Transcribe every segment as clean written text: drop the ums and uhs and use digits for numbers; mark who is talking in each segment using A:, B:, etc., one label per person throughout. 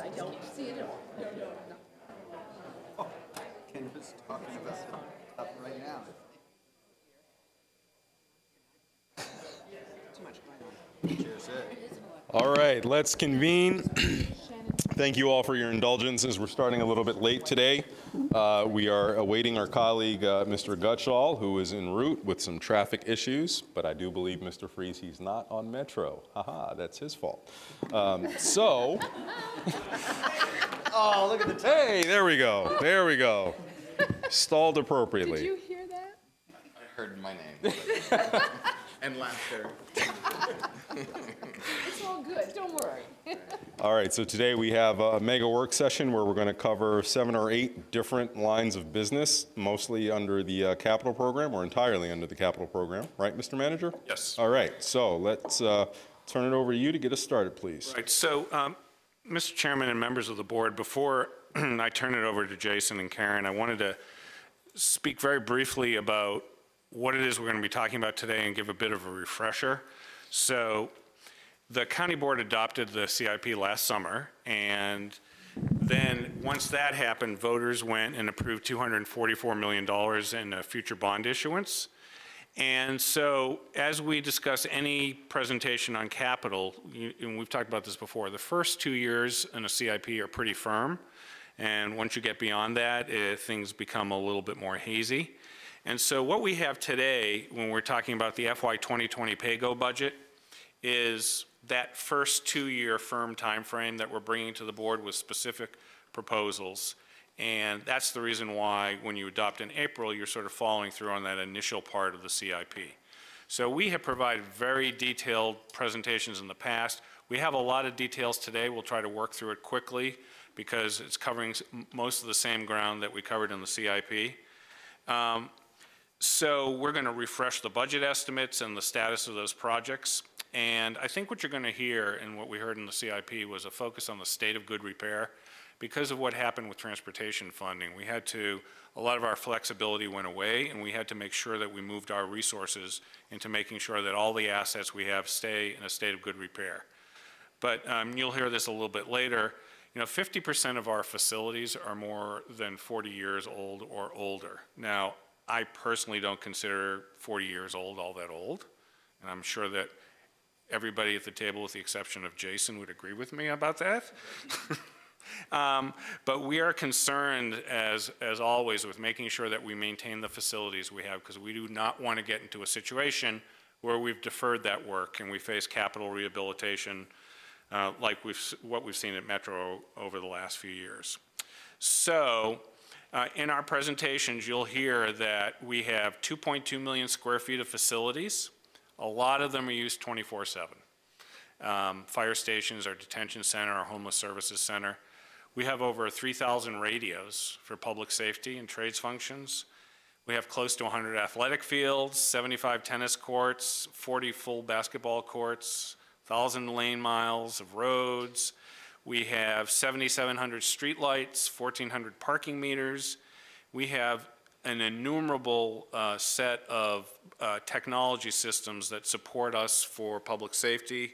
A: I don't see it at all. No.
B: Oh, Ken was talking about stuff right now. Too much going on. Cheers,
C: All right, let's convene. Thank you all for your indulgences. We're starting a little bit late today. We are awaiting our colleague, Mr. Gutschall, who is en route with some traffic issues, but I do believe, Mr. Freeze, he's not on Metro. Haha, that's his fault. Oh, look at the tape. Hey, there we go. There we go. Stalled appropriately.
A: Did you hear that?
B: I heard my name. And laughter.
A: It's all good, don't worry.
C: All right, so today we have a mega work session where we're going to cover 7 or 8 different lines of business, mostly under the capital program or entirely under the capital program. Right, Mr. Manager?
D: Yes.
C: All right, so let's turn it over to you to get us started, please.
D: Right, so Mr. Chairman and members of the board, before I turn it over to Jason and Karen, I wanted to speak very briefly about what it is we're going to be talking about today and give a bit of a refresher. So the county board adopted the CIP last summer, and then once that happened, voters went and approved $244 million in a future bond issuance. And so as we discuss any presentation on capital, and we've talked about this before, the first 2 years in a CIP are pretty firm. And once you get beyond that, things become a little bit more hazy. And so what we have today when we're talking about the FY 2020 PAYG budget is that first 2-year firm time frame that we're bringing to the board with specific proposals. And that's the reason why when you adopt in April, you're sort of following through on that initial part of the CIP. So we have provided very detailed presentations in the past. We have a lot of details today. We'll try to work through it quickly because it's covering most of the same ground that we covered in the CIP. So we're going to refresh the budget estimates and the status of those projects. And I think what you're going to hear and what we heard in the CIP was a focus on the state of good repair. Because of what happened with transportation funding, a lot of our flexibility went away, and we had to make sure that we moved our resources into making sure that all the assets we have stay in a state of good repair. But you'll hear this a little bit later. 50% of our facilities are more than 40 years old or older. Now, I personally don't consider 40 years old all that old, and I'm sure that everybody at the table, with the exception of Jason, would agree with me about that. But we are concerned, as always, with making sure that we maintain the facilities we have, because we do not want to get into a situation where we've deferred that work and we face capital rehabilitation like what we've seen at Metro over the last few years. So in our presentations, you'll hear that we have 2.2 million square feet of facilities. A lot of them are used 24/7. Fire stations, our detention center, our homeless services center. We have over 3,000 radios for public safety and trades functions. We have close to 100 athletic fields, 75 tennis courts, 40 full basketball courts, 1,000 lane miles of roads. We have 7,700 streetlights, 1,400 parking meters. We have an innumerable set of technology systems that support us for public safety,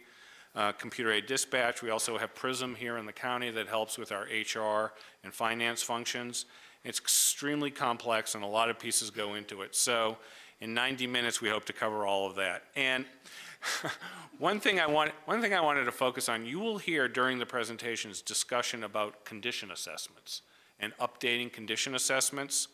D: computer-aided dispatch. We also have PRISM here in the county that helps with our HR and finance functions. It's extremely complex and a lot of pieces go into it. So in 90 minutes, we hope to cover all of that. And one thing I wanted to focus on, you will hear during the presentations discussion about condition assessments and updating condition assessments.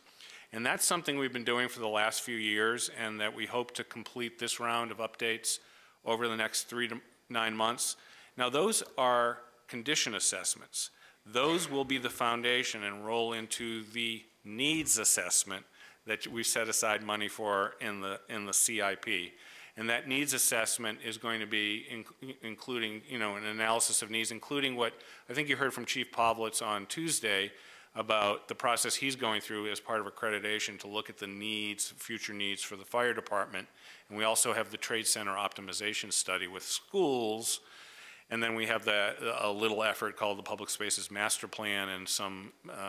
D: And that's something we've been doing for the last few years, and that we hope to complete this round of updates over the next 3 to 9 months. Now, those are condition assessments. Those will be the foundation and roll into the needs assessment that we set aside money for in the CIP. And that needs assessment is going to be including, an analysis of needs, including what I think you heard from Chief Pavlitz on Tuesday about the process he's going through as part of accreditation to look at the needs, future needs for the fire department. And we also have the trade center optimization study with schools. And then we have a little effort called the Public Spaces Master Plan and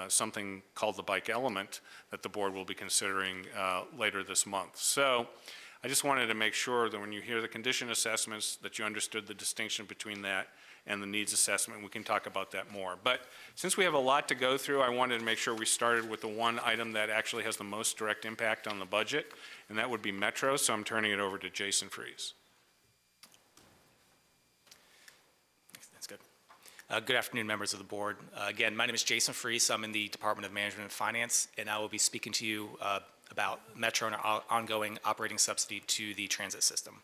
D: something called the Bike Element that the board will be considering later this month. So I just wanted to make sure that when you hear the condition assessments, that you understood the distinction between that and the needs assessment. We can talk about that more. But since we have a lot to go through, I wanted to make sure we started with the one item that actually has the most direct impact on the budget, and that would be Metro. So I'm turning it over to Jason Fries.
E: That's good. Good afternoon, members of the board. Again, my name is Jason Fries. I'm in the Department of Management and Finance, and I will be speaking to you about Metro and our ongoing operating subsidy to the transit system.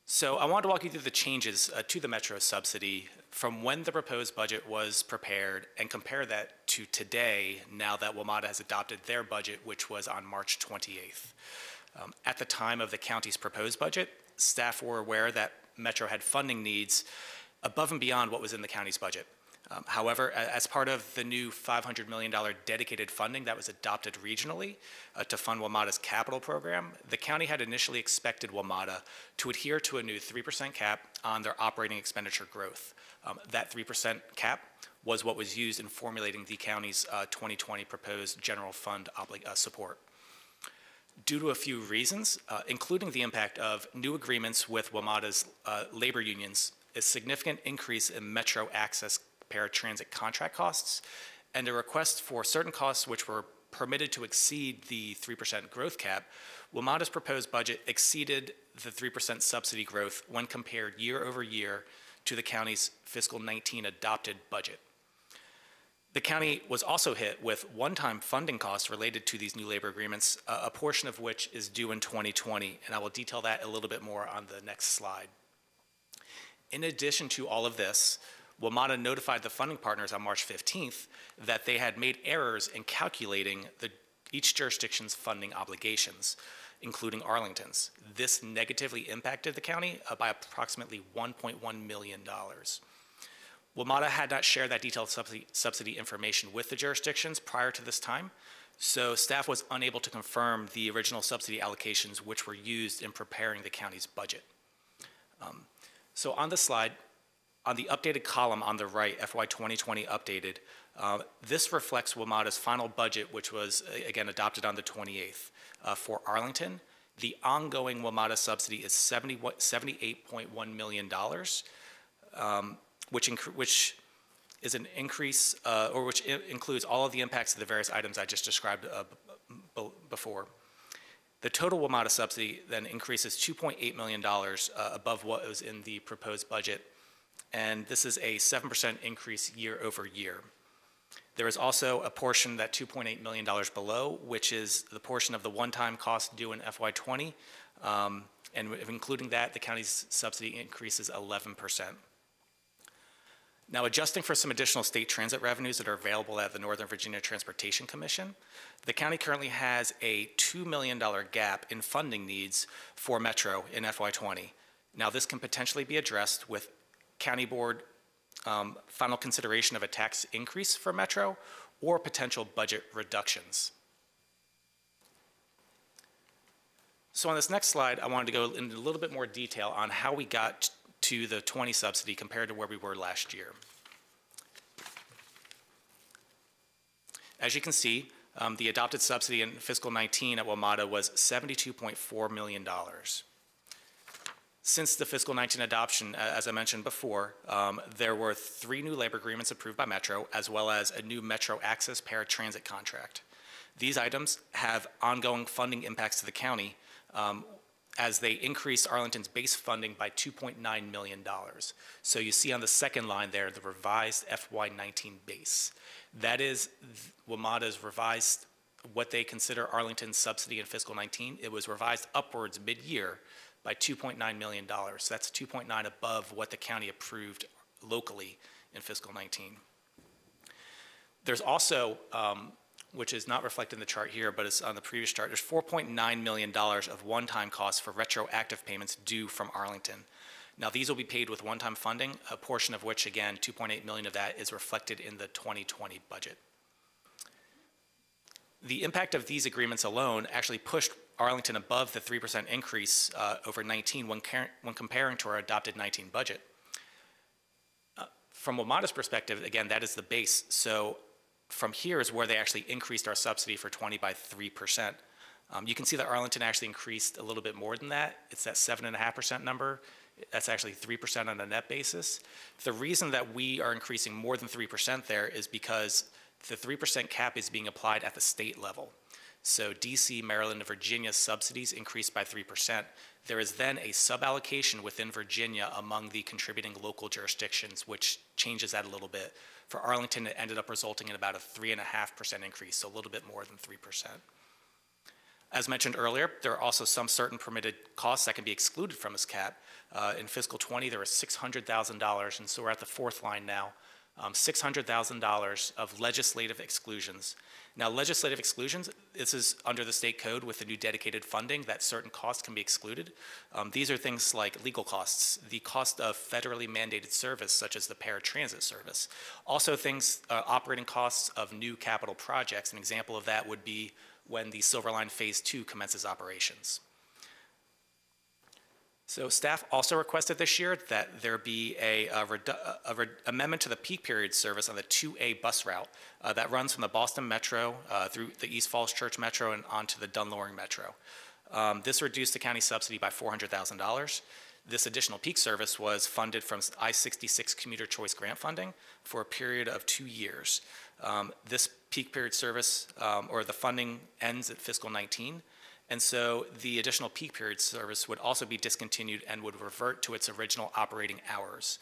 E: So I wanted to walk you through the changes to the Metro subsidy from when the proposed budget was prepared and compare that to today, now that WMATA has adopted their budget, which was on March 28th. At the time of the county's proposed budget, staff were aware that Metro had funding needs above and beyond what was in the county's budget. However, as part of the new $500 million dedicated funding that was adopted regionally to fund WMATA's capital program, the county had initially expected WMATA to adhere to a new 3% cap on their operating expenditure growth. That 3% cap was what was used in formulating the county's 2020 proposed general fund support. Due to a few reasons, including the impact of new agreements with WMATA's labor unions, a significant increase in Metro access paratransit contract costs, and a request for certain costs which were permitted to exceed the 3% growth cap, WMATA's proposed budget exceeded the 3% subsidy growth when compared year over year to the county's fiscal 19 adopted budget. The county was also hit with one-time funding costs related to these new labor agreements, a portion of which is due in 2020, and I will detail that a little bit more on the next slide. In addition to all of this, WMATA notified the funding partners on March 15th that they had made errors in calculating each jurisdiction's funding obligations, including Arlington's. This negatively impacted the county by approximately $1.1 million. WMATA had not shared that detailed subsidy information with the jurisdictions prior to this time, so staff was unable to confirm the original subsidy allocations which were used in preparing the county's budget. So on the slide, on the updated column on the right, FY 2020 updated, this reflects WMATA's final budget, which was, again, adopted on the 28th. For Arlington, the ongoing WMATA subsidy is $78.1 million, which is an increase, or which includes all of the impacts of the various items I just described before. The total WMATA subsidy then increases $2.8 million above what was in the proposed budget, and this is a 7% increase year over year. There is also a portion, that $2.8 million below, which is the portion of the one-time cost due in FY20, and including that, the county's subsidy increases 11%. Now, adjusting for some additional state transit revenues that are available at the Northern Virginia Transportation Commission, the county currently has a $2 million gap in funding needs for Metro in FY20. Now, this can potentially be addressed with County Board final consideration of a tax increase for Metro or potential budget reductions. So on this next slide, I wanted to go into a little bit more detail on how we got to the 20 subsidy compared to where we were last year. As you can see, the adopted subsidy in fiscal 19 at WMATA was $72.4 million. Since the fiscal 19 adoption, as I mentioned before, there were 3 new labor agreements approved by Metro, as well as a new Metro Access paratransit contract. These items have ongoing funding impacts to the county as they increased Arlington's base funding by $2.9 million. So you see on the second line there, the revised FY19 base. That is WMATA's revised, what they consider Arlington's subsidy in fiscal 19. It was revised upwards mid-year by $2.9 million. So that's 2.9 above what the county approved locally in fiscal 19. There's also, which is not reflected in the chart here, but it's on the previous chart, there's $4.9 million of one-time costs for retroactive payments due from Arlington. Now, these will be paid with one-time funding, a portion of which, again, $2.8 million of that is reflected in the 2020 budget. The impact of these agreements alone actually pushed Arlington above the 3% increase over 19 when comparing to our adopted 19 budget. From WMATA's perspective, again, that is the base. So from here is where they actually increased our subsidy for 20 by 3%. You can see that Arlington actually increased a little bit more than that. It's that 7.5% number. That's actually 3% on a net basis. The reason that we are increasing more than 3% there is because the 3% cap is being applied at the state level. So DC, Maryland, and Virginia subsidies increased by 3%. There is then a suballocation within Virginia among the contributing local jurisdictions, which changes that a little bit. For Arlington, it ended up resulting in about a 3.5% increase, so a little bit more than 3%. As mentioned earlier, there are also some certain permitted costs that can be excluded from this cap. In fiscal 20, there was $600,000, and so we're at the fourth line now. $600,000 of legislative exclusions. Now, legislative exclusions, this is under the state code with the new dedicated funding that certain costs can be excluded. These are things like legal costs, the cost of federally mandated service, such as the paratransit service. Also things, operating costs of new capital projects. An example of that would be when the Silver Line Phase 2 commences operations. So staff also requested this year that there be a amendment to the peak period service on the 2A bus route that runs from the Boston Metro through the East Falls Church Metro and onto the Dunn-Loring Metro. This reduced the county subsidy by $400,000. This additional peak service was funded from I-66 Commuter Choice Grant funding for a period of 2 years. This peak period service, or the funding, ends at fiscal 19. And so the additional peak period service would also be discontinued and would revert to its original operating hours.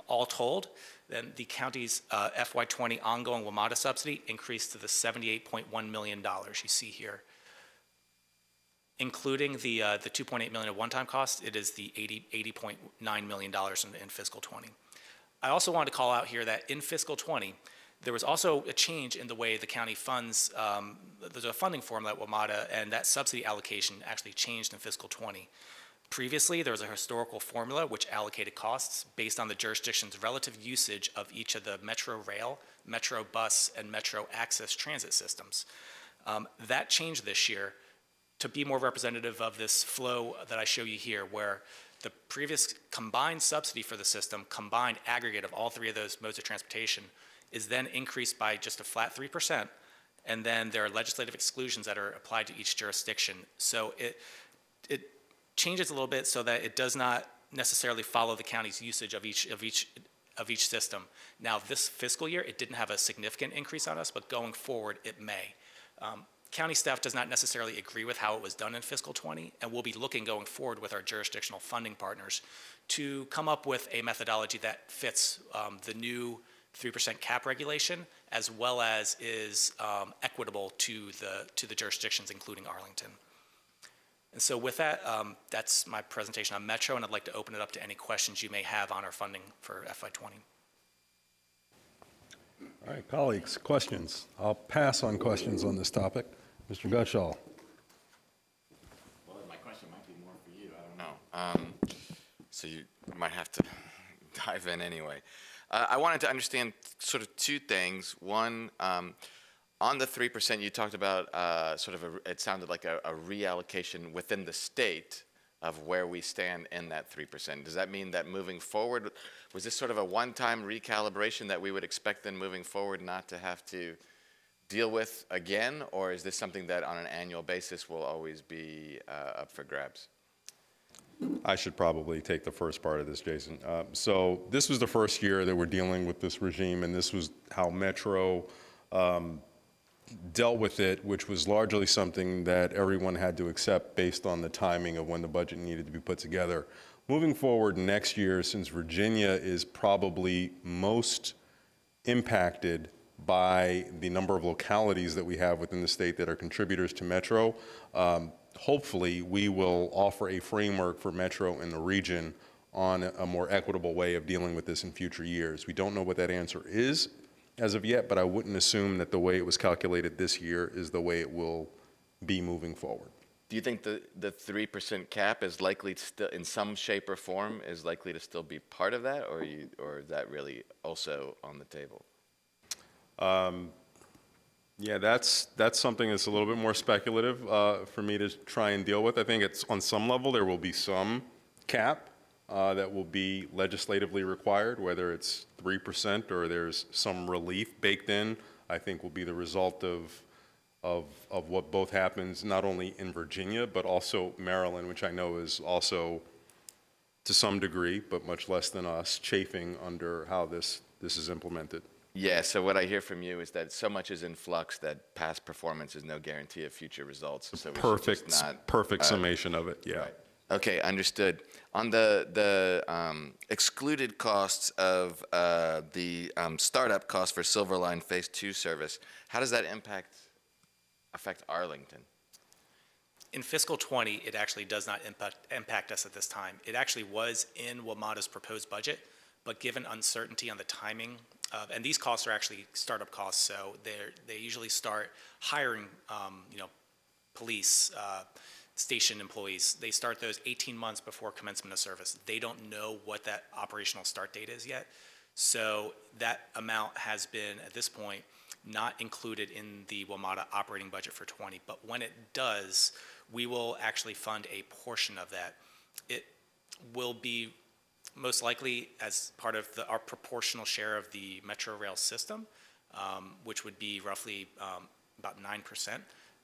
E: All told, then the county's FY20 ongoing WMATA subsidy increased to the $78.1 million you see here. Including the $2.8 million of one-time costs, it is the $80.9 million in fiscal 20. I also wanted to call out here that in fiscal 20, there was also a change in the way the county funds, there's a funding formula at WMATA, and that subsidy allocation actually changed in fiscal 20. Previously, there was a historical formula which allocated costs based on the jurisdiction's relative usage of each of the Metro Rail, Metro Bus, and Metro Access transit systems. That changed this year to be more representative of this flow that I show you here, where the previous combined subsidy for the system, combined aggregate of all three of those modes of transportation, is then increased by just a flat 3%, and then there are legislative exclusions that are applied to each jurisdiction. So it changes a little bit so that it does not necessarily follow the county's usage of each system. Now, this fiscal year, it didn't have a significant increase on us, but going forward, it may. County staff does not necessarily agree with how it was done in fiscal 20, and we'll be looking going forward with our jurisdictional funding partners to come up with a methodology that fits the new 3% cap regulation, as well as is equitable to the jurisdictions, including Arlington. And so with that, that's my presentation on Metro, and I'd like to open it up to any questions you may have on our funding for FY20.
F: All right, colleagues, questions? I'll pass on questions on this topic. Mr. Gutschall.
G: Well, my question might be more for you. I don't know. So you might have to dive in anyway. I wanted to understand sort of two things. One, on the 3%, you talked about it sounded like a reallocation within the state of where we stand in that 3%. Does that mean that moving forward, was this sort of a one-time recalibration that we would expect then moving forward not to have to deal with again, or is this something that on an annual basis will always be up for grabs?
C: I should probably take the first part of this, Jason. So this was the first year that we're dealing with this regime, and this was how Metro dealt with it, which was largely something that everyone had to accept based on the timing of when the budget needed to be put together. Moving forward next year, since Virginia is probably most impacted by the number of localities that we have within the state that are contributors to Metro, hopefully we will offer a framework for Metro in the region on a more equitable way of dealing with this in future years. We don't know what that answer is as of yet, but I wouldn't assume that the way it was calculated this year is the way it will be moving forward.
G: Do you think the 3% cap is likely to still, in some shape or form, is likely to still be part of that, or is that really also on the table?
C: Yeah, that's something that's a little bit more speculative for me to try and deal with. I think it's on some level there will be some cap that will be legislatively required, whether it's 3% or there's some relief baked in, I think will be the result of of what both happens, not only in Virginia, but also Maryland, which I know is also, to some degree, but much less than us, chafing under how this is implemented.
G: Yeah, so what I hear from you is that so much is in flux that past performance is no guarantee of future results. So we should just not,
C: Perfect summation of it, yeah.
G: Right. Okay, understood. On the excluded costs of the startup costs for Silverline Phase 2 service, how does that affect Arlington?
E: In fiscal 20, it actually does not impact us at this time. It actually was in WMATA's proposed budget, but given uncertainty on the timing and these costs are actually startup costs, so they usually start hiring, police, station employees. They start those 18 months before commencement of service. They don't know what that operational start date is yet. So that amount has been, at this point, not included in the WMATA operating budget for 20. But when it does, we will actually fund a portion of that. It will be most likely as part of our proportional share of the Metro Rail system, which would be roughly about 9%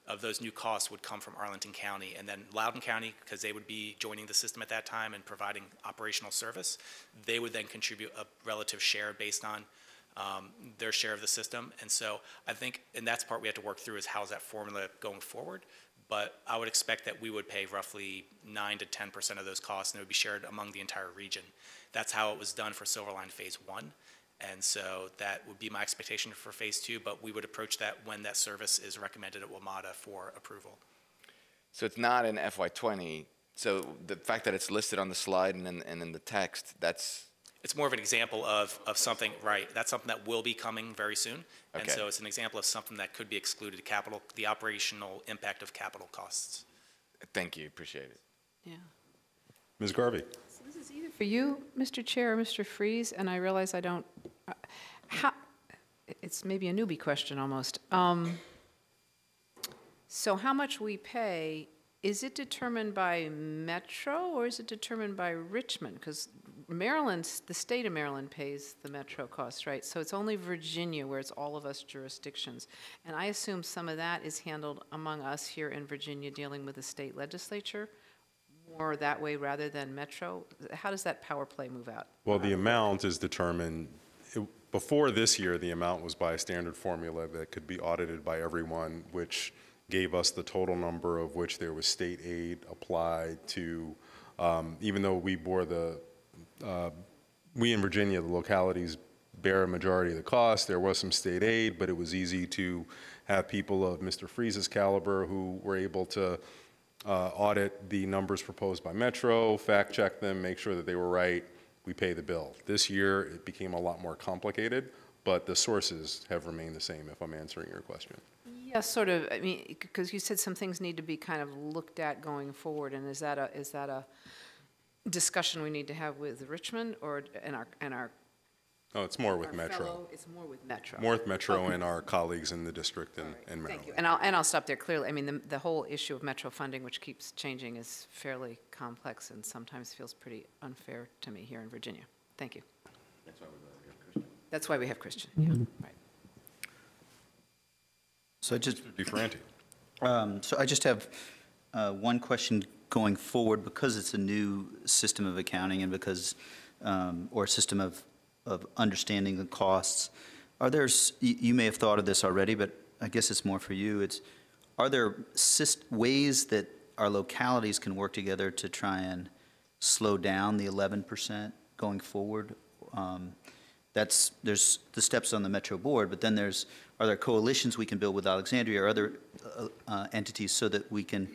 E: of those new costs would come from Arlington County. And then Loudoun County, because they would be joining the system at that time and providing operational service, they would then contribute a relative share based on their share of the system. And so I think, and that's part we have to work through, is how is that formula going forward. But I would expect that we would pay roughly 9 to 10% of those costs, and it would be shared among the entire region. That's how it was done for Silverline Phase 1. And so that would be my expectation for Phase 2, but we would approach that when that service is recommended at WMATA for approval.
G: So it's not in FY20. So the fact that it's listed on the slide and in the text, that's...
E: It's more of an example of something, right, that's something that will be coming very soon. And
G: Okay.
E: so it's an example of something that could be excluded, the operational impact of capital costs.
G: Thank you, appreciate it.
A: Yeah.
C: Ms. Garvey?
A: So this is either for you, Mr. Chair, or Mr. Freeze, and I realize I don't, it's maybe a newbie question almost. So how much we pay, is it determined by Metro or is it determined by Richmond? Because Maryland, the state of Maryland pays the Metro costs, right? So it's only Virginia where it's all of us jurisdictions. And I assume some of that is handled among us here in Virginia dealing with the state legislature, more that way rather than Metro. How does that power play move out?
C: Well, the amount is determined, before this year, the amount was by a standard formula that could be audited by everyone, which gave us the total number of which there was state aid applied to, even though we bore we in Virginia, the localities bear a majority of the cost. There was some state aid, but it was easy to have people of Mr. Freeze's caliber who were able to audit the numbers proposed by Metro, fact check them, make sure that they were right, we pay the bill. This year, it became a lot more complicated, but the sources have remained the same, if I'm answering your question.
A: Yeah, sort of. I mean, because you said some things need to be kind of looked at going forward, and is that a discussion we need to have with Richmond or and our
C: Oh, it's more with
A: our
C: Metro.
A: fellow- It's more with Metro.
C: More with Metro
A: Okay.
C: and our colleagues in the district and
A: Thank
C: Maryland.
A: you. And I'll stop there. Clearly, I mean, the whole issue of Metro funding, which keeps changing, is fairly complex and sometimes feels pretty unfair to me here in Virginia. Thank you. That's why we have Christian. Yeah, right.
H: So I just,
C: DeFranti.
H: so I just have one question going forward, because it's a new system of accounting and because, or a system of understanding the costs. Are there, you may have thought of this already, but I guess it's more for you. Are there ways that our localities can work together to try and slow down the 11% going forward? There's the steps on the Metro board, but then are there coalitions we can build with Alexandria or other entities so that we can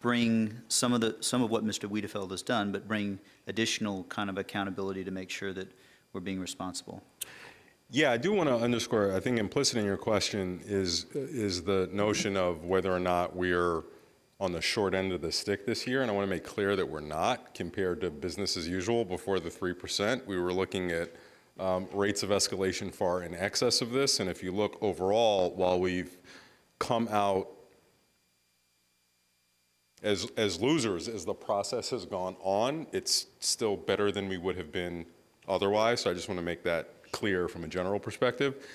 H: bring some of what Mr. Wiedefeld has done, but bring additional kind of accountability to make sure that we're being responsible?
C: Yeah, I do want to underscore, I think implicit in your question is the notion of whether or not we're on the short end of the stick this year, and I want to make clear that we're not compared to business as usual before the 3%. We were looking at rates of escalation far in excess of this, and if you look overall, while we've come out as losers as the process has gone on, it's still better than we would have been otherwise, so I just want to make that clear from a general perspective.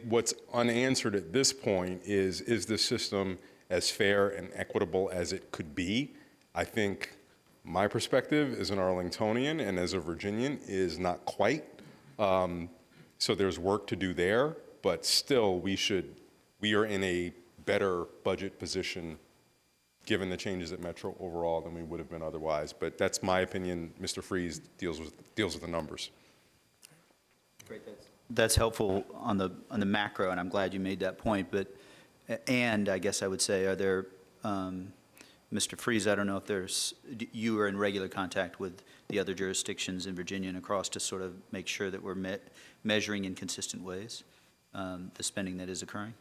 C: What's unanswered at this point is the system as fair and equitable as it could be? I think my perspective as an Arlingtonian and as a Virginian is not quite. So there's work to do there, but still we are in a better budget position given the changes at Metro overall than we would have been otherwise. But that's my opinion. Mr. Freeze deals with the numbers.
H: Great. That's helpful on the macro, and I'm glad you made that point. But and I guess I would say, are there, Mr. Freeze, I don't know if you are in regular contact with the other jurisdictions in Virginia and across to sort of make sure that we're measuring in consistent ways the spending that is occurring?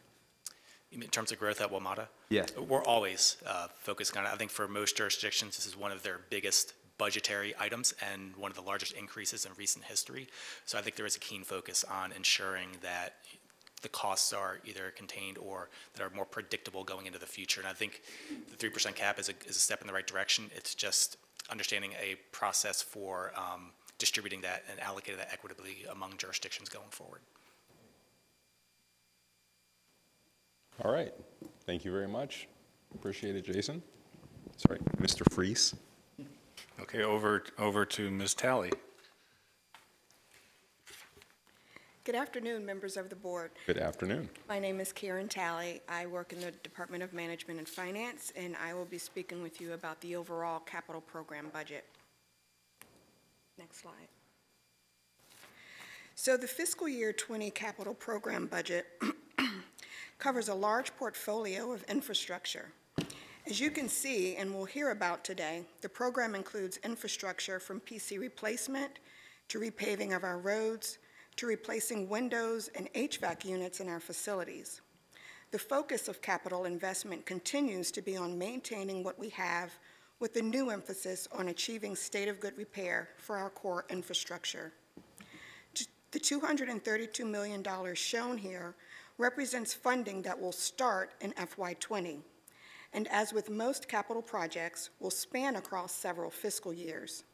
E: In terms of growth at WMATA?
H: Yeah.
E: We're always focused on it. I think for most jurisdictions, this is one of their biggest budgetary items and one of the largest increases in recent history. So I think there is a keen focus on ensuring that the costs are either contained or that are more predictable going into the future. And I think the 3% cap is a step in the right direction. It's just understanding a process for distributing that and allocating that equitably among jurisdictions going forward.
C: All right. Thank you very much. Appreciate it, Jason. Sorry, Mr. Freeze.
D: Okay, over to Ms. Talley.
I: Good afternoon, members of the board.
C: Good afternoon.
I: My name is Karen Talley. I work in the Department of Management and Finance, and I will be speaking with you about the overall capital program budget. Next slide. So the fiscal year 20 capital program budget covers a large portfolio of infrastructure. As you can see, and we'll hear about today, the program includes infrastructure from PC replacement to repaving of our roads, to replacing windows and HVAC units in our facilities. The focus of capital investment continues to be on maintaining what we have, with the new emphasis on achieving state of good repair for our core infrastructure. The $232 million shown here represents funding that will start in FY20, and as with most capital projects, will span across several fiscal years.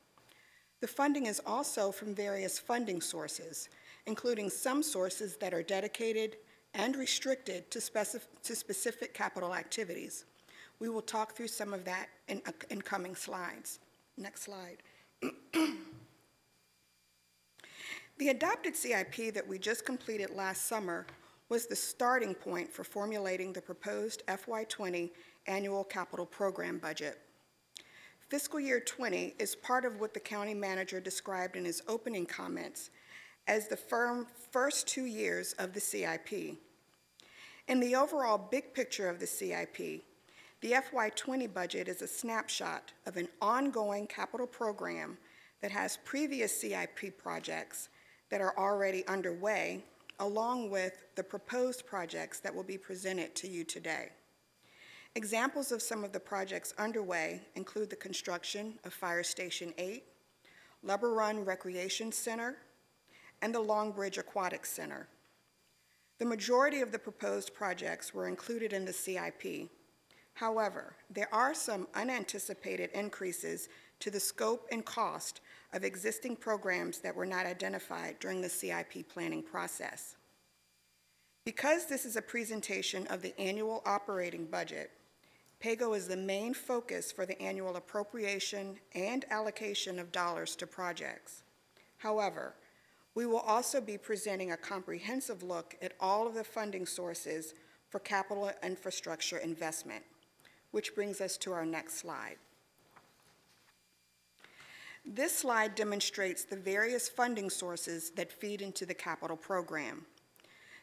I: The funding is also from various funding sources, including some sources that are dedicated and restricted to specific capital activities. We will talk through some of that in coming slides. Next slide. The adopted CIP that we just completed last summer was the starting point for formulating the proposed FY20 annual capital program budget. Fiscal year 20 is part of what the county manager described in his opening comments as the first 2 years of the CIP. In the overall big picture of the CIP, the FY20 budget is a snapshot of an ongoing capital program that has previous CIP projects that are already underway, along with the proposed projects that will be presented to you today. Examples of some of the projects underway include the construction of Fire Station 8, Lubber Run Recreation Center, and the Long Bridge Aquatic Center. The majority of the proposed projects were included in the CIP. However, there are some unanticipated increases to the scope and cost of existing programs that were not identified during the CIP planning process. Because this is a presentation of the annual operating budget, PAYG is the main focus for the annual appropriation and allocation of dollars to projects. However, we will also be presenting a comprehensive look at all of the funding sources for capital infrastructure investment, which brings us to our next slide. This slide demonstrates the various funding sources that feed into the capital program.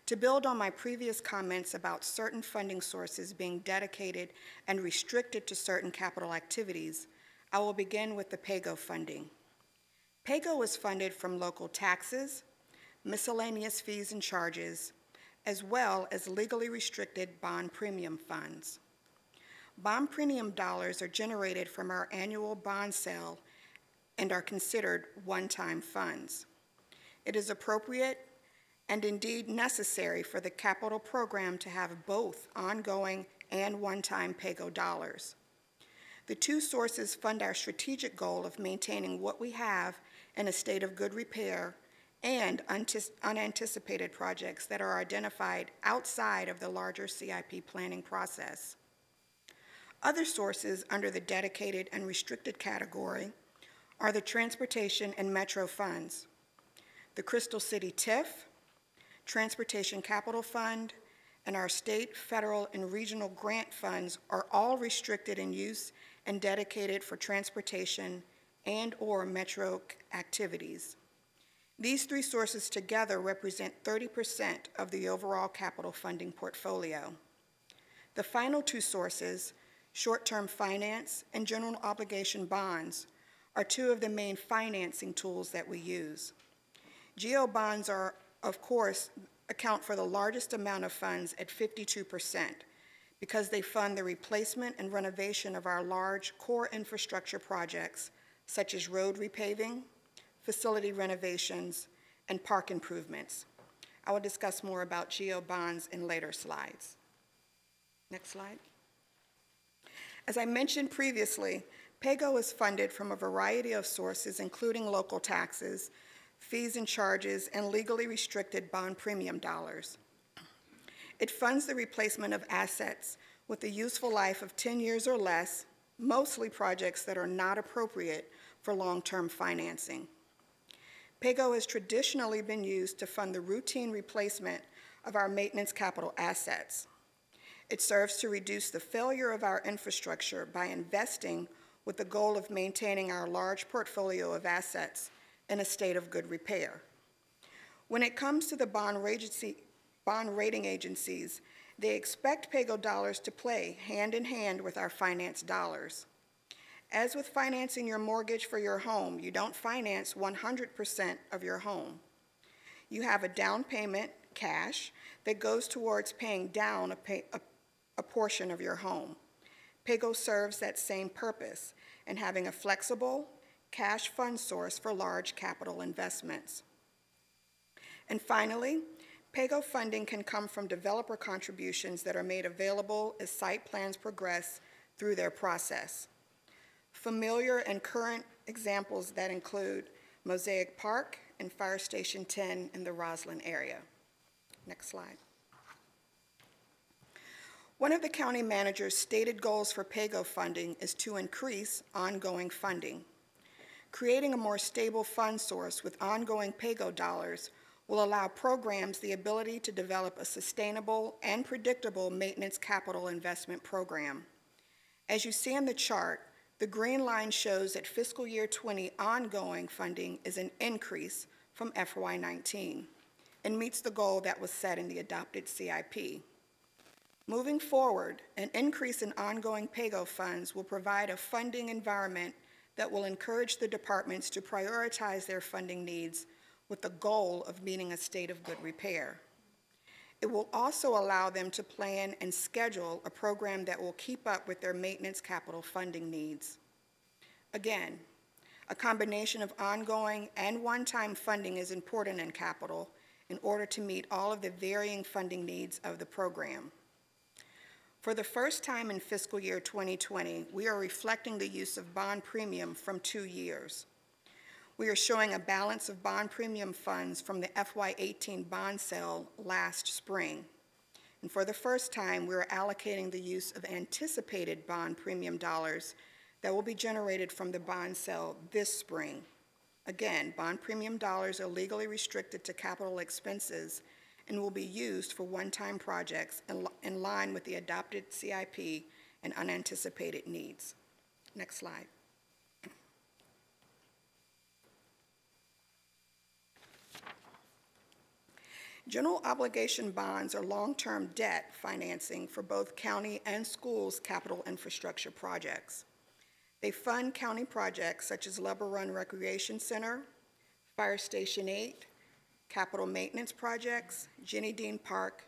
I: To build on my previous comments about certain funding sources being dedicated and restricted to certain capital activities, I will begin with the PAYG funding. PAYG is funded from local taxes, miscellaneous fees and charges, as well as legally restricted bond premium funds. Bond premium dollars are generated from our annual bond sale and are considered one-time funds. It is appropriate and indeed necessary for the capital program to have both ongoing and one-time PAYG dollars. The two sources fund our strategic goal of maintaining what we have in a state of good repair and unanticipated projects that are identified outside of the larger CIP planning process. Other sources under the dedicated and restricted category are the Transportation and Metro Funds, the Crystal City TIF, Transportation Capital Fund, and our state, federal, and regional grant funds are all restricted in use and dedicated for transportation and/or metro activities. These three sources together represent 30% of the overall capital funding portfolio. The final two sources, short-term finance and general obligation bonds, are two of the main financing tools that we use. GO bonds are, of course, account for the largest amount of funds at 52% because they fund the replacement and renovation of our large core infrastructure projects such as road repaving, facility renovations, and park improvements. I will discuss more about GO bonds in later slides. Next slide. As I mentioned previously, PAYGO is funded from a variety of sources, including local taxes, fees and charges, and legally restricted bond premium dollars. It funds the replacement of assets with a useful life of 10 years or less, mostly projects that are not appropriate for long-term financing. PAYGO has traditionally been used to fund the routine replacement of our maintenance capital assets. It serves to reduce the failure of our infrastructure by investing with the goal of maintaining our large portfolio of assets in a state of good repair. When it comes to the bond rating agencies, they expect PAYGO dollars to play hand in hand with our finance dollars. As with financing your mortgage for your home, you don't finance 100% of your home. You have a down payment, cash, that goes towards paying down a portion of your home. PAYGO serves that same purpose in having a flexible cash fund source for large capital investments. And finally, PAYGO funding can come from developer contributions that are made available as site plans progress through their process. Familiar and current examples that include Mosaic Park and Fire Station 10 in the Roslyn area. Next slide. One of the county manager's stated goals for PAYGO funding is to increase ongoing funding. Creating a more stable fund source with ongoing PAYGO dollars will allow programs the ability to develop a sustainable and predictable maintenance capital investment program. As you see in the chart, the green line shows that fiscal year 20 ongoing funding is an increase from FY19 and meets the goal that was set in the adopted CIP. Moving forward, an increase in ongoing PAYGO funds will provide a funding environment that will encourage the departments to prioritize their funding needs with the goal of meeting a state of good repair. It will also allow them to plan and schedule a program that will keep up with their maintenance capital funding needs. Again, a combination of ongoing and one-time funding is important in capital in order to meet all of the varying funding needs of the program. For the first time in fiscal year 2020, we are reflecting the use of bond premium from 2 years. We are showing a balance of bond premium funds from the FY18 bond sale last spring. And for the first time, we are allocating the use of anticipated bond premium dollars that will be generated from the bond sale this spring. Again, bond premium dollars are legally restricted to capital expenses and will be used for one-time projects in line with the adopted CIP and unanticipated needs. Next slide. General obligation bonds are long-term debt financing for both county and schools' capital infrastructure projects. They fund county projects such as Lubber Run Recreation Center, Fire Station 8, capital maintenance projects, Jenny Dean Park,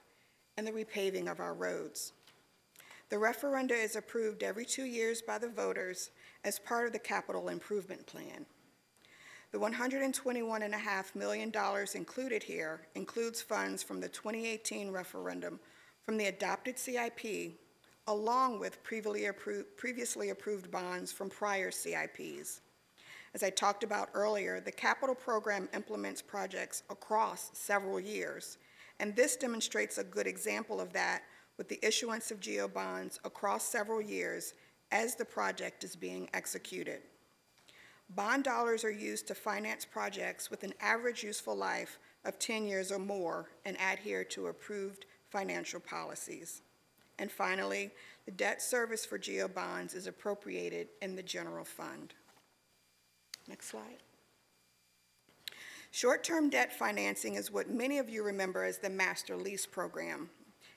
I: and the repaving of our roads. The referenda is approved every 2 years by the voters as part of the capital improvement plan. The $121.5 million included here includes funds from the 2018 referendum from the adopted CIP, along with previously approved bonds from prior CIPs. As I talked about earlier, the capital program implements projects across several years, and this demonstrates a good example of that with the issuance of GEO bonds across several years as the project is being executed. Bond dollars are used to finance projects with an average useful life of 10 years or more and adhere to approved financial policies. And finally, the debt service for GEO bonds is appropriated in the general fund. Next slide. Short-term debt financing is what many of you remember as the master lease program.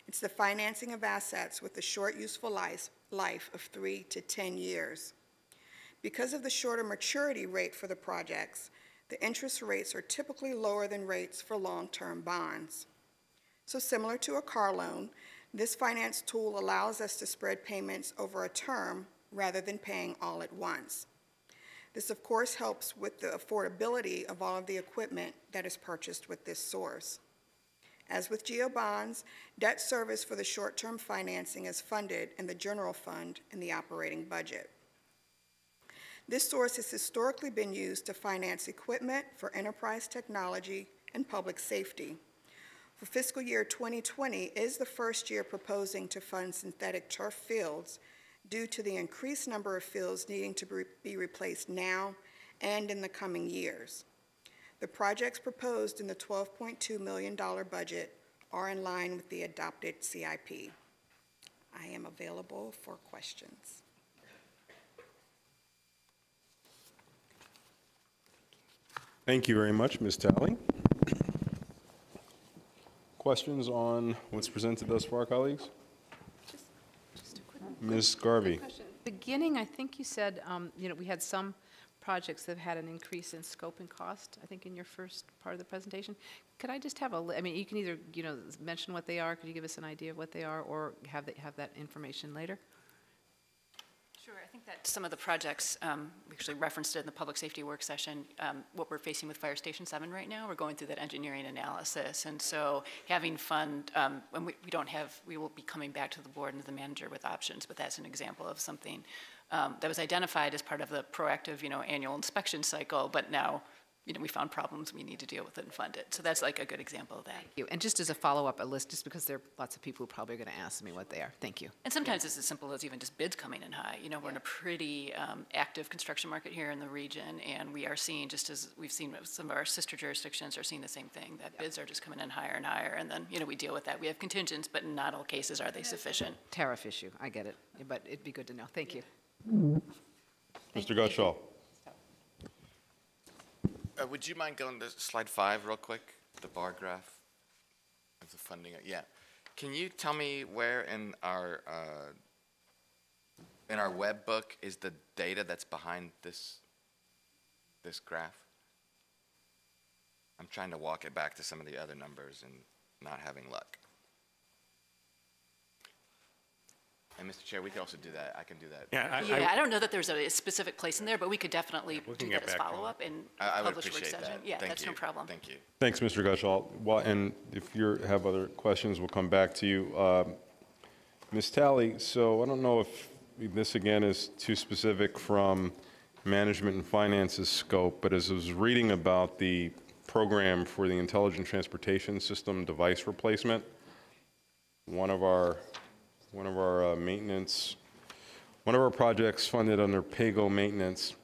I: It's the financing of assets with a short useful life of 3 to 10 years. Because of the shorter maturity rate for the projects, the interest rates are typically lower than rates for long-term bonds. So similar to a car loan, this finance tool allows us to spread payments over a term rather than paying all at once. This, of course, helps with the affordability of all of the equipment that is purchased with this source. As with GEO bonds, debt service for the short-term financing is funded in the general fund and the operating budget. This source has historically been used to finance equipment for enterprise technology and public safety. For fiscal year 2020 is the first year proposing to fund synthetic turf fields due to the increased number of fields needing to be replaced now and in the coming years. The projects proposed in the $12.2 million budget are in line with the adopted CIP. I am available for questions.
C: Thank you very much, Ms. Talley. Questions on what's presented thus far, colleagues?
A: Just a quick
C: Ms. Garvey.
A: question. Beginning, I think you said, we had some projects that have had an increase in scope and cost, I think in your first part of the presentation. Could I just have you can either, mention what they are, could you give us an idea of what they are, or have that information later?
J: Sure, I think that some of the projects, we actually referenced it in the public safety work session, what we're facing with Fire Station 7 right now, we're going through that engineering analysis, and so having fund, when we will be coming back to the board and to the manager with options, but that's an example of something that was identified as part of the proactive, annual inspection cycle, but now, we found problems, we need to deal with it and fund it. So that's like a good example of that.
A: Thank you. And just as a follow-up, a list, just because there are lots of people who probably are going to ask me what they are. Thank you.
J: And sometimes it's as simple as even just bids coming in high. We're in a pretty active construction market here in the region, and we are seeing, just as we've seen with some of our sister jurisdictions are seeing the same thing, that bids are just coming in higher and higher, and then, we deal with that. We have contingents, but in not all cases are they sufficient.
A: Tariff issue, I get it, but it'd be good to know. Thank you.
C: Mr. Gutschall.
G: Would you mind going to slide 5 real quick, the bar graph of the funding? Yeah. Can you tell me where in our web book is the data that's behind this graph? I'm trying to walk it back to some of the other numbers and not having luck. And Mr. Chair, we could also do that. I can do that.
J: Yeah, I don't know that there's a specific place in there, but we could definitely do that as follow-up and
G: I would
J: publish work
G: appreciate
J: session.
G: that.
J: Yeah,
G: Thank
J: that's
G: you.
J: no problem.
G: Thank you.
C: Thanks, Mr. Gutschall. Well, and if you have other questions, we'll come back to you. Ms. Talley, so I don't know if this again is too specific from management and finances scope, but as I was reading about the program for the Intelligent Transportation System device replacement, one of our projects funded under PAYG maintenance,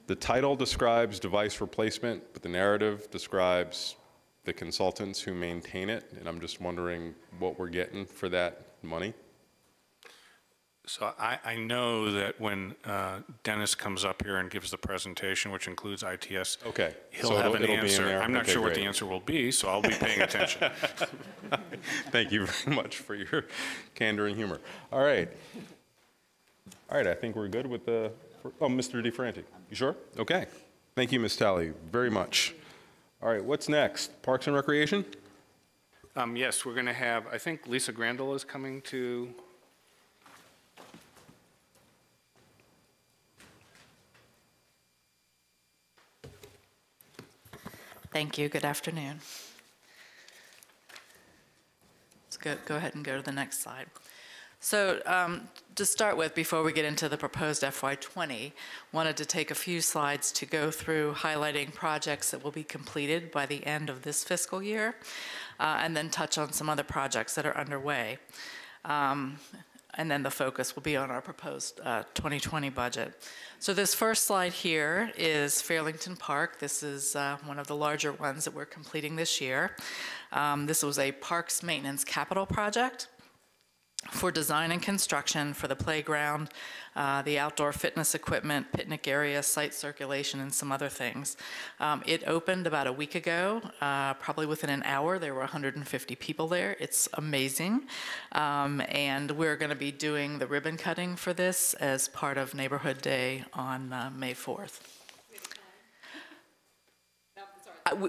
C: the title describes device replacement, but the narrative describes the consultants who maintain it, and I'm just wondering what we're getting for that money.
D: So I know that when Dennis comes up here and gives the presentation, which includes ITS,
C: Okay.
D: he'll
C: So
D: have
C: it'll
D: an
C: be in
D: answer.
C: there.
D: I'm not
C: Okay,
D: sure what the
C: great.
D: answer will be, so I'll be paying attention.
C: Thank you very much for your candor and humor. All right. I think we're good with the, Mr. DeFranti. You sure? Okay. Thank you, Ms. Talley, very much. All right, what's next? Parks and Recreation?
D: Yes, we're going to have, I think Lisa Grandel is coming to.
K: Thank you. Good afternoon. Let's go ahead and go to the next slide. So to start with, before we get into the proposed FY20, wanted to take a few slides to go through highlighting projects that will be completed by the end of this fiscal year, and then touch on some other projects that are underway. And then the focus will be on our proposed 2020 budget. So this first slide here is Fairlington Park. This is one of the larger ones that we're completing this year. This was a parks maintenance capital project for design and construction for the playground, the outdoor fitness equipment, picnic area, site circulation, and some other things. It opened about a week ago. Probably within an hour, there were 150 people there. It's amazing. And we're going to be doing the ribbon cutting for this as part of Neighborhood Day on May 4th.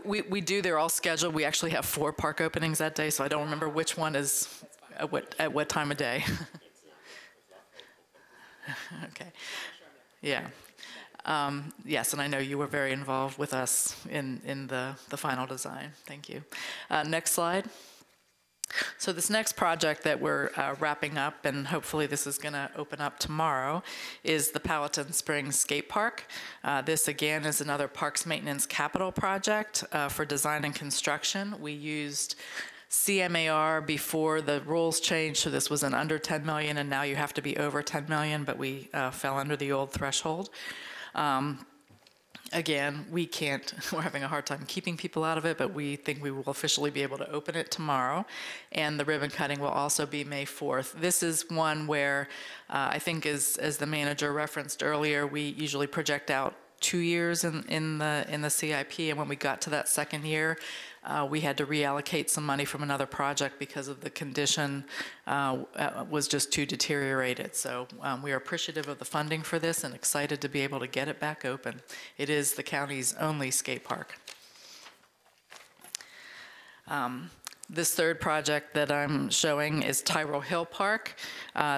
K: We do. They're all scheduled. We actually have 4 park openings that day, so I don't remember which one is at what time of day. Okay. Yeah. Yes, and I know you were very involved with us in the final design. Thank you. Next slide. So this next project that we're wrapping up, and hopefully this is going to open up tomorrow, is the Powhatan Springs Skate Park. This again is another parks maintenance capital project for design and construction. We used CMAR before the rules changed, so this was an under 10 million, and now you have to be over 10 million, but we fell under the old threshold. Again, we're having a hard time keeping people out of it, but we think we will officially be able to open it tomorrow, and the ribbon cutting will also be May 4th. This is one where I think, as the manager referenced earlier, we usually project out 2 years in the CIP, and when we got to that second year, we had to reallocate some money from another project because of the condition was just too deteriorated. So we are appreciative of the funding for this and excited to be able to get it back open. It is the county's only skate park. This third project that I'm showing is Tyrell Hill Park.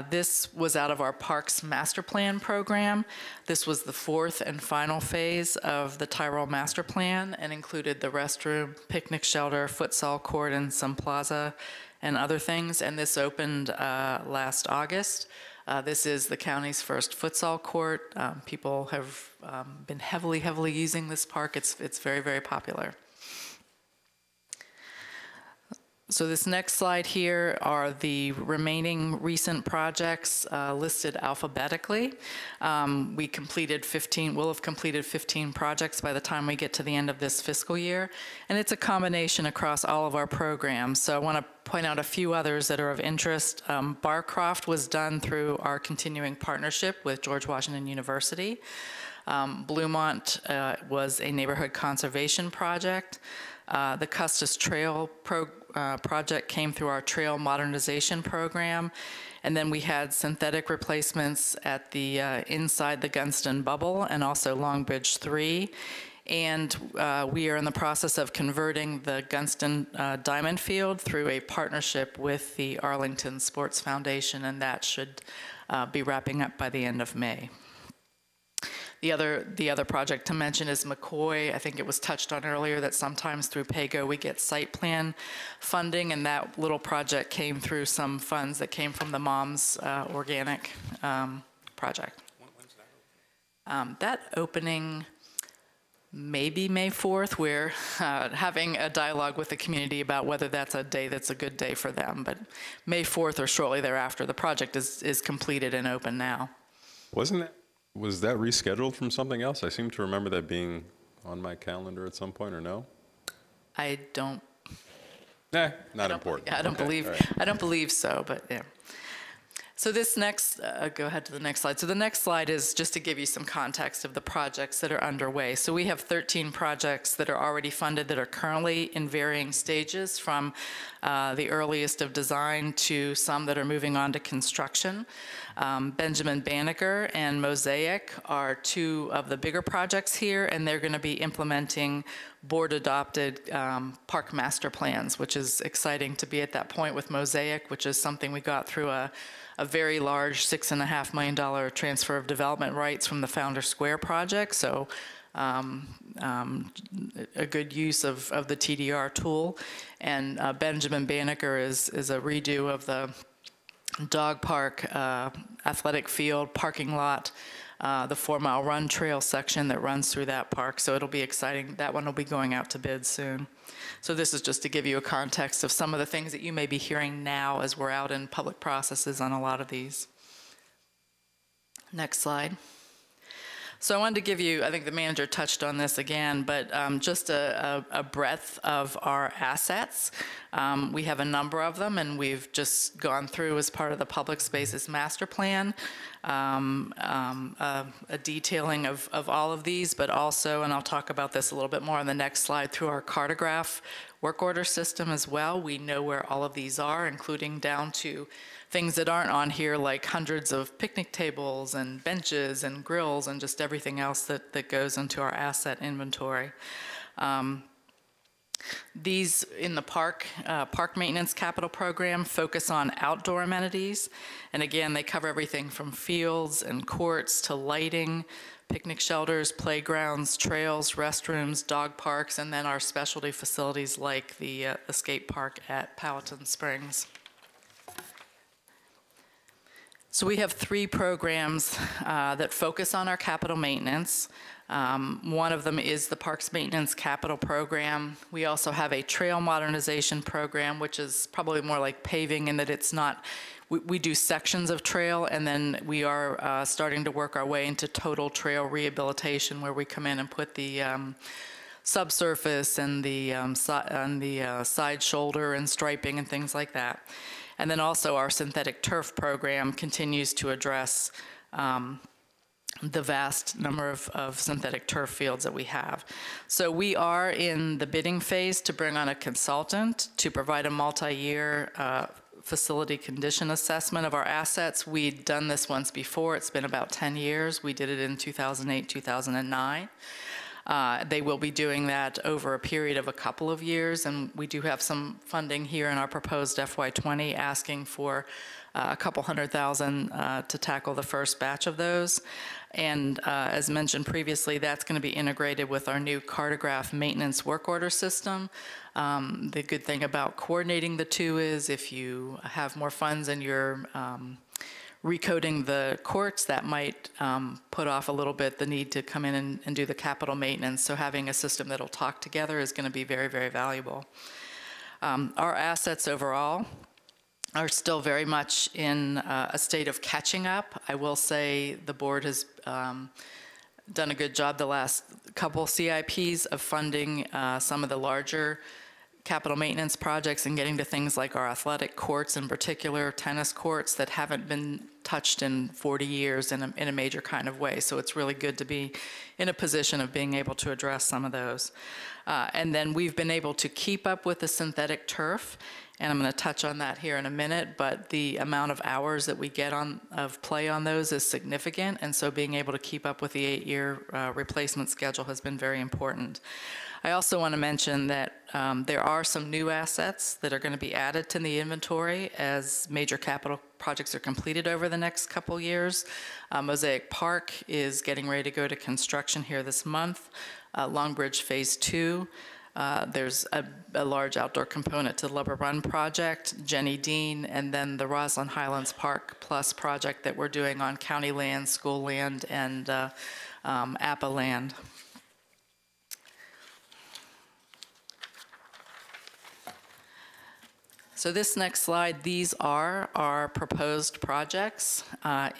K: This was out of our Parks Master Plan program. This was the 4th and final phase of the Tyrell Master Plan and included the restroom, picnic shelter, futsal court, and some plaza and other things. And this opened last August. This is the county's first futsal court. People have been heavily using this park. It's very, very popular. So this next slide here are the remaining recent projects listed alphabetically. We completed 15, we'll have completed 15 projects by the time we get to the end of this fiscal year. And it's a combination across all of our programs. So I want to point out a few others that are of interest. Barcroft was done through our continuing partnership with George Washington University. Bluemont was a neighborhood conservation project. The Custis Trail project came through our trail modernization program, and then we had synthetic replacements at the inside the Gunston Bubble and also Long Bridge 3. And we are in the process of converting the Gunston Diamond Field through a partnership with the Arlington Sports Foundation, and that should be wrapping up by the end of May. The other project to mention is McCoy. I think it was touched on earlier that sometimes through PAYGO we get site plan funding, and that little project came through some funds that came from the Moms Organic project.
D: When's that open?
K: That opening maybe May 4th. We're having a dialogue with the community about whether that's a day that's a good day for them, but May 4th or shortly thereafter. The project is completed and open now.
C: Was that rescheduled from something else? I seem to remember that being on my calendar at some point, or no?
K: I don't.
C: Not important.
K: I don't believe.
C: Right.
K: I don't believe so, but yeah. So this next, go ahead to the next slide. So the next slide is just to give you some context of the projects that are underway. So we have 13 projects that are already funded that are currently in varying stages, from the earliest of design to some that are moving on to construction. Benjamin Banneker and Mosaic are 2 of the bigger projects here, and they're going to be implementing board-adopted park master plans, which is exciting to be at that point with Mosaic, which is something we got through a very large $6.5 million transfer of development rights from the Founder Square project. So a good use of the TDR tool. And Benjamin Banneker is a redo of the dog park, athletic field, parking lot, the 4-mile run trail section that runs through that park. So it'll be exciting. That one will be going out to bid soon. So this is just to give you a context of some of the things that you may be hearing now as we're out in public processes on a lot of these. Next slide. So I wanted to give you, I think the manager touched on this again, but just a breadth of our assets. We have a number of them, and we've just gone through as part of the Public Spaces Master Plan, a detailing of all of these, but also, and I'll talk about this a little bit more on the next slide, through our cartograph work order system as well. We know where all of these are, including down to things that aren't on here, like hundreds of picnic tables and benches and grills and just everything else that goes into our asset inventory. These in the park maintenance capital program focus on outdoor amenities. And again, they cover everything from fields and courts to lighting, picnic shelters, playgrounds, trails, restrooms, dog parks, and then our specialty facilities like the skate park at Powhatan Springs. So we have 3 programs that focus on our capital maintenance. One of them is the Parks Maintenance Capital Program. We also have a trail modernization program, which is probably more like paving in that it's not, we do sections of trail, and then we are starting to work our way into total trail rehabilitation, where we come in and put the subsurface and the side shoulder and striping and things like that. And then also our synthetic turf program continues to address the vast number of synthetic turf fields that we have. So we are in the bidding phase to bring on a consultant to provide a multi-year facility condition assessment of our assets. We'd done this once before. It's been about 10 years. We did it in 2008, 2009. They will be doing that over a period of a couple of years, and we do have some funding here in our proposed FY20 asking for a couple $100,000 to tackle the first batch of those. And as mentioned previously, that's going to be integrated with our new cartograph maintenance work order system. The good thing about coordinating the two is if you have more funds and you're recoding the courts, that might put off a little bit the need to come in and do the capital maintenance. So having a system that'll talk together is going to be very, very valuable. Our assets overall are still very much in a state of catching up. I will say the board has done a good job the last couple CIPs of funding some of the larger capital maintenance projects and getting to things like our athletic courts, in particular tennis courts that haven't been touched in 40 years in a major kind of way. So it's really good to be in a position of being able to address some of those. And then we've been able to keep up with the synthetic turf, and I'm going to touch on that here in a minute, but the amount of hours that we get of play on those is significant, and so being able to keep up with the 8-year replacement schedule has been very important. I also want to mention that there are some new assets that are going to be added to the inventory as major capital projects are completed over the next couple years. Mosaic Park is getting ready to go to construction here this month. Longbridge Phase 2. There's a large outdoor component to the Lubber Run project, Jenny Dean, and then the Roslyn Highlands Park Plus project that we're doing on county land, school land, and APA land. So this next slide, these are our proposed projects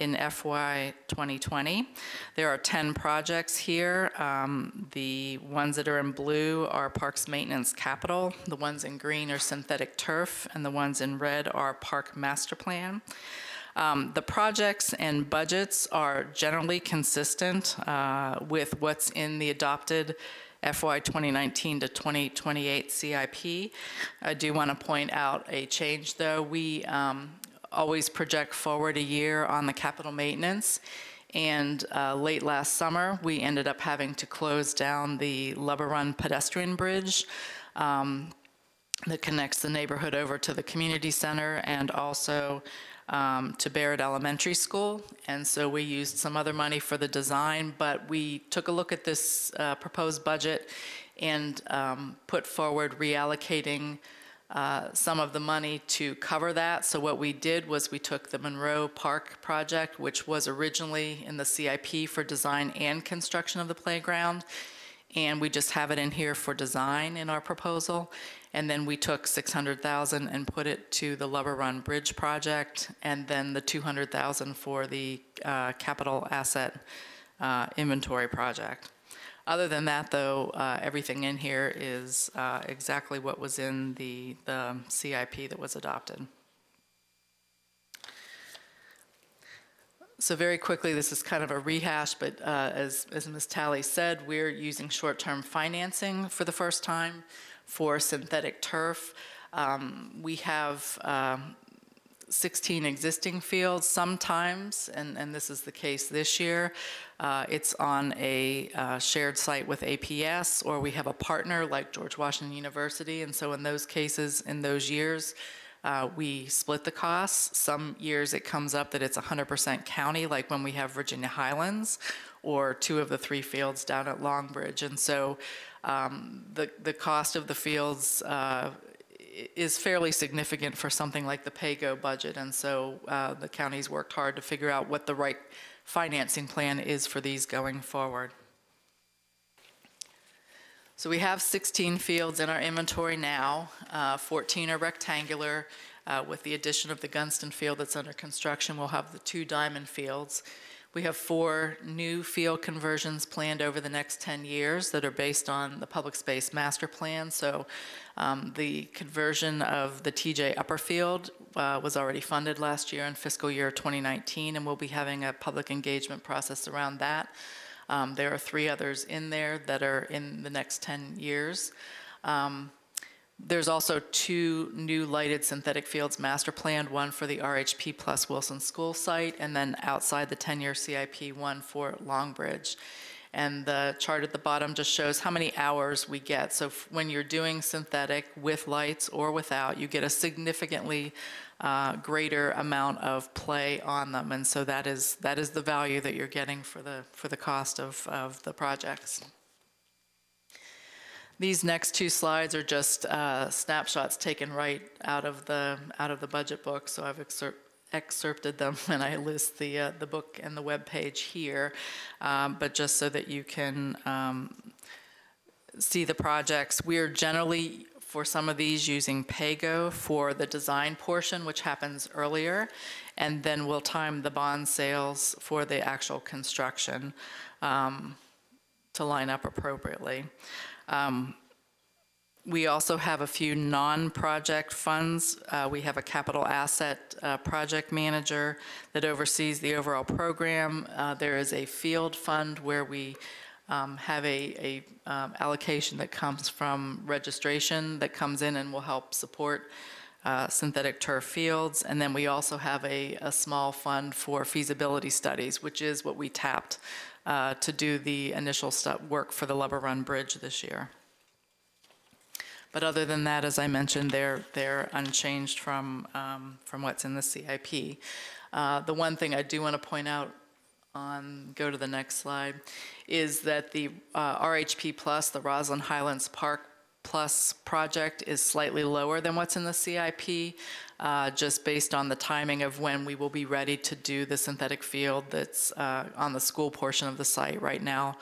K: in FY 2020. There are 10 projects here. The ones that are in blue are Parks Maintenance Capital. The ones in green are Synthetic Turf, and the ones in red are Park Master Plan. The projects and budgets are generally consistent with what's in the adopted FY 2019 to 2028 CIP. I do want to point out a change, though. We always project forward a year on the capital maintenance, and late last summer, we ended up having to close down the Lubber Run pedestrian bridge that connects the neighborhood over to the community center and also to Barrett Elementary School, and so we used some other money for the design, but we took a look at this proposed budget and put forward reallocating some of the money to cover that. So what we did was we took the Monroe Park project, which was originally in the CIP for design and construction of the playground, and we just have it in here for design in our proposal. And then we took $600,000 and put it to the Lubber Run Bridge project, and then the $200,000 for the capital asset inventory project. Other than that, though, everything in here is exactly what was in the CIP that was adopted. So very quickly, this is kind of a rehash, but as Ms. Talley said, we're using short-term financing for the first time for synthetic turf. We have 16 existing fields. Sometimes, and this is the case this year, it's on a shared site with APS, or we have a partner like George Washington University, and so in those cases, in those years, we split the costs. Some years it comes up that it's 100% county, like when we have Virginia Highlands, or 2 of the 3 fields down at Longbridge. And so the cost of the fields is fairly significant for something like the PAYG budget, and so the county's worked hard to figure out what the right financing plan is for these going forward. So we have 16 fields in our inventory now. 14 are rectangular. With the addition of the Gunston field that's under construction, we'll have the 2 diamond fields. We have 4 new field conversions planned over the next 10 years that are based on the public space master plan. So the conversion of the TJ Upper Field was already funded last year in fiscal year 2019, and we'll be having a public engagement process around that. There are 3 others in there that are in the next 10 years. There's also 2 new lighted synthetic fields master planned, one for the RHP plus Wilson School site, and then outside the 10-year CIP, one for Longbridge. And the chart at the bottom just shows how many hours we get. So when you're doing synthetic with lights or without, you get a significantly greater amount of play on them. And so that is the value that you're getting for the cost of the projects. These next 2 slides are just snapshots taken right out of the budget book. So I've excerpted them and I list the book and the web page here, but just so that you can see the projects. We are generally, for some of these, using PAYG for the design portion, which happens earlier, and then we'll time the bond sales for the actual construction to line up appropriately. We also have a few non-project funds. We have a capital asset project manager that oversees the overall program. There is a field fund where we have a allocation that comes from registration that comes in and will help support synthetic turf fields. And then we also have a small fund for feasibility studies, which is what we tapped to do the initial work for the Lubber Run Bridge this year. But other than that, as I mentioned, they're unchanged from what's in the CIP. The one thing I do want to point out go to the next slide, is that the RHP Plus, the Roslyn Highlands Park Plus project, is slightly lower than what's in the CIP, just based on the timing of when we will be ready to do the synthetic field that's on the school portion of the site. Right now,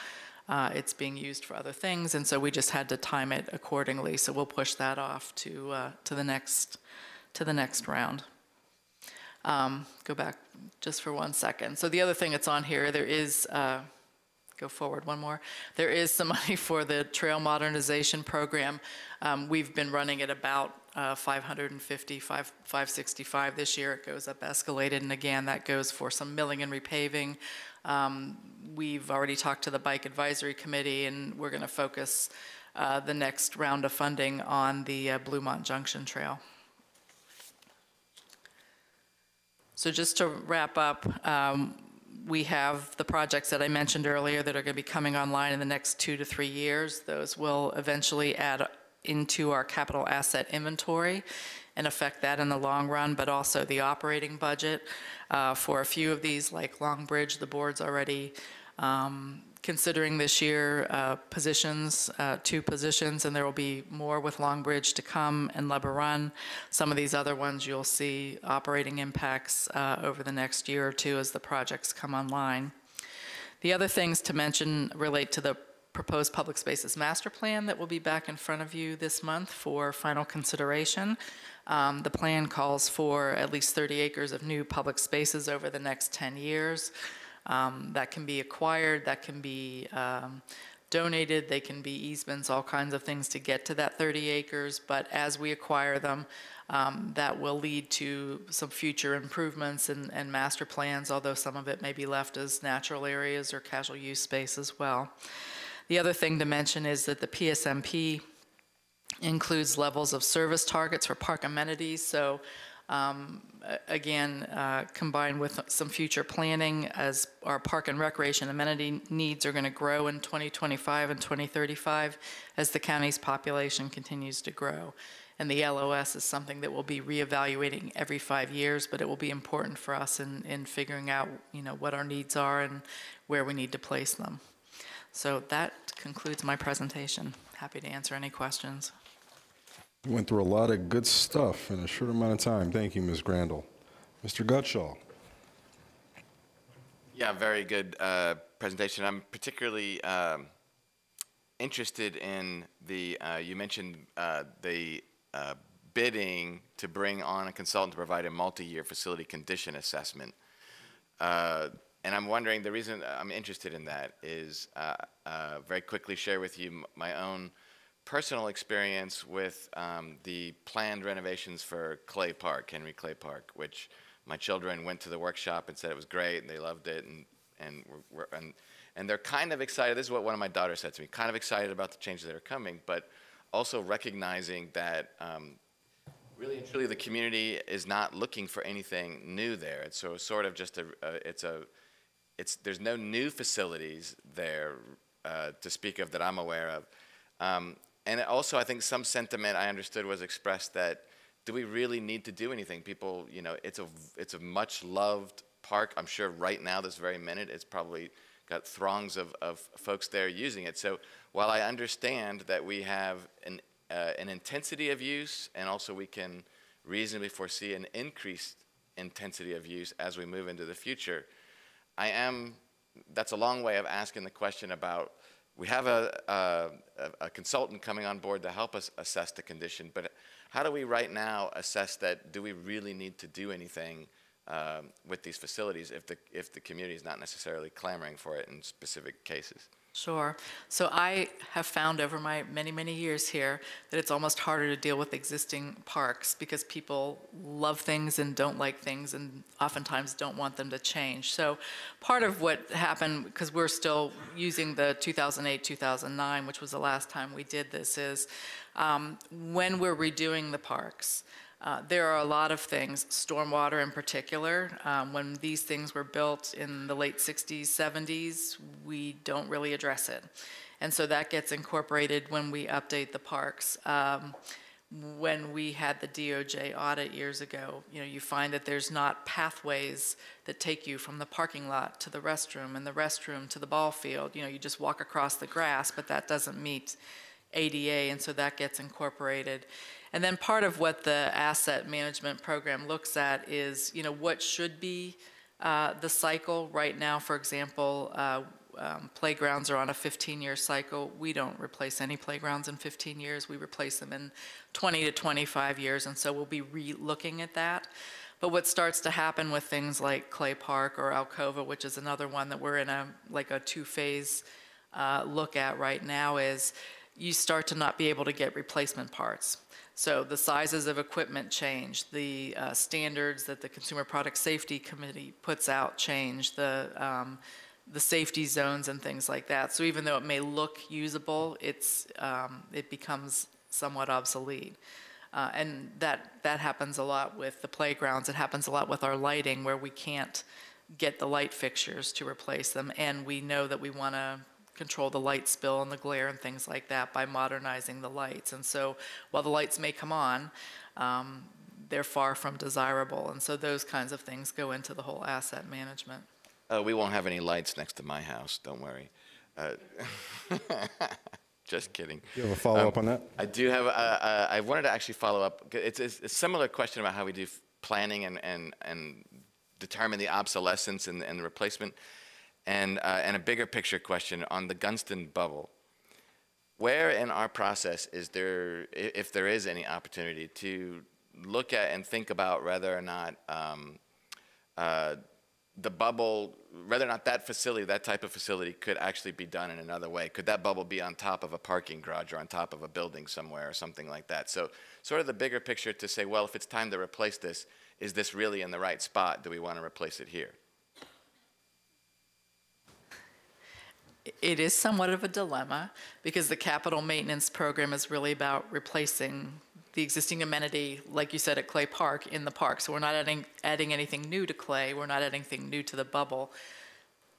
K: it's being used for other things, and so we just had to time it accordingly. So we'll push that off to the next round. Go back just for 1 second. So the other thing that's on here, there is, go forward one more. There is some money for the trail modernization program. We've been running at about 550, 565 this year. It goes up escalated, and again, that goes for some milling and repaving. We've already talked to the Bike Advisory Committee, and we're going to focus the next round of funding on the Bluemont Junction Trail. So just to wrap up, we have the projects that I mentioned earlier that are going to be coming online in the next 2 to 3 years. Those will eventually add into our capital asset inventory and affect that in the long run, but also the operating budget. For a few of these, like Longbridge, the board's already Considering this year positions, 2 positions, and there will be more with Longbridge to come and Leber Run. Some of these other ones you'll see operating impacts over the next year or 2 as the projects come online. The other things to mention relate to the proposed public spaces master plan that will be back in front of you this month for final consideration. The plan calls for at least 30 acres of new public spaces over the next 10 years. That can be acquired, that can be donated, they can be easements, all kinds of things to get to that 30 acres. But as we acquire them, that will lead to some future improvements and master plans, although some of it may be left as natural areas or casual use space as well. The other thing to mention is that the PSMP includes levels of service targets for park amenities. So again, combined with some future planning as our park and recreation amenity needs are going to grow in 2025 and 2035 as the county's population continues to grow. And the LOS is something that we'll be reevaluating every 5 years, but it will be important for us in figuring out, what our needs are and where we need to place them. So that concludes my presentation. Happy to answer any questions.
F: We went through a lot of good stuff in a short amount of time. Thank you, Ms. Grandal. Mr. Gutschall.
G: Yeah, very good presentation. I'm particularly interested in the, you mentioned the bidding to bring on a consultant to provide a multi-year facility condition assessment. And I'm wondering, the reason I'm interested in that is very quickly share with you my own personal experience with the planned renovations for Clay Park, Henry Clay Park, which my children went to the workshop and said it was great and they loved it, and they're kind of excited. This is what one of my daughters said to me, kind of excited about the changes that are coming, but also recognizing that really and truly the community is not looking for anything new there. It's sort of just there's no new facilities there to speak of that I'm aware of. And also, I think some sentiment I understood was expressed that, do we really need to do anything? People, it's a much loved park. I'm sure right now, this very minute, it's probably got throngs of folks there using it. So while I understand that we have an intensity of use, and also we can reasonably foresee an increased intensity of use as we move into the future, that's a long way of asking the question about, we have a consultant coming on board to help us assess the condition, but how do we right now assess that, do we really need to do anything with these facilities if the community is not necessarily clamoring for it in specific cases?
K: Sure. So I have found over my many, many years here that it's almost harder to deal with existing parks because people love things and don't like things and oftentimes don't want them to change. So part of what happened, because we're still using the 2008-2009, which was the last time we did this, is when we're redoing the parks, there are a lot of things, stormwater in particular. When these things were built in the late 60s, 70s, we don't really address it. And so that gets incorporated when we update the parks. When we had the DOJ audit years ago, you find that there's not pathways that take you from the parking lot to the restroom and the restroom to the ball field. You just walk across the grass, but that doesn't meet ADA, and so that gets incorporated. And then part of what the asset management program looks at is, what should be the cycle. Right now, for example, playgrounds are on a 15-year cycle. We don't replace any playgrounds in 15 years. We replace them in 20 to 25 years, and so we'll be re-looking at that. But what starts to happen with things like Clay Park or Alcova, which is another one that we're in a two-phase look at right now, is you start to not be able to get replacement parts. So the sizes of equipment change, the standards that the Consumer Product Safety Committee puts out change, the safety zones and things like that. So even though it may look usable, it becomes somewhat obsolete. And that happens a lot with the playgrounds. It happens a lot with our lighting, where we can't get the light fixtures to replace them. And we know that we want to control the light spill and the glare and things like that by modernizing the lights. And so while the lights may come on, they're far from desirable. And so those kinds of things go into the whole asset management.
G: We won't have any lights next to my house, don't worry. Just kidding.
F: You have a follow-up on that?
G: I do have, I wanted to actually follow up. It's a similar question about how we do planning and determine the obsolescence and the replacement, and a bigger picture question on the Gunston bubble. Where in our process is there, if there is any opportunity, to look at and think about whether or not the bubble, whether or not that facility, that type of facility, could actually be done in another way? Could that bubble be on top of a parking garage or on top of a building somewhere or something like that? So sort of the bigger picture to say, well, if it's time to replace this, is this really in the right spot? Do we want to replace it here?
K: It is somewhat of a dilemma because the capital maintenance program is really about replacing the existing amenity, like you said, at Clay Park, in the park. So we're not adding anything new to Clay. We're not adding anything new to the bubble.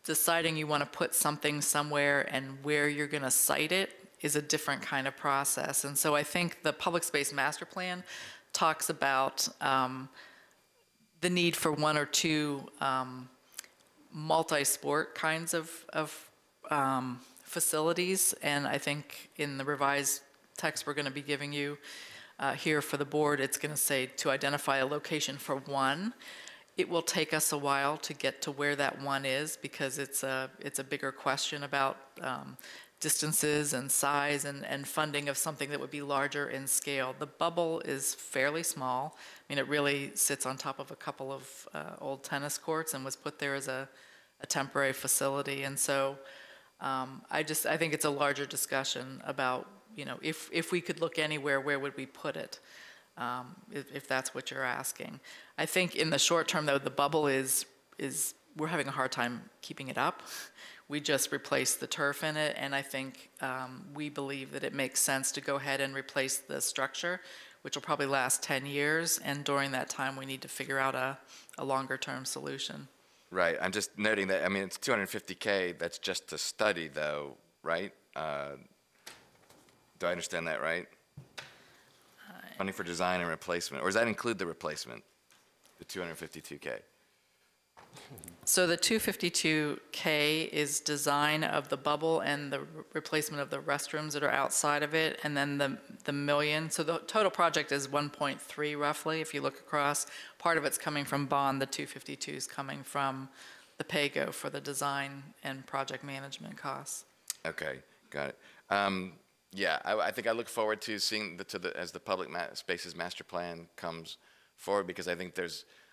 K: Deciding you want to put something somewhere and where you're going to site it is a different kind of process. And so I think the public space master plan talks about the need for one or two multi-sport kinds of facilities. And I think in the revised text we're going to be giving you here for the board, it's going to say to identify a location for one. It will take us a while to get to where that one is because it's a bigger question about distances and size and funding of something that would be larger in scale. The bubble is fairly small. I mean, it really sits on top of a couple of old tennis courts and was put there as a temporary facility. And so I think it's a larger discussion about, you know, if we could look anywhere, where would we put it? If that's what you're asking. I think in the short term, though, the bubble is we're having a hard time keeping it up. We just replaced the turf in it, and I think we believe that it makes sense to go ahead and replace the structure, which will probably last 10 years, and during that time, we need to figure out a longer-term solution.
G: Right. I'm just noting that, I mean, it's $250K. That's just to study, though, right? Do I understand that right? Funding for design and replacement, or does that include the replacement, the $252K?
K: So the $252K is design of the bubble and the replacement of the restrooms that are outside of it, and then the million. So the total project is 1.3 roughly. If you look across, part of it's coming from bond. The 252 is coming from the PAYG for the design and project management costs.
G: Okay, got it. Yeah, I think I look forward to seeing as the public spaces master plan comes forward, because I think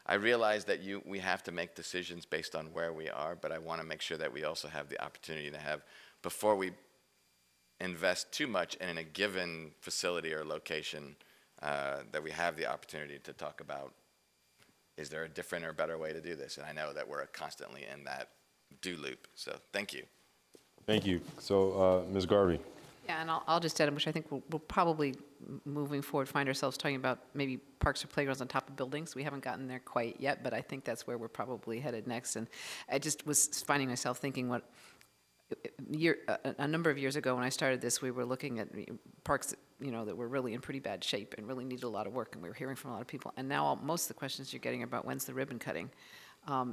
G: I realize that we have to make decisions based on where we are, but I want to make sure that we also have the opportunity to have, before we invest too much in a given facility or location, that we have the opportunity to talk about, is there a different or better way to do this? And I know that we're constantly in that do loop, so thank you.
C: Thank you. So, Ms. Garvey.
A: Yeah, and I'll just add, which I think we'll probably, moving forward, find ourselves talking about maybe parks or playgrounds on top of buildings. We haven't gotten there quite yet, but I think that's where we're probably headed next. And I just was finding myself thinking a number of years ago when I started this, we were looking at parks, you know, that were really in pretty bad shape and really needed a lot of work, and we were hearing from a lot of people. And now most of the questions you're getting are about when's the ribbon cutting.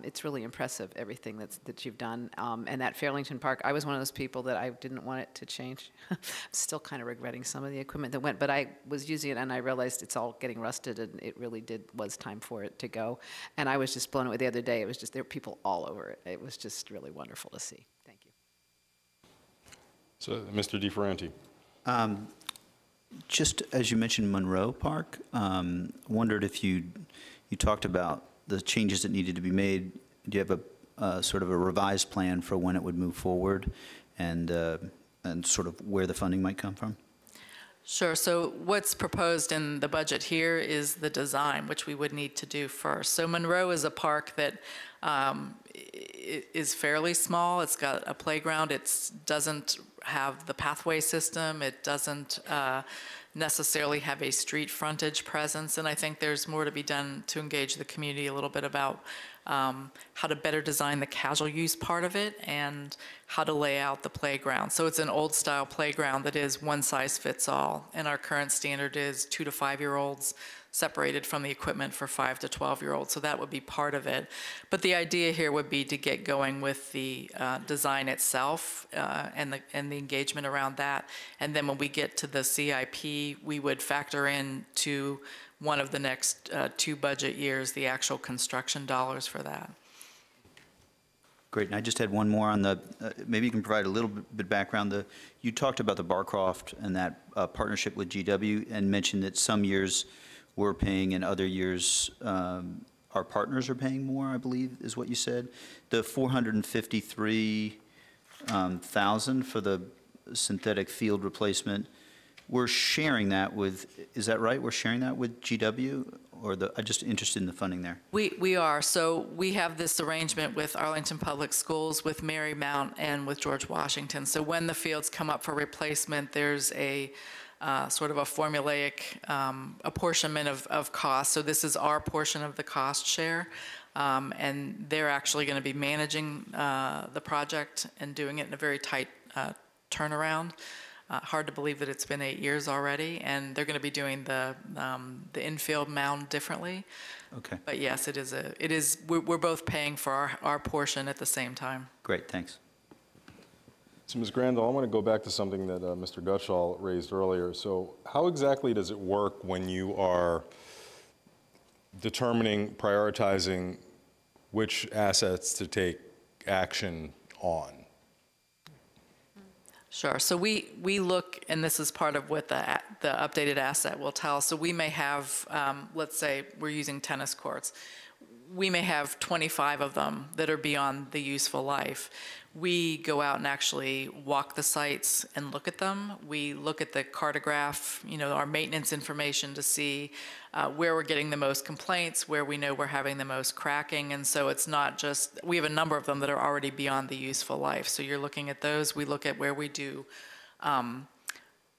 A: It's really impressive, everything that you've done. And that Fairlington Park, I was one of those people that I didn't want it to change. I'm still kind of regretting some of the equipment that went, but I was using it and I realized it's all getting rusted, and it really was time for it to go. And I was just blown away the other day. It was just, there were people all over it. It was just really wonderful to see. Thank you.
C: So, Mr. DeFerranti.
H: Just as you mentioned Monroe Park, wondered if you talked about the changes that needed to be made. Do you have a sort of a revised plan for when it would move forward, and sort of where the funding might come from?
K: Sure. So what's proposed in the budget here is the design, which we would need to do first. So Monroe is a park that is fairly small. It's got a playground. It doesn't have the pathway system. It doesn't necessarily have a street frontage presence, and I think there's more to be done to engage the community a little bit about how to better design the casual use part of it and how to lay out the playground. So it's an old style playground that is one size fits all, and our current standard is 2 to 5 year olds separated from the equipment for 5 to 12-year-olds, so that would be part of it. But the idea here would be to get going with the design itself and the engagement around that, and then when we get to the CIP, we would factor in to one of the next 2 budget years the actual construction dollars for that.
H: Great, and I just had one more on the, maybe you can provide a little bit background. You talked about the Barcroft and that partnership with GW and mentioned that some years we're paying and other years our partners are paying more, I believe is what you said. The $453,000 for the synthetic field replacement, we're sharing that with, is that right? We're sharing that with GW? Or I'm just interested in the funding there.
K: We are. So we have this arrangement with Arlington Public Schools, with Marymount, and with George Washington. So when the fields come up for replacement, there's a sort of a formulaic apportionment of cost. So this is our portion of the cost share. And they're actually going to be managing the project and doing it in a very tight turnaround. Hard to believe that it's been 8 years already, and they're going to be doing the infield mound differently.
H: Okay.
K: But yes, it is. We're both paying for our portion at the same time.
H: Great, thanks.
C: So, Ms. Grandal, I want to go back to something that Mr. Gutschall raised earlier. So, how exactly does it work when you are determining, prioritizing which assets to take action on?
K: Sure. So we look, and this is part of what the updated asset will tell. So we may have, let's say we're using tennis courts. We may have 25 of them that are beyond the useful life. We go out and actually walk the sites and look at them. We look at the cartograph, our maintenance information to see where we're getting the most complaints, where we know we're having the most cracking. And so it's not just, we have a number of them that are already beyond the useful life. So you're looking at those. We look at where we do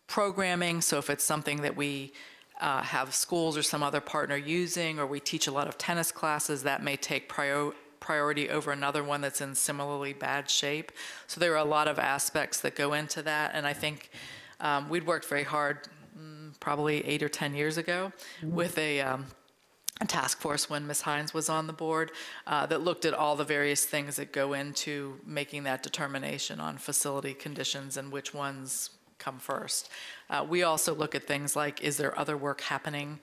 K: programming. So if it's something that we have schools or some other partner using, or we teach a lot of tennis classes, that may take priority over another one that's in similarly bad shape. So there are a lot of aspects that go into that, and I think we'd worked very hard probably 8 or 10 years ago with a task force when Ms. Hines was on the board that looked at all the various things that go into making that determination on facility conditions and which ones come first. We also look at things like, is there other work happening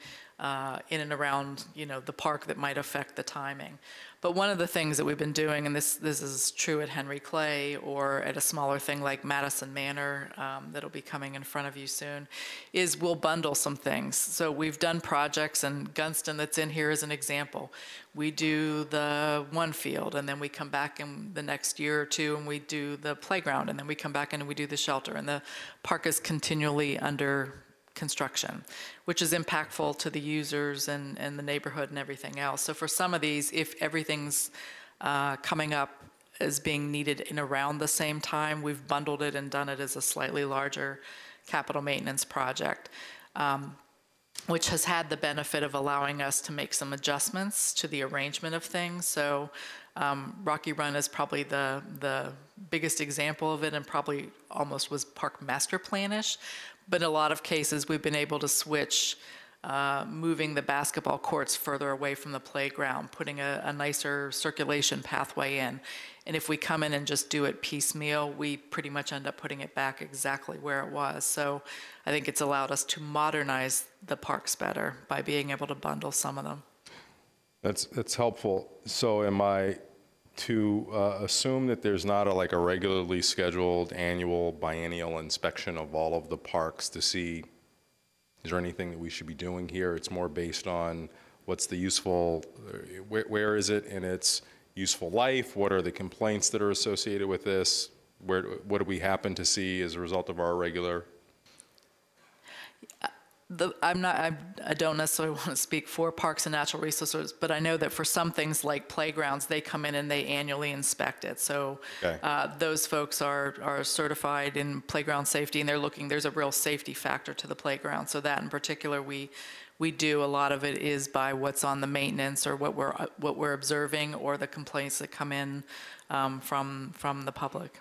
K: in and around, the park that might affect the timing? But one of the things that we've been doing, and this is true at Henry Clay or at a smaller thing like Madison Manor that'll be coming in front of you soon, is we'll bundle some things. So we've done projects, and Gunston that's in here is an example. We do the one field, and then we come back in the next year or two and we do the playground, and then we come back and we do the shelter, and the park is continually under construction, which is impactful to the users and the neighborhood and everything else. So for some of these, if everything's coming up as being needed in around the same time, we've bundled it and done it as a slightly larger capital maintenance project, which has had the benefit of allowing us to make some adjustments to the arrangement of things. So Rocky Run is probably the biggest example of it, and probably almost was park master plan-ish. But in a lot of cases, we've been able to switch, moving the basketball courts further away from the playground, putting a nicer circulation pathway in. And if we come in and just do it piecemeal, we pretty much end up putting it back exactly where it was. So I think it's allowed us to modernize the parks better by being able to bundle some of them.
C: That's helpful. So am I to assume that there's not a regularly scheduled annual biennial inspection of all of the parks to see, is there anything that we should be doing here? It's more based on what's the useful, where is it in its useful life? What are the complaints that are associated with this? What do we happen to see as a result of our regular?
K: I don't necessarily want to speak for Parks and Natural Resources, but I know that for some things like playgrounds, they come in and they annually inspect it. So
C: Okay.
K: those folks are certified in playground safety, and there's a real safety factor to the playground. So that in particular, we do. A lot of it is by what's on the maintenance or what we're observing or the complaints that come in from the public.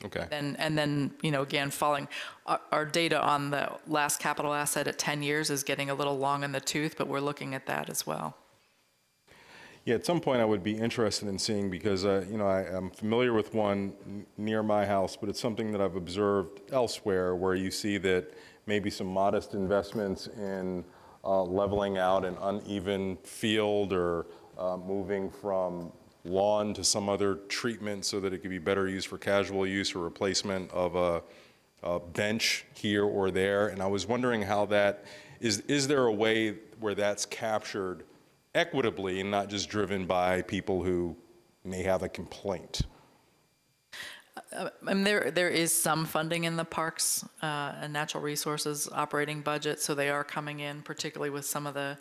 C: Okay.
K: And then, you know, again, following our data on the last capital asset at 10 years is getting a little long in the tooth, but we're looking at that as well.
F: Yeah, at some point I would be interested in seeing, because, you know, I'm familiar with one near my house, but it's something that I've observed elsewhere where you see that maybe some modest investments in leveling out an uneven field or moving from lawn to some other treatment so that it could be better used for casual use or replacement of a bench here or there. And I was wondering how that, is there a way where that's captured equitably and not just driven by people who may have a complaint?
K: And there is some funding in the Parks and Natural Resources operating budget, so they are coming in, particularly with some of the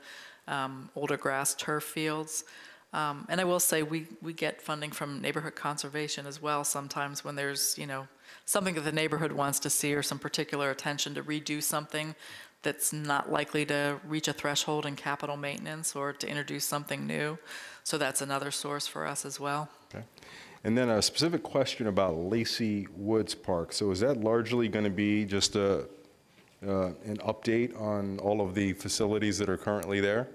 K: older grass turf fields. And I will say we get funding from neighborhood conservation as well sometimes when there's, you know, something that the neighborhood wants to see or some particular attention to redo something that's not likely to reach a threshold in capital maintenance or to introduce something new. So that's another source for us as well.
F: Okay. And then a specific question about Lacey Woods Park. So is that largely going to be just an update on all of the facilities that are currently there?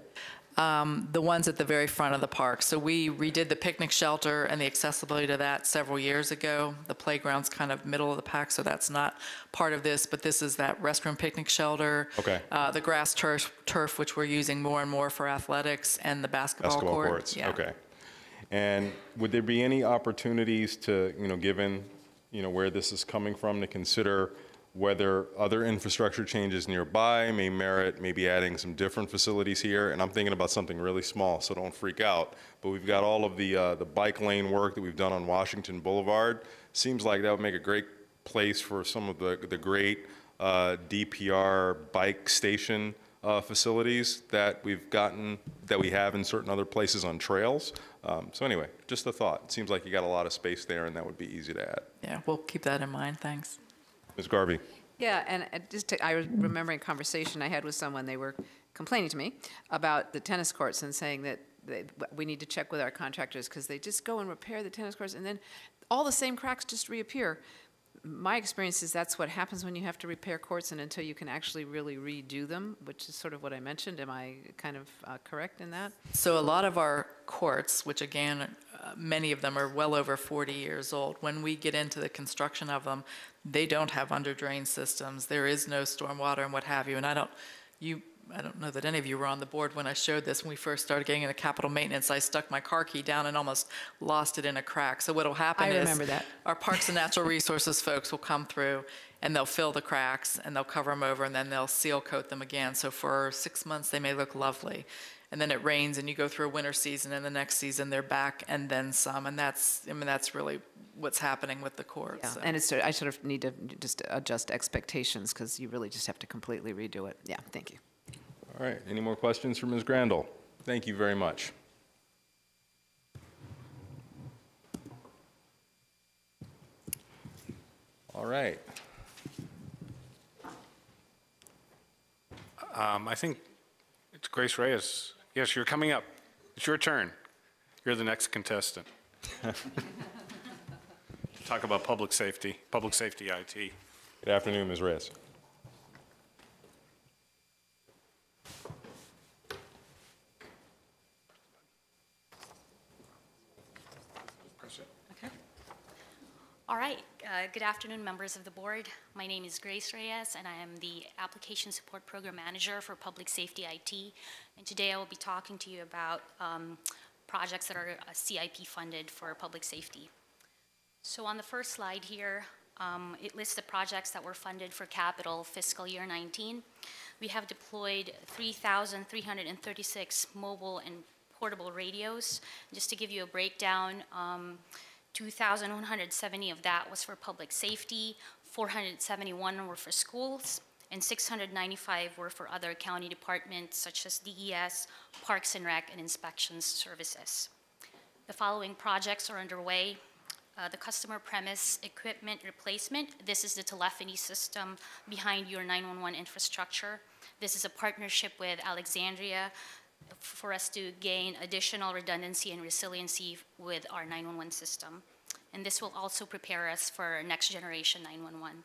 K: The ones at the very front of the park. So we redid the picnic shelter and the accessibility to that several years ago. The playground's kind of middle of the pack, so that's not part of this, but this is that restroom picnic shelter.
C: Okay.
K: The grass turf, which we're using more and more for athletics, and the basketball court.
C: Courts,
K: Yeah.
C: okay.
F: And would there be any opportunities to, you know, given, you know, where this is coming from, to consider whether other infrastructure changes nearby may merit maybe adding some different facilities here? And I'm thinking about something really small, so don't freak out. But we've got all of the bike lane work that we've done on Washington Boulevard. Seems like that would make a great place for some of the great DPR bike station facilities that we have in certain other places on trails. So anyway, just a thought. It seems like you got a lot of space there, and that would be easy to add.
K: Yeah, we'll keep that in mind. Thanks.
F: Ms. Garvey.
A: Yeah, and I was remembering a conversation I had with someone. They were complaining to me about the tennis courts and saying that we need to check with our contractors because they just go and repair the tennis courts and then all the same cracks just reappear. My experience is that's what happens when you have to repair courts, and until you can actually really redo them, which is sort of what I mentioned. Am I kind of correct in that?
K: So a lot of our courts, which again, many of them are well over 40 years old, when we get into the construction of them, they don't have under drain systems. There is no stormwater and what have you. And I don't know that any of you were on the board when I showed this. When we first started getting into capital maintenance, I stuck my car key down and almost lost it in a crack. So what'll happen is
A: remember that.
K: Our Parks and Natural Resources folks will come through and they'll fill the cracks and they'll cover them over and then they'll seal coat them again. So for 6 months, they may look lovely. And then it rains and you go through a winter season and the next season they're back and then some. And that's really what's happening with the courts.
A: Yeah,
K: so.
A: and I sort of need to just adjust expectations because you really just have to completely redo it. Yeah, thank you.
C: All right, any more questions for Ms. Grandel? Thank you very much. All right.
D: I think it's Grace Reyes. Yes, you're coming up. It's your turn. You're the next contestant. Talk about public safety IT.
C: Good afternoon, Ms. Reyes.
L: All right. Good afternoon, members of the board. My name is Grace Reyes, and I am the Application Support Program Manager for Public Safety IT. And today I will be talking to you about projects that are CIP funded for public safety. So on the first slide here, it lists the projects that were funded for capital fiscal year 19. We have deployed 3,336 mobile and portable radios. Just to give you a breakdown, 2,170 of that was for public safety, 471 were for schools, and 695 were for other county departments such as DES, Parks and Rec, and Inspections Services. The following projects are underway. The customer premise equipment replacement. This is the telephony system behind your 911 infrastructure. This is a partnership with Alexandria for us to gain additional redundancy and resiliency with our 911 system. And this will also prepare us for next generation 911.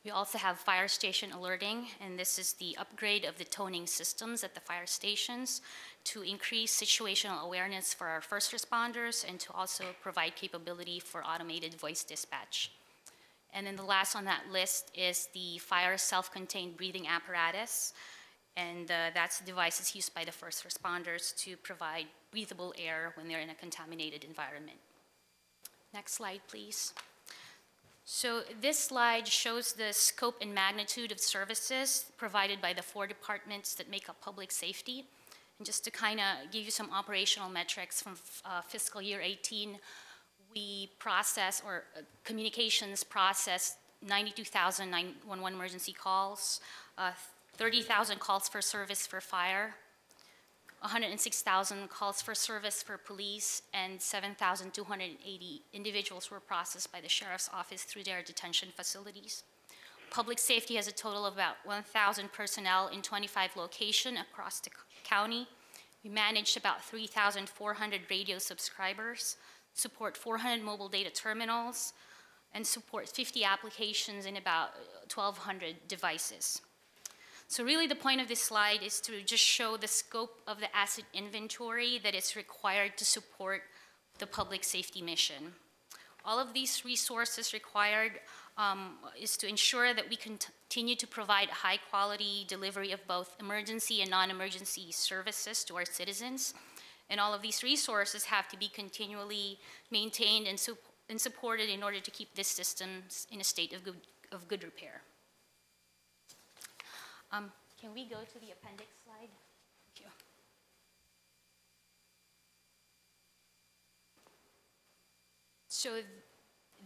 L: We also have fire station alerting, and this is the upgrade of the toning systems at the fire stations to increase situational awareness for our first responders and to also provide capability for automated voice dispatch. And then the last on that list is the fire self-contained breathing apparatus, and that's devices used by the first responders to provide breathable air when they're in a contaminated environment. Next slide, please. So this slide shows the scope and magnitude of services provided by the 4 departments that make up public safety. And just to kind of give you some operational metrics from fiscal year 18, we process, or communications processed 92,000 911 emergency calls, 30,000 calls for service for fire, 106,000 calls for service for police, and 7,280 individuals were processed by the Sheriff's Office through their detention facilities. Public safety has a total of about 1,000 personnel in 25 locations across the county. We managed about 3,400 radio subscribers, support 400 mobile data terminals, and support 50 applications in about 1,200 devices. So really the point of this slide is to just show the scope of the asset inventory that is required to support the public safety mission. All of these resources required is to ensure that we continue to provide high quality delivery of both emergency and non-emergency services to our citizens. And all of these resources have to be continually maintained and supported in order to keep these systems in a state of good repair. Can we go to the appendix slide? Thank you. So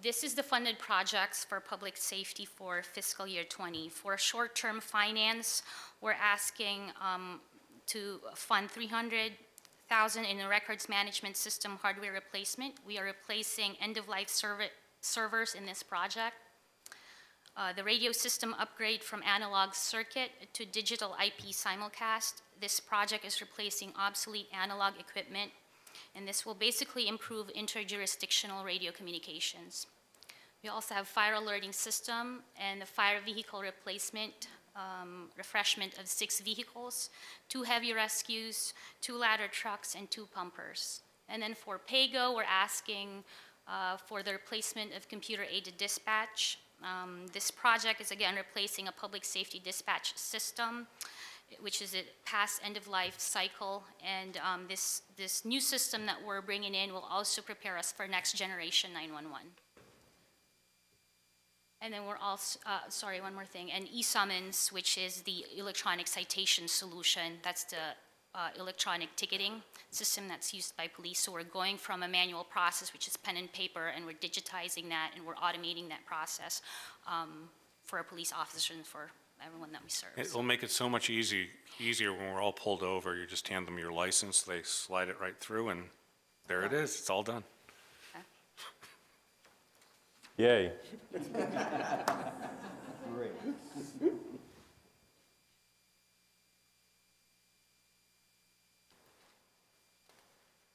L: this is the funded projects for public safety for fiscal year 20. For short-term finance, we're asking to fund $300,000 in the records management system hardware replacement. We are replacing end-of-life servers in this project. The radio system upgrade from analog circuit to digital IP simulcast. This project is replacing obsolete analog equipment, and this will basically improve interjurisdictional radio communications. We also have fire alerting system and the fire vehicle replacement, refreshment of 6 vehicles, 2 heavy rescues, 2 ladder trucks, and 2 pumpers. And then for PAYG, we're asking for the replacement of computer-aided dispatch. This project is again replacing a public safety dispatch system, which is a past end-of-life cycle, and this new system that we're bringing in will also prepare us for next generation 911. And then we're also, sorry, one more thing, and eSummons, which is the electronic citation solution. That's the electronic ticketing system that's used by police. So we're going from a manual process, which is pen and paper, and we're digitizing that, and we're automating that process for our police officers and for everyone that we serve.
D: It'll make it so much easier when we're all pulled over. You just hand them your license, they slide it right through, and there it is. It's all done.
F: Yay.
B: Great.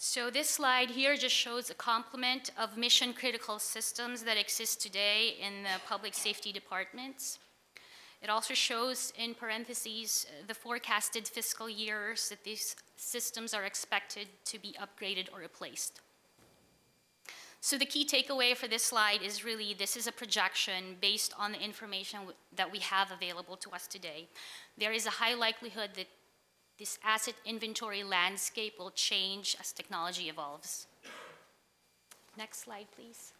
L: So this slide here just shows a complement of mission-critical systems that exist today in the public safety departments. It also shows in parentheses the forecasted fiscal years that these systems are expected to be upgraded or replaced. So the key takeaway for this slide is really this is a projection based on the information that we have available to us today. There is a high likelihood that this asset inventory landscape will change as technology evolves. Next slide, please.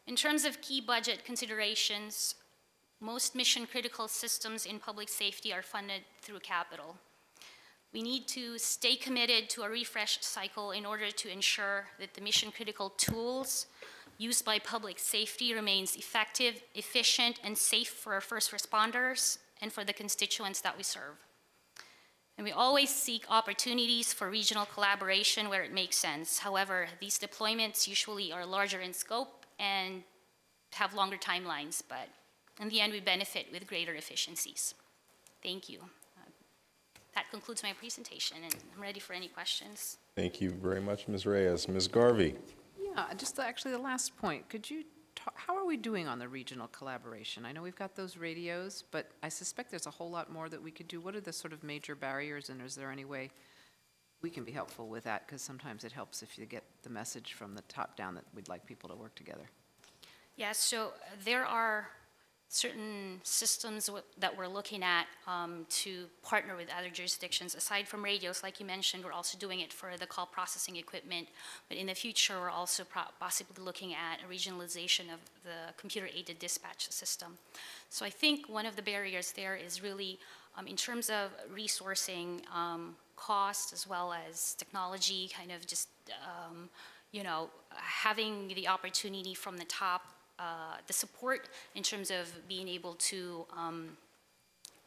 L: In terms of key budget considerations, most mission-critical systems in public safety are funded through capital. We need to stay committed to a refresh cycle in order to ensure that the mission-critical tools used by public safety remains effective, efficient, and safe for our first responders and for the constituents that we serve. And we always seek opportunities for regional collaboration where it makes sense. However, these deployments usually are larger in scope and have longer timelines, but in the end, we benefit with greater efficiencies. Thank you. That concludes my presentation, and I'm ready for any questions.
F: Thank you very much, Ms. Reyes. Ms. Garvey.
A: Yeah, just actually the last point. Could you talk, how are we doing on the regional collaboration? I know we've got those radios, but I suspect there's a whole lot more that we could do. What are the sort of major barriers, and is there any way we can be helpful with that? Because sometimes it helps if you get the message from the top down that we'd like people to work together.
L: Yeah, so there are certain systems that we're looking at to partner with other jurisdictions. Aside from radios, like you mentioned, we're also doing it for the call processing equipment. But in the future, we're also possibly looking at a regionalization of the computer-aided dispatch system. So I think one of the barriers there is really in terms of resourcing cost as well as technology, kind of just, you know, having the opportunity from the top, the support in terms of being able to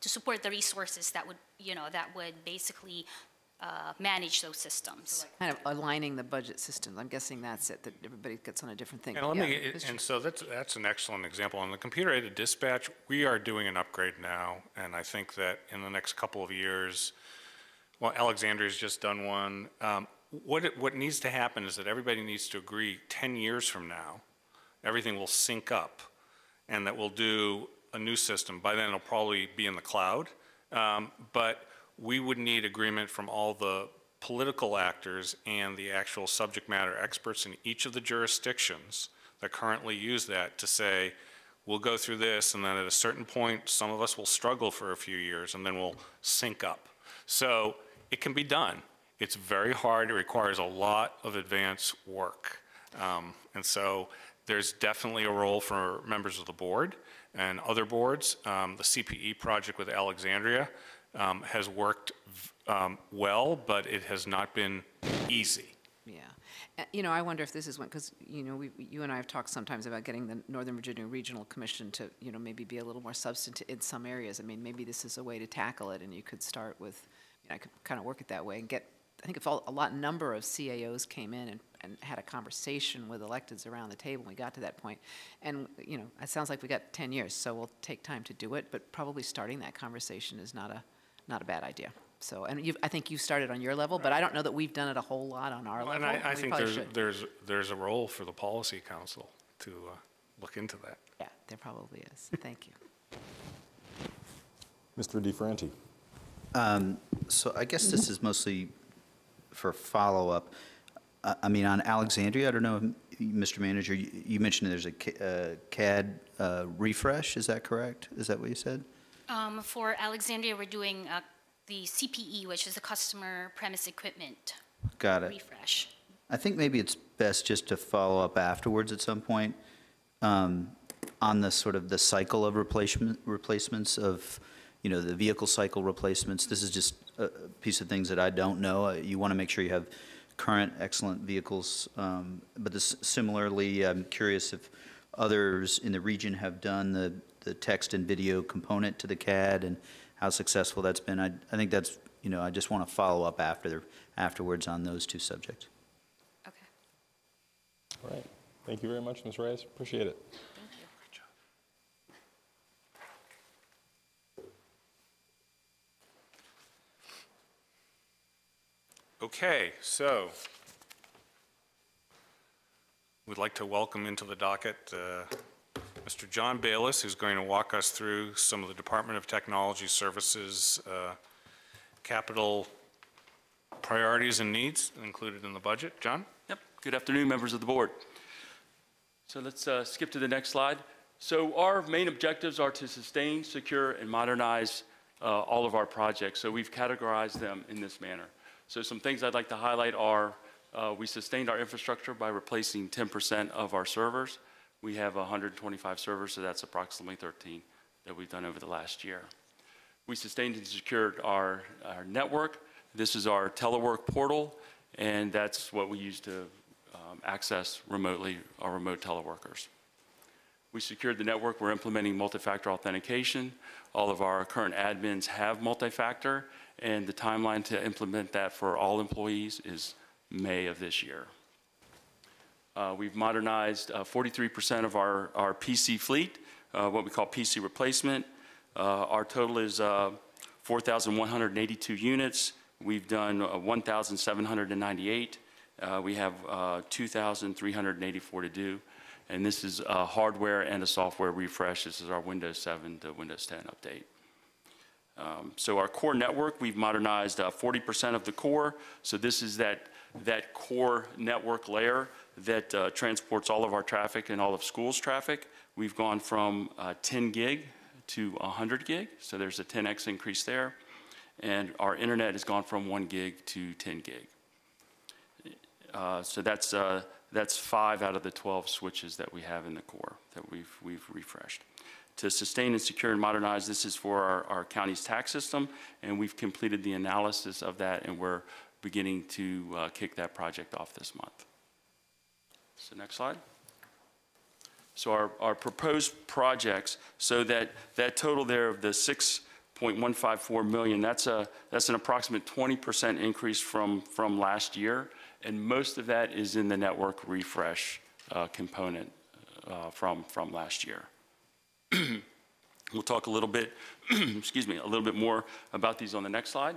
L: support the resources that would, you know, that would basically manage those systems.
A: So like kind of aligning the budget systems. I'm guessing that's it, that everybody gets on a different thing.
D: And, and so that's an excellent example. On the computer-aided dispatch, we are doing an upgrade now, and I think that in the next couple of years, well, Alexandria's just done one. What needs to happen is that everybody needs to agree 10 years from now, everything will sync up, and that we'll do a new system. By then, it'll probably be in the cloud, but we would need agreement from all the political actors and the actual subject matter experts in each of the jurisdictions that currently use that to say, we'll go through this, and then at a certain point, some of us will struggle for a few years, and then we'll sync up. So it can be done. It's very hard. It requires a lot of advanced work. And so there's definitely a role for members of the board and other boards. The CPE project with Alexandria has worked well, but it has not been easy.
A: Yeah. You know, I wonder if this is one, because, you know, you and I have talked sometimes about getting the Northern Virginia Regional Commission to, you know, maybe be a little more substantive in some areas. I mean, maybe this is a way to tackle it, and you could start with, you know, I could kind of work it that way and get, I think if a number of CAOs came in and had a conversation with electeds around the table, we got to that point. And, you know, it sounds like we got 10 years, so we'll take time to do it, but probably starting that conversation is not a bad idea. So, and I think you started on your level, but I don't know that we've done it a whole lot on our level.
D: And I think there's a role for the Policy Council to look into that.
A: Yeah, there probably is. Thank you.
F: Mr. DeFranti.
H: So I guess this is mostly for follow-up. I mean, on Alexandria, I don't know, Mr. Manager, you mentioned there's a CAD refresh. Is that correct? Is that what you said?
L: For Alexandria, we're doing the CPE, which is the customer premise equipment.
H: Got it.
L: Refresh.
H: I think maybe it's best just to follow up afterwards at some point on the sort of the cycle of replacements of, you know, the vehicle cycle replacements. This is just a piece of things that I don't know. You want to make sure you have current excellent vehicles, but similarly, I'm curious if others in the region have done the text and video component to the CAD and how successful that's been. I think that's, you know, I just want to follow up afterwards on those two subjects.
L: Okay.
F: All right. Thank you very much, Ms. Reyes. Appreciate it.
L: Thank you.
D: Good job. Okay, so we'd like to welcome into the docket Mr. John Bayless, who's going to walk us through some of the Department of Technology Services capital priorities and needs included in the budget. John?
M: Yep. Good afternoon, members of the board. So let's skip to the next slide. So our main objectives are to sustain, secure, and modernize all of our projects. So we've categorized them in this manner. So some things I'd like to highlight are we sustained our infrastructure by replacing 10% of our servers. We have 125 servers, so that's approximately 13 that we've done over the last year. We sustained and secured our network. This is our telework portal, and that's what we use to access remotely our remote teleworkers. We secured the network. We're implementing multi-factor authentication. All of our current admins have multi-factor, and the timeline to implement that for all employees is May of this year. We've modernized 43% of our PC fleet, what we call PC replacement. Our total is 4,182 units. We've done 1,798. We have 2,384 to do. And this is a hardware and a software refresh. This is our Windows 7 to Windows 10 update. So our core network, we've modernized 40% of the core. So this is that core network layer that transports all of our traffic and all of schools' traffic. We've gone from 10 gig to 100 gig. So there's a 10x increase there. And our internet has gone from 1 gig to 10 gig. So that's 5 out of the 12 switches that we have in the core that we've refreshed. To sustain and secure and modernize, this is for our county's tax system, and we've completed the analysis of that, and we're beginning to kick that project off this month. So next slide. So our proposed projects, so that total there of the $6.154 million, that's an approximate 20% increase from last year. And most of that is in the network refresh component from last year. We'll talk a little bit, excuse me, a little bit more about these on the next slide.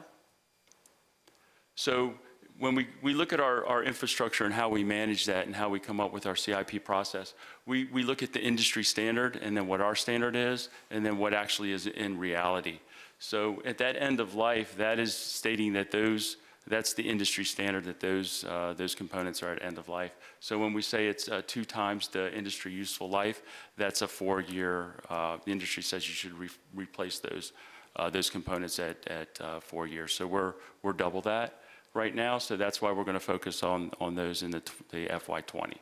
M: So when we look at our infrastructure and how we manage that and how we come up with our CIP process, we look at the industry standard and then what our standard is and then what actually is in reality. So at that end of life, that is stating that that's the industry standard, that those components are at end of life. So when we say it's 2 times the industry useful life, that's a 4-year. The industry says you should replace those components at 4 years. So we're double that right now. So that's why we're going to focus on those in the FY20.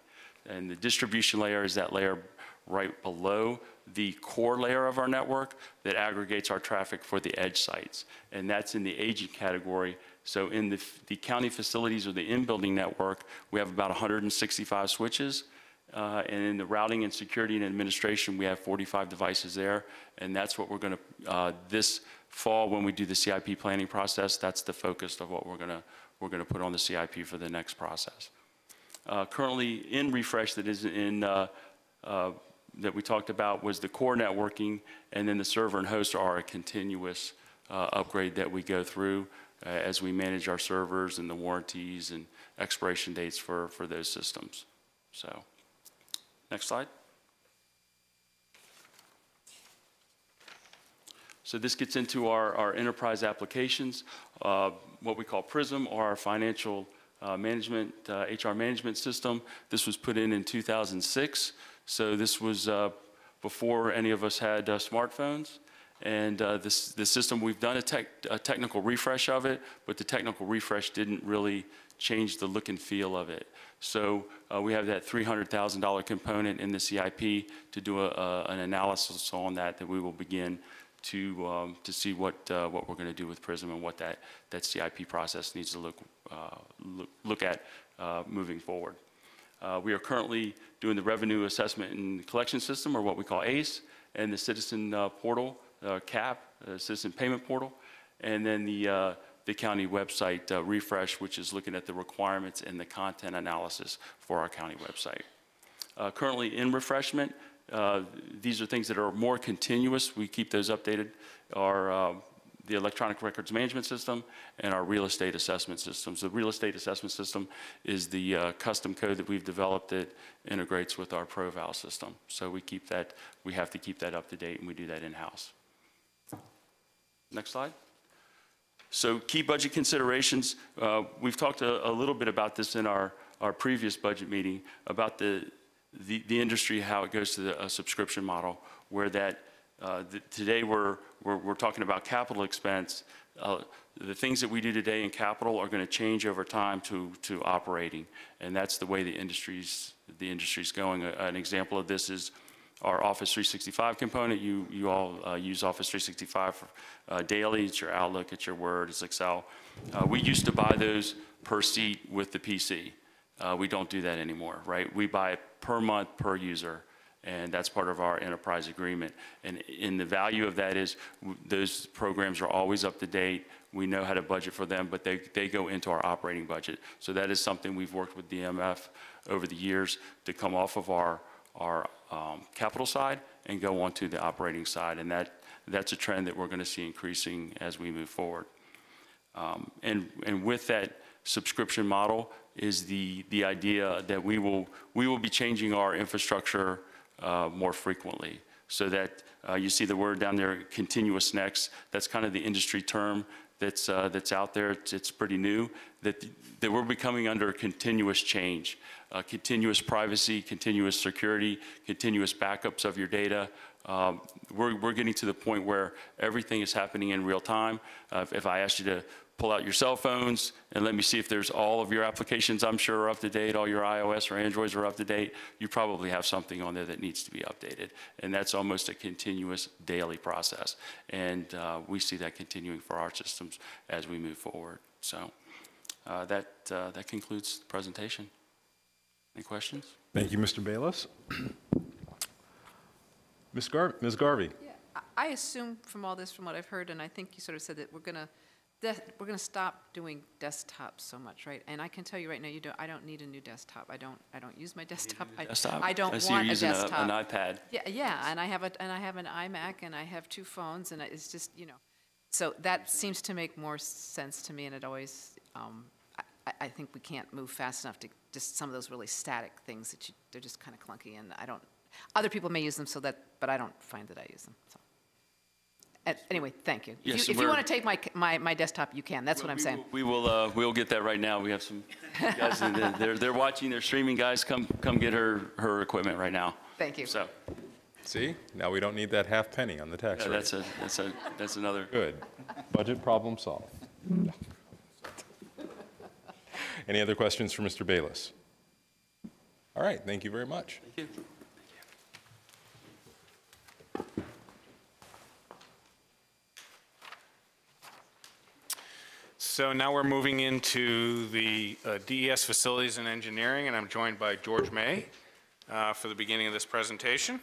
M: And the distribution layer is that layer right below the core layer of our network that aggregates our traffic for the edge sites. And that's in the agent category. So in the county facilities or the in-building network, we have about 165 switches. And in the routing and security and administration, we have 45 devices there. And that's what we're going to, this fall when we do the CIP planning process, that's the focus of what we're going to put on the CIP for the next process. Currently in refresh that is in, that we talked about was the core networking, and then the server and host are a continuous upgrade that we go through as we manage our servers and the warranties and expiration dates for those systems. So, next slide. So this gets into our enterprise applications, what we call PRISM, or our financial management, HR management system. This was put in 2006. So this was before any of us had smartphones. And the system, we've done a technical refresh of it, but the technical refresh didn't really change the look and feel of it. So we have that $300,000 component in the CIP to do an analysis on that we will begin to see what we're going to do with PRISM and what that CIP process needs to look at moving forward. We are currently doing the revenue assessment and collection system, or what we call ACE, and the citizen portal, CAP, citizen payment portal, and then the county website refresh, which is looking at the requirements and the content analysis for our county website. Currently in refreshment, these are things that are more continuous. We keep those updated. The electronic records management system and our real estate assessment systems. The real estate assessment system is the custom code that we've developed that integrates with our ProVal system. So we have to keep that up to date, and we do that in-house. Next slide. So key budget considerations. We've talked a little bit about this in our previous budget meeting about the industry, how it goes to a subscription model, where today we're talking about capital expense. The things that we do today in capital are going to change over time to operating, and that's the way the industry's going. An example of this is our Office 365 component. You all use Office 365 daily. It's your Outlook, it's your Word, it's Excel. We used to buy those per seat with the PC. We don't do that anymore, right? We buy per month, per user, and that's part of our enterprise agreement. And the value of that is those programs are always up to date. We know how to budget for them, but they go into our operating budget. So that is something we've worked with DMF over the years to come off of our capital side and go onto the operating side. And that's a trend that we're going to see increasing as we move forward. And with that subscription model is the idea that we will be changing our infrastructure more frequently, so that you see the word down there, continuous next. That's kind of the industry term that's out there. It's pretty new, that we're becoming under continuous change, continuous privacy, continuous security, continuous backups of your data. We're getting to the point where everything is happening in real time. If I asked you to pull out your cell phones and let me see if there's all of your applications, I'm sure, are up to date, all your iOS or Androids are up to date, you probably have something on there that needs to be updated. And that's almost a continuous daily process. And we see that continuing for our systems as we move forward. So that concludes the presentation. Any questions?
F: Thank you, Mr. Bayless. Ms. Garvey.
A: Yeah, I assume from all this, from what I've heard, and I think you sort of said that we're gonna stop doing desktops so much, right? And I can tell you right now, I don't need a new desktop. I don't use my desktop. I don't
M: I see
A: want
M: you're
A: a
M: using
A: desktop.
M: an iPad.
A: Yeah, and I have an iMac, and I have 2 phones, and it's just, so that seems to make more sense to me, and it always, I think we can't move fast enough to just some of those really static things that they're just kind of clunky, and other people may use them but I don't find that I use them, so. Anyway, thank you.
M: Yes,
A: if you want to take my desktop, you can. That's what I'm saying.
M: We'll get that right now. We have some guys, they're watching, they're streaming guys. Come get her equipment right now.
A: Thank you.
M: So,
F: See, now we don't need that half penny on the tax
M: yeah,
F: rate.
M: that's another.
F: Good. Budget problem solved. Any other questions for Mr. Bayless? All right, thank you very much.
M: Thank you.
D: So now we're moving into the DES Facilities and Engineering, and I'm joined by George May for the beginning of this presentation.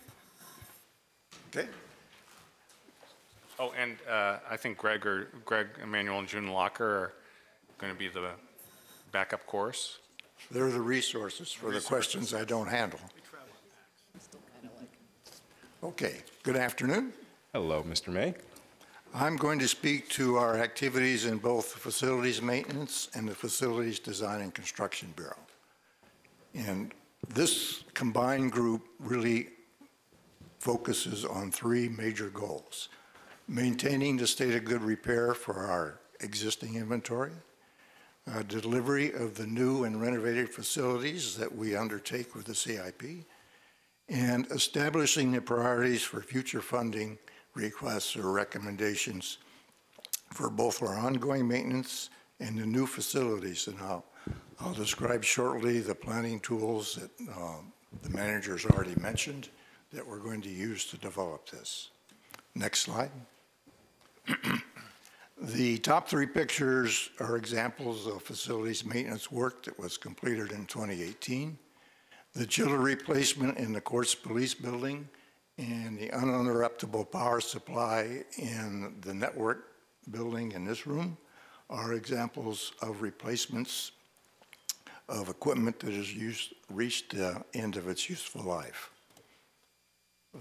N: Okay.
D: Oh, and I think Greg, Emmanuel, and June Locker are going to be the backup chorus.
N: They're the resources for the questions I don't handle. Okay, good afternoon.
F: Hello, Mr. May.
N: I'm going to speak to our activities in both the Facilities Maintenance and the Facilities Design and Construction Bureau. And this combined group really focuses on 3 major goals: maintaining the state of good repair for our existing inventory, delivery of the new and renovated facilities that we undertake with the CIP, and establishing the priorities for future funding requests or recommendations for both our ongoing maintenance and the new facilities. And I'll describe shortly the planning tools that the manager's already mentioned that we're going to use to develop this. Next slide. The top 3 pictures are examples of facilities maintenance work that was completed in 2018. The chiller replacement in the Courts Police Building and the uninterruptible power supply in the network building in this room are examples of replacements of equipment that has reached the end of its useful life.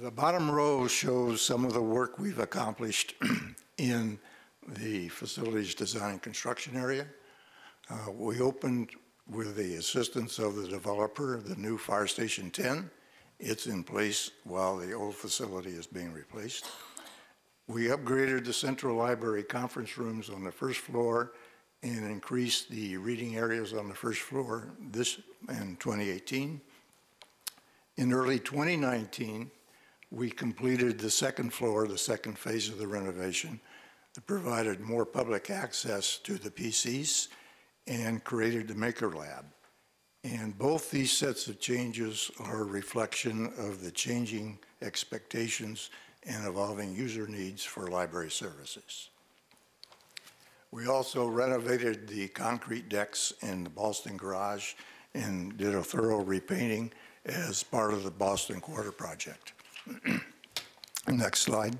N: The bottom row shows some of the work we've accomplished in the facilities design and construction area. We opened with the assistance of the developer, the new Fire Station 10. It's in place while the old facility is being replaced. We upgraded the Central Library conference rooms on the first floor and increased the reading areas on the first floor this in 2018. In early 2019, we completed the second floor, the second phase of the renovation, that provided more public access to the PCs and created the Maker Lab. And both these sets of changes are a reflection of the changing expectations and evolving user needs for library services. We also renovated the concrete decks in the Ballston Garage and did a thorough repainting as part of the Boston Quarter project. Next slide.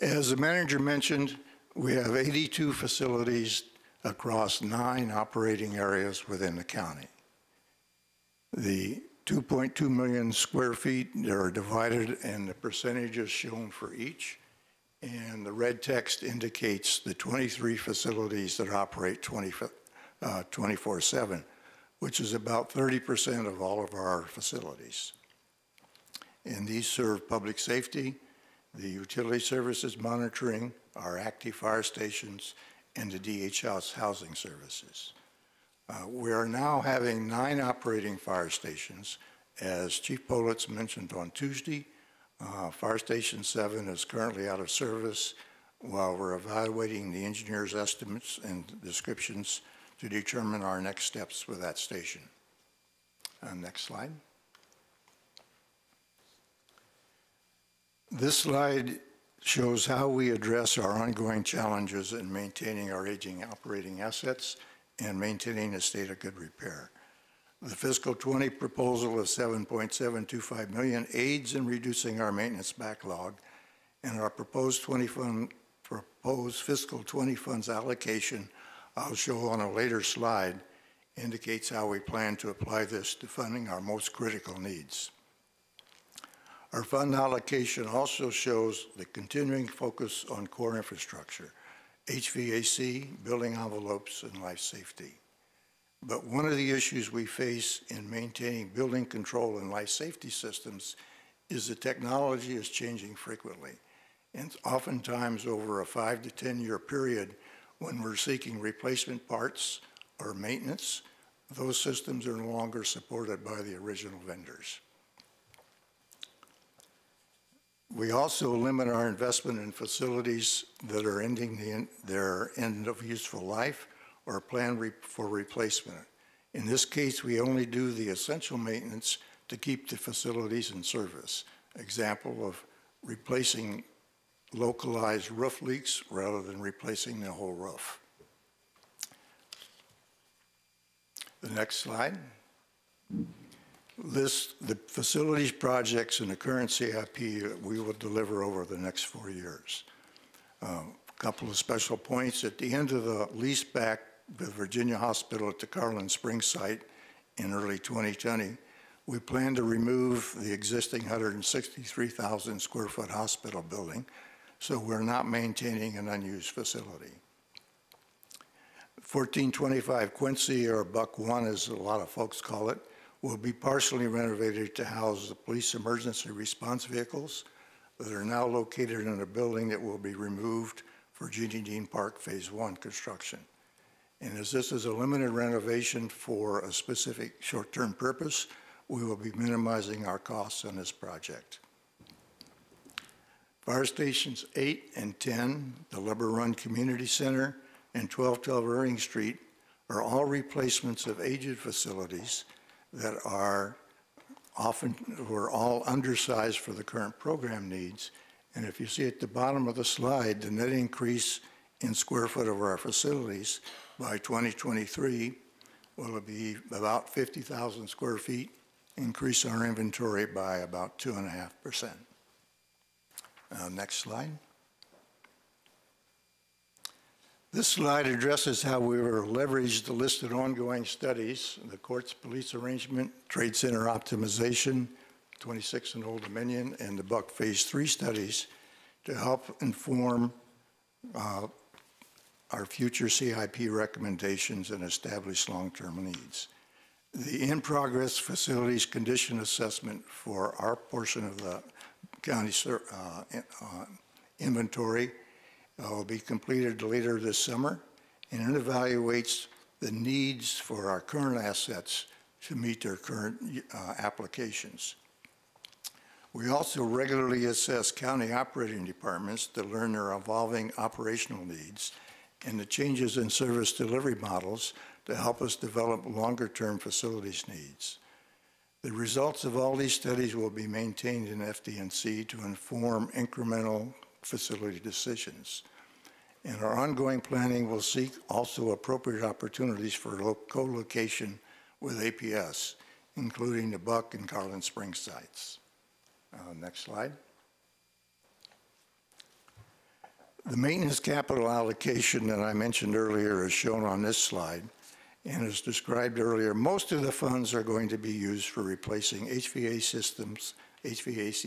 N: As the manager mentioned, we have 82 facilities across 9 operating areas within the county. The 2.2 million square feet are divided and the percentages shown for each. And the red text indicates the 23 facilities that operate 24/7, which is about 30% of all of our facilities. And these serve public safety, the utility services monitoring, our active fire stations, and the DH House housing services. We are now having 9 operating fire stations. As Chief Politz mentioned on Tuesday, Fire Station 7 is currently out of service while we're evaluating the engineer's estimates and descriptions to determine our next steps with that station. Next slide. This slide shows how we address our ongoing challenges in maintaining our aging operating assets and maintaining a state of good repair. The fiscal 20 proposal of $7.725 million aids in reducing our maintenance backlog, and our proposed fiscal 20 funds allocation, I'll show on a later slide, indicates how we plan to apply this to funding our most critical needs. Our fund allocation also shows the continuing focus on core infrastructure, HVAC, building envelopes, and life safety. But one of the issues we face in maintaining building control and life safety systems is the technology is changing frequently. And oftentimes over a 5 to 10 year period, when we're seeking replacement parts or maintenance, those systems are no longer supported by the original vendors. We also limit our investment in facilities that are ending their end of useful life or plan for replacement. In this case, we only do the essential maintenance to keep the facilities in service. Example of replacing localized roof leaks rather than replacing the whole roof. The next slide lists the facilities projects in the current CIP that we will deliver over the next 4 years. A couple of special points. At the end of the lease back with Virginia Hospital at the Carlin Springs site in early 2020, we plan to remove the existing 163,000 square foot hospital building, so we're not maintaining an unused facility. 1425 Quincy, or Buck 1 as a lot of folks call it, will be partially renovated to house the police emergency response vehicles that are now located in a building that will be removed for Jeannie Dean Park Phase 1 construction. And as this is a limited renovation for a specific short-term purpose, we will be minimizing our costs on this project. Fire stations 8 and 10, the Lubber Run Community Center, and 1212 Irving Street are all replacements of aged facilities that were all undersized for the current program needs. And if you see at the bottom of the slide, the net increase in square foot of our facilities by 2023 will be about 50,000 square feet, increase our inventory by about 2.5%. Next slide. This slide addresses how we will leverage the listed ongoing studies, the courts police arrangement, trade center optimization, 26 and Old Dominion, and the Buck Phase 3 studies to help inform our future CIP recommendations and establish long-term needs. The in-progress facilities condition assessment for our portion of the county inventory will be completed later this summer, and it evaluates the needs for our current assets to meet their current applications. We also regularly assess county operating departments to learn their evolving operational needs and the changes in service delivery models to help us develop longer-term facilities needs. The results of all these studies will be maintained in FD&C to inform incremental facility decisions. And our ongoing planning will seek also appropriate opportunities for co-location with APS, including the Buck and Carlin Springs sites. Next slide. The maintenance capital allocation that I mentioned earlier is shown on this slide. And as described earlier, most of the funds are going to be used for replacing HVAC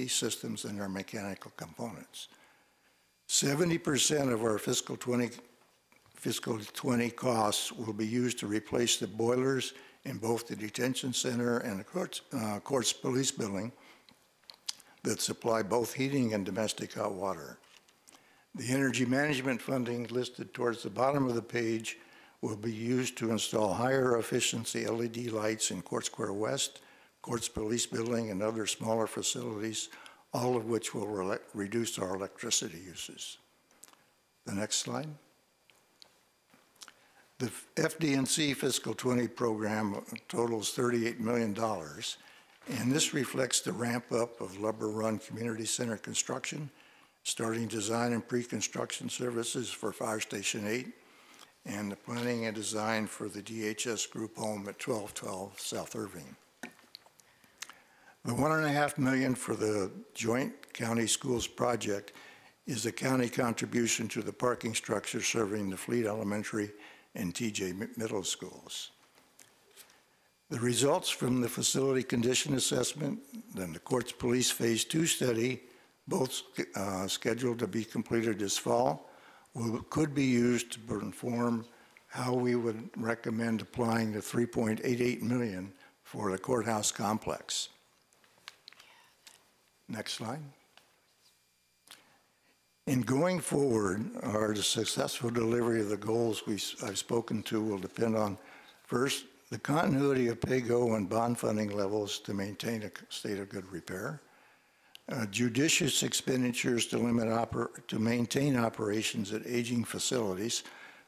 N: systems and their mechanical components. 70% of our fiscal 20 costs will be used to replace the boilers in both the detention center and the courts police building that supply both heating and domestic hot water. The energy management funding listed towards the bottom of the page will be used to install higher efficiency LED lights in Court Square West, Courts Police Building, and other smaller facilities, all of which will reduce our electricity uses. The next slide. The FD&C fiscal 20 program totals $38 million, and this reflects the ramp up of Lubber Run Community Center construction, starting design and pre-construction services for Fire Station 8, and the planning and design for the DHS group home at 1212 South Irving. The $1.5 million for the Joint County Schools project is a county contribution to the parking structure serving the Fleet Elementary and TJ Middle Schools. The results from the facility condition assessment, then the Courts Police Phase 2 study, both scheduled to be completed this fall, could be used to inform how we would recommend applying the $3.88 million for the courthouse complex. Next slide. In going forward, our successful delivery of the goals I've spoken to will depend on, first, the continuity of PAYG and bond funding levels to maintain a state of good repair, judicious expenditures to maintain operations at aging facilities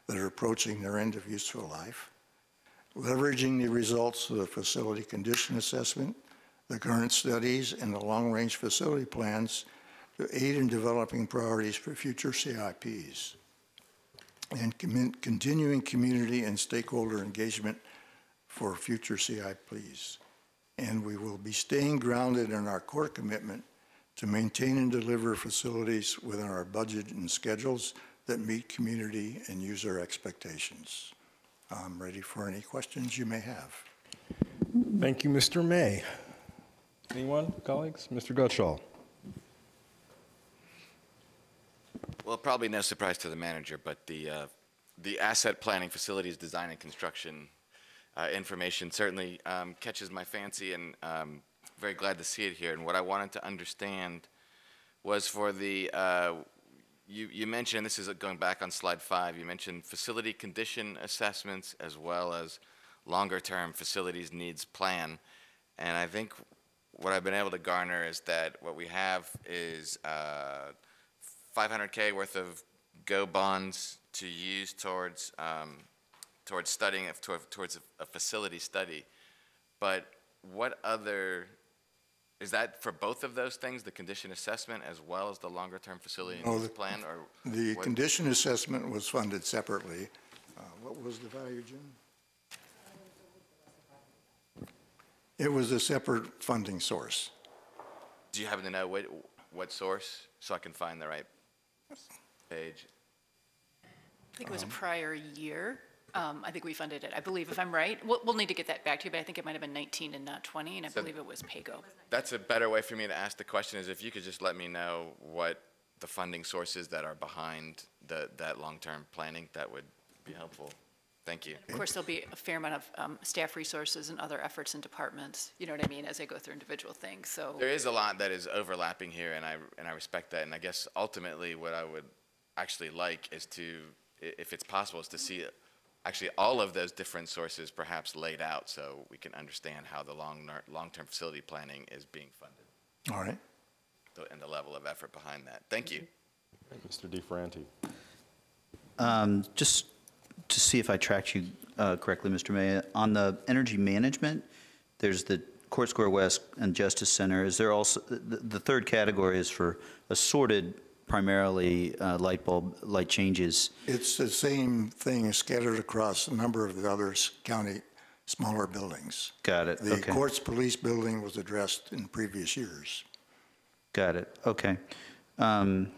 N: that are approaching their end of useful life, leveraging the results of the facility condition assessment, the current studies, and the long-range facility plans to aid in developing priorities for future CIPs, and continuing community and stakeholder engagement for future CIPs. And we will be staying grounded in our core commitment to maintain and deliver facilities within our budget and schedules that meet community and user expectations. I'm ready for any questions you may have.
F: Thank you, Mr. May. Anyone, colleagues? Mr. Gutschall.
G: Well, probably no surprise to the manager, but the asset planning, facilities design, and construction information certainly catches my fancy, and very glad to see it here. And what I wanted to understand was for the, you mentioned, this is going back on slide 5, you mentioned facility condition assessments as well as longer-term facilities needs plan. And I think what I've been able to garner is that what we have is $500K worth of GO bonds to use towards studying, towards a facility study. But what other, is that for both of those things, the condition assessment as well as the longer-term facility needs plan? Or
N: the condition assessment was funded separately. What was the value, Jim? It was a separate funding source.
G: Do you happen to know what source, so I can find the right page?
J: I think it was a prior year. I think we funded it, I believe, if I'm right. We'll need to get that back to you, but I think it might have been 19 and not 20, and I believe it was PAYG.
G: That's a better way for me to ask the question, is if you could just let me know what the funding sources that are behind that long-term planning, that would be helpful. Thank you.
J: Of course, there'll be a fair amount of staff resources and other efforts in departments, you know what I mean, as they go through individual things, so.
G: There is a lot that is overlapping here, and I respect that, and I guess ultimately what I would actually like is to, if it's possible, is to see actually all of those different sources perhaps laid out so we can understand how the long-term facility planning is being funded.
N: All right.
G: And the level of effort behind that. Thank you.
F: Mr. DeFranti.
H: Just to see if I tracked you correctly, Mr. May, on the energy management, there's the Court Square West and Justice Center. Is there also, the third category is for assorted, primarily light changes.
N: It's the same thing scattered across a number of the other county smaller buildings.
H: Got it,
N: The
H: okay.
N: courts police building was addressed in previous years.
H: Got it, okay. And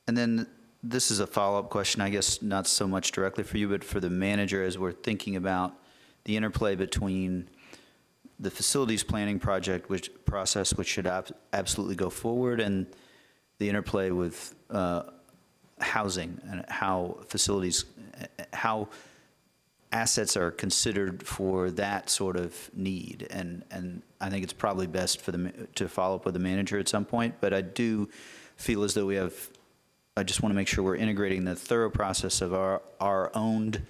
H: then this is a follow-up question, I guess not so much directly for you, but for the manager as we're thinking about the interplay between the facilities planning project process, which should absolutely go forward, and the interplay with housing and how facilities, how assets are considered for that sort of need. And I think it's probably best for to follow up with the manager at some point, but I do feel as though I just want to make sure we're integrating the thorough process of our owned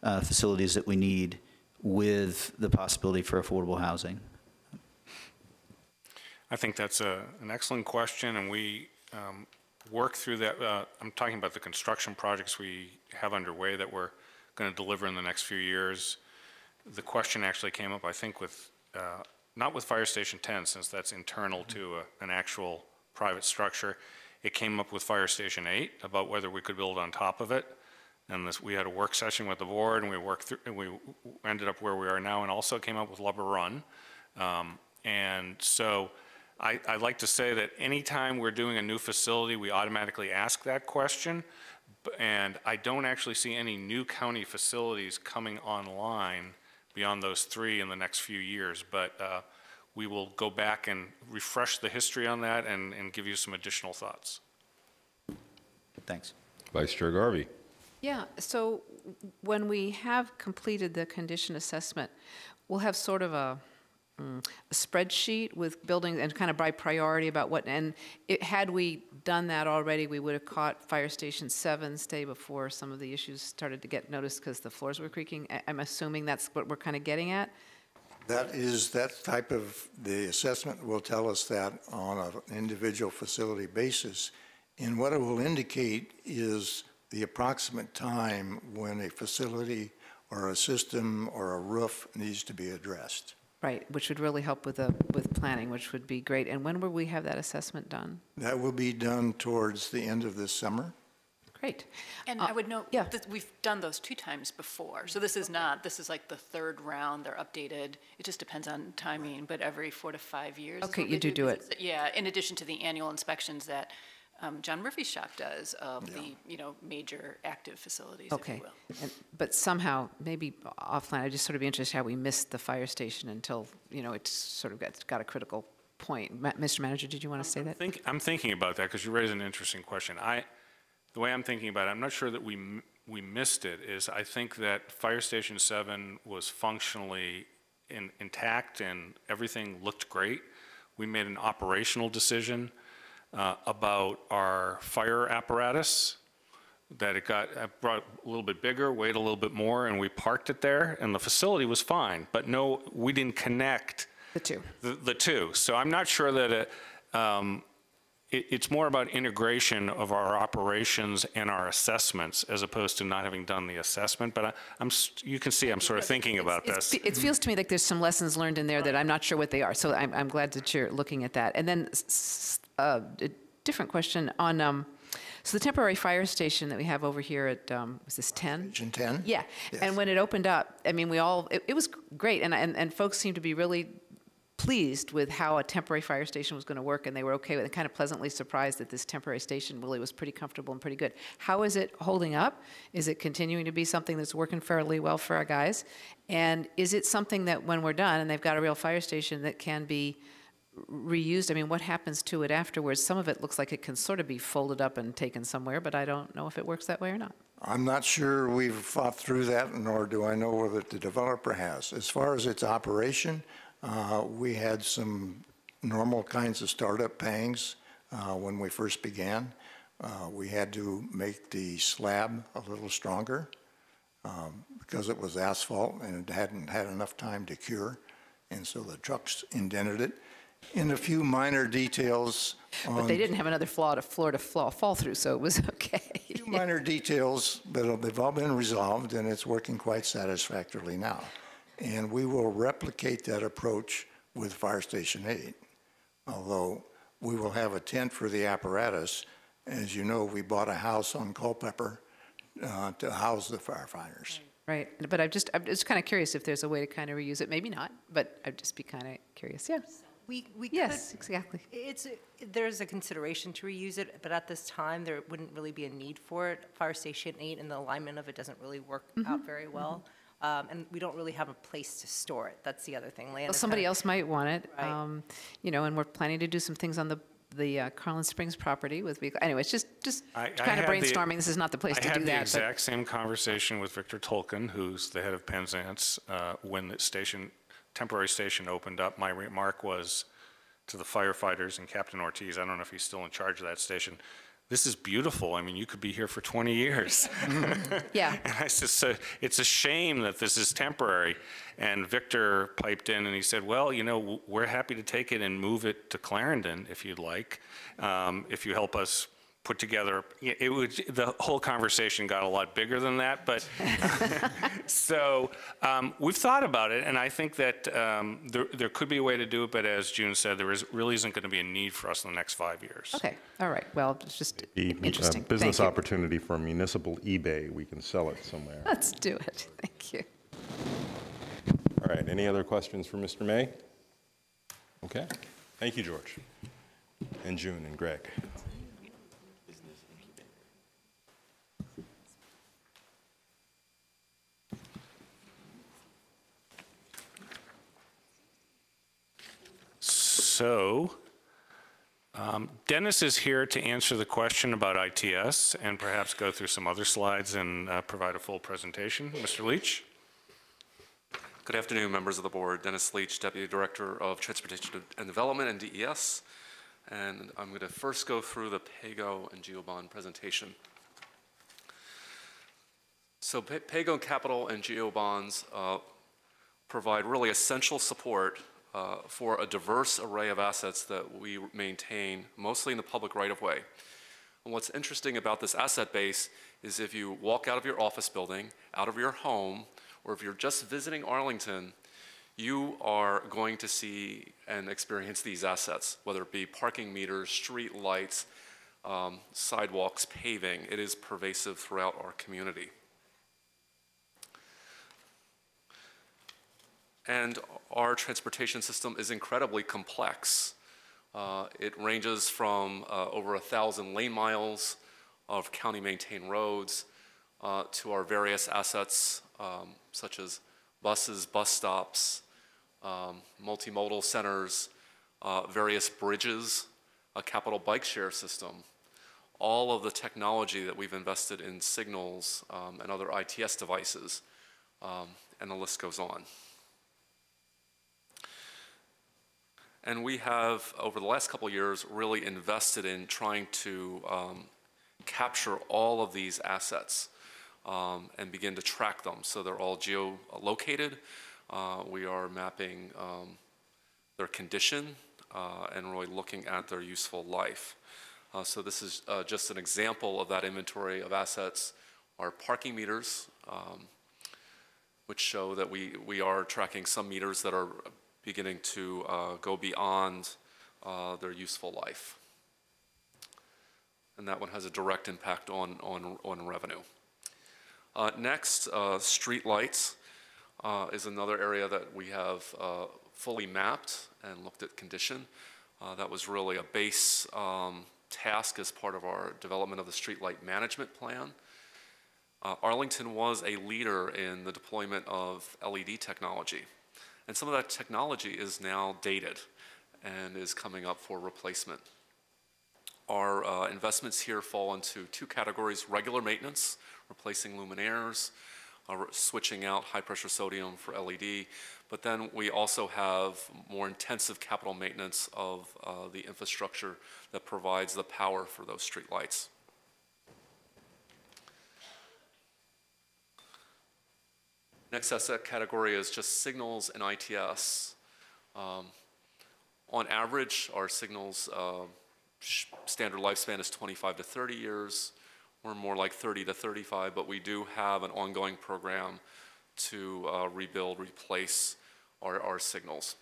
H: facilities that we need with the possibility for affordable housing.
D: I think that's an excellent question, and we work through that. I'm talking about the construction projects we have underway that we're going to deliver in the next few years. The question actually came up, I think, with not with Fire Station 10, since that's internal to an actual private structure. It came up with Fire Station 8 about whether we could build on top of it. And we had a work session with the board, and we worked through, and we ended up where we are now, and also came up with Lubber Run. And so I'd like to say that anytime we're doing a new facility, we automatically ask that question. And I don't actually see any new county facilities coming online beyond those 3 in the next few years. But we will go back and refresh the history on that and give you some additional thoughts.
H: Thanks.
C: Vice Chair Garvey.
A: Yeah, so when we have completed the condition assessment, we'll have sort of a spreadsheet with buildings and kind of by priority about what, and had we done that already, we would have caught Fire Station 7 stay before some of the issues started to get noticed because the floors were creaking. I'm assuming that's what we're kind of getting at?
N: That type of, the assessment will tell us that on an individual facility basis. And what it will indicate is the approximate time when a facility or a system or a roof needs to be addressed.
A: Right, which would really help with planning, which would be great. And when will we have that assessment done?
N: That will be done towards the end of this summer.
A: Great.
J: And I would note that we've done those 2 times before. So this is like the 3rd round, they're updated. It just depends on timing, but every 4 to 5 years.
A: Okay, you do it.
J: Yeah, in addition to the annual inspections that John Murphy's shop does of the major active facilities,
A: okay.
J: if you will.
A: But somehow, maybe offline, I'd just sort of be interested how we missed the fire station until, it sort of got a critical point. Mr. Manager, did you want to say that?
D: I'm thinking about that because you raise an interesting question. The way I'm thinking about it, I'm not sure that we missed it, is I think that Fire Station 7 was functionally intact and everything looked great. We made an operational decision about our fire apparatus, that it brought a little bit bigger, weighed a little bit more, and we parked it there, and the facility was fine. But no, we didn't connect
A: the two.
D: The two. So I'm not sure that it's more about integration of our operations and our assessments as opposed to not having done the assessment. But you can see I'm sort of thinking about this.
A: It feels to me like there's some lessons learned in there that I'm not sure what they are. So I'm glad that you're looking at that. And then a different question on, so the temporary fire station that we have over here at, was this 10?
N: Station 10?
A: Yeah.
N: Yes.
A: And when it opened up, I mean, it was great. And folks seemed to be really pleased with how a temporary fire station was going to work, and they were okay with it, kind of pleasantly surprised that this temporary station really was pretty comfortable and pretty good. How is it holding up? Is it continuing to be something that's working fairly well for our guys? And is it something that when we're done and they've got a real fire station that can be reused? I mean, what happens to it afterwards? Some of it looks like it can sort of be folded up and taken somewhere, but I don't know if it works that way or not.
N: I'm not sure we've thought through that, nor do I know whether the developer has. As far as its operation, we had some normal kinds of startup pangs when we first began. We had to make the slab a little stronger because it was asphalt and it hadn't had enough time to cure, and so the trucks indented it. In a few minor details.
A: But they didn't have another floor to fall through, so it was okay.
N: A few minor details, but they've all been resolved, and it's working quite satisfactorily now. And we will replicate that approach with Fire Station 8, although we will have a tent for the apparatus. As you know, we bought a house on Culpeper to house the firefighters.
A: Right, but I'm just kind of curious if there's a way to kind of reuse it. Maybe not, but I'd just be kind of curious. Yeah.
O: We
A: Yes,
O: could,
A: exactly.
O: there's a consideration to reuse it, but at this time, there wouldn't really be a need for it. Fire Station 8 and the alignment of it doesn't really work out very well. And we don't really have a place to store it. That's the other thing. Land
A: Well,
O: is
A: somebody
O: kind of-
A: else might want it.
O: Right.
A: You know, and we're planning to do some things on the Carlin Springs property with vehicle. Anyway, it's just
D: I
A: kind of
D: had
A: brainstorming. This is not the place to do
D: I had the
A: that.
D: exact same conversation with Victor Tolkien, who's the head of Penzance, when the temporary station opened up. My remark was to the firefighters and Captain Ortiz, I don't know if he's still in charge of that station, this is beautiful. I mean, you could be here for 20 years.
A: Yeah.
D: And I said, so it's a shame that this is temporary. And Victor piped in and he said, well, you know, we're happy to take it and move it to Clarendon if you'd like, if you help us put together, the whole conversation got a lot bigger than that, but so we've thought about it, and I think that there could be a way to do it, but as June said, really isn't going to be a need for us in the next 5 years.
A: Okay, all right, well, it's just
F: A
A: interesting.
F: business
A: Thank you.
F: opportunity for municipal eBay. We can sell it somewhere.
A: Let's do it. Thank you.
F: All right, any other questions for Mr. May? Okay, thank you, George, and June, and Greg.
D: So, Dennis is here to answer the question about ITS and perhaps go through some other slides and provide a full presentation. Mr. Leach?
P: Good afternoon, members of the board. Dennis Leach, Deputy Director of Transportation and Development and DES. And I'm going to first go through the PAYG and GeoBond presentation. So PAYG Capital and GeoBonds provide really essential support for a diverse array of assets that we maintain, mostly in the public right-of-way. And what's interesting about this asset base is if you walk out of your office building, out of your home, or if you're just visiting Arlington, you are going to see and experience these assets, whether it be parking meters, street lights, sidewalks, paving. It is pervasive throughout our community. And our transportation system is incredibly complex. It ranges from over 1,000 lane miles of county-maintained roads to our various assets, such as buses, bus stops, multimodal centers, various bridges, a capital bike share system, all of the technology that we've invested in signals and other ITS devices, and the list goes on. And we have, over the last couple of years, really invested in trying to capture all of these assets and begin to track them. So they're all geolocated. We are mapping their condition and really looking at their useful life. So this is just an example of that inventory of assets. Our parking meters, which show that we are tracking some meters that are beginning to go beyond their useful life. And that one has a direct impact on revenue. Next, street lights is another area that we have fully mapped and looked at condition. That was really a base task as part of our development of the streetlight management plan. Arlington was a leader in the deployment of LED technology. And some of that technology is now dated and is coming up for replacement. Our investments here fall into two categories: regular maintenance, replacing luminaires, switching out high-pressure sodium for LED, but then we also have more intensive capital maintenance of the infrastructure that provides the power for those streetlights. Next asset category is just signals and ITS. On average, our signals standard lifespan is 25 to 30 years. We're more like 30 to 35, but we do have an ongoing program to rebuild, replace our signals.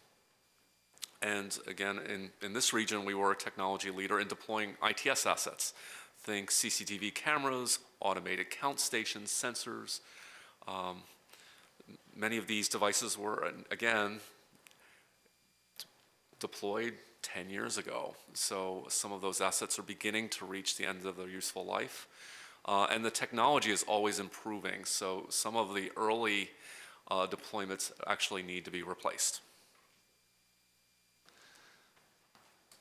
P: And again, in this region, we were a technology leader in deploying ITS assets. Think CCTV cameras, automated count stations, sensors, Many of these devices were, again, deployed 10 years ago. So some of those assets are beginning to reach the end of their useful life. And the technology is always improving. So some of the early deployments actually need to be replaced.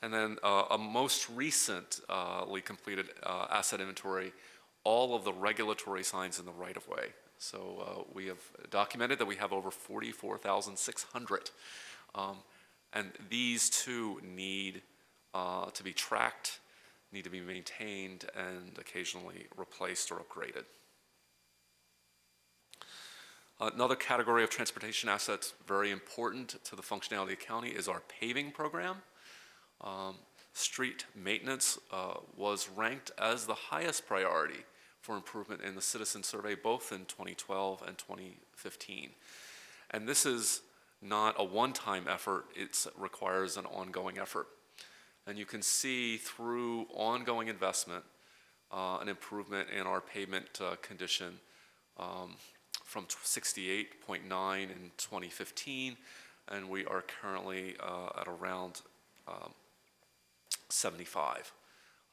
P: And then a most recently completed asset inventory, all of the regulatory signs in the right-of-way. So we have documented that we have over 44,600. And these too need to be tracked, need to be maintained, and occasionally replaced or upgraded. Another category of transportation assets very important to the functionality of the county is our paving program. Street maintenance was ranked as the highest priority for improvement in the citizen survey, both in 2012 and 2015. And this is not a one-time effort, it requires an ongoing effort. And you can see through ongoing investment, an improvement in our pavement condition from 68.9 in 2015, and we are currently at around 75.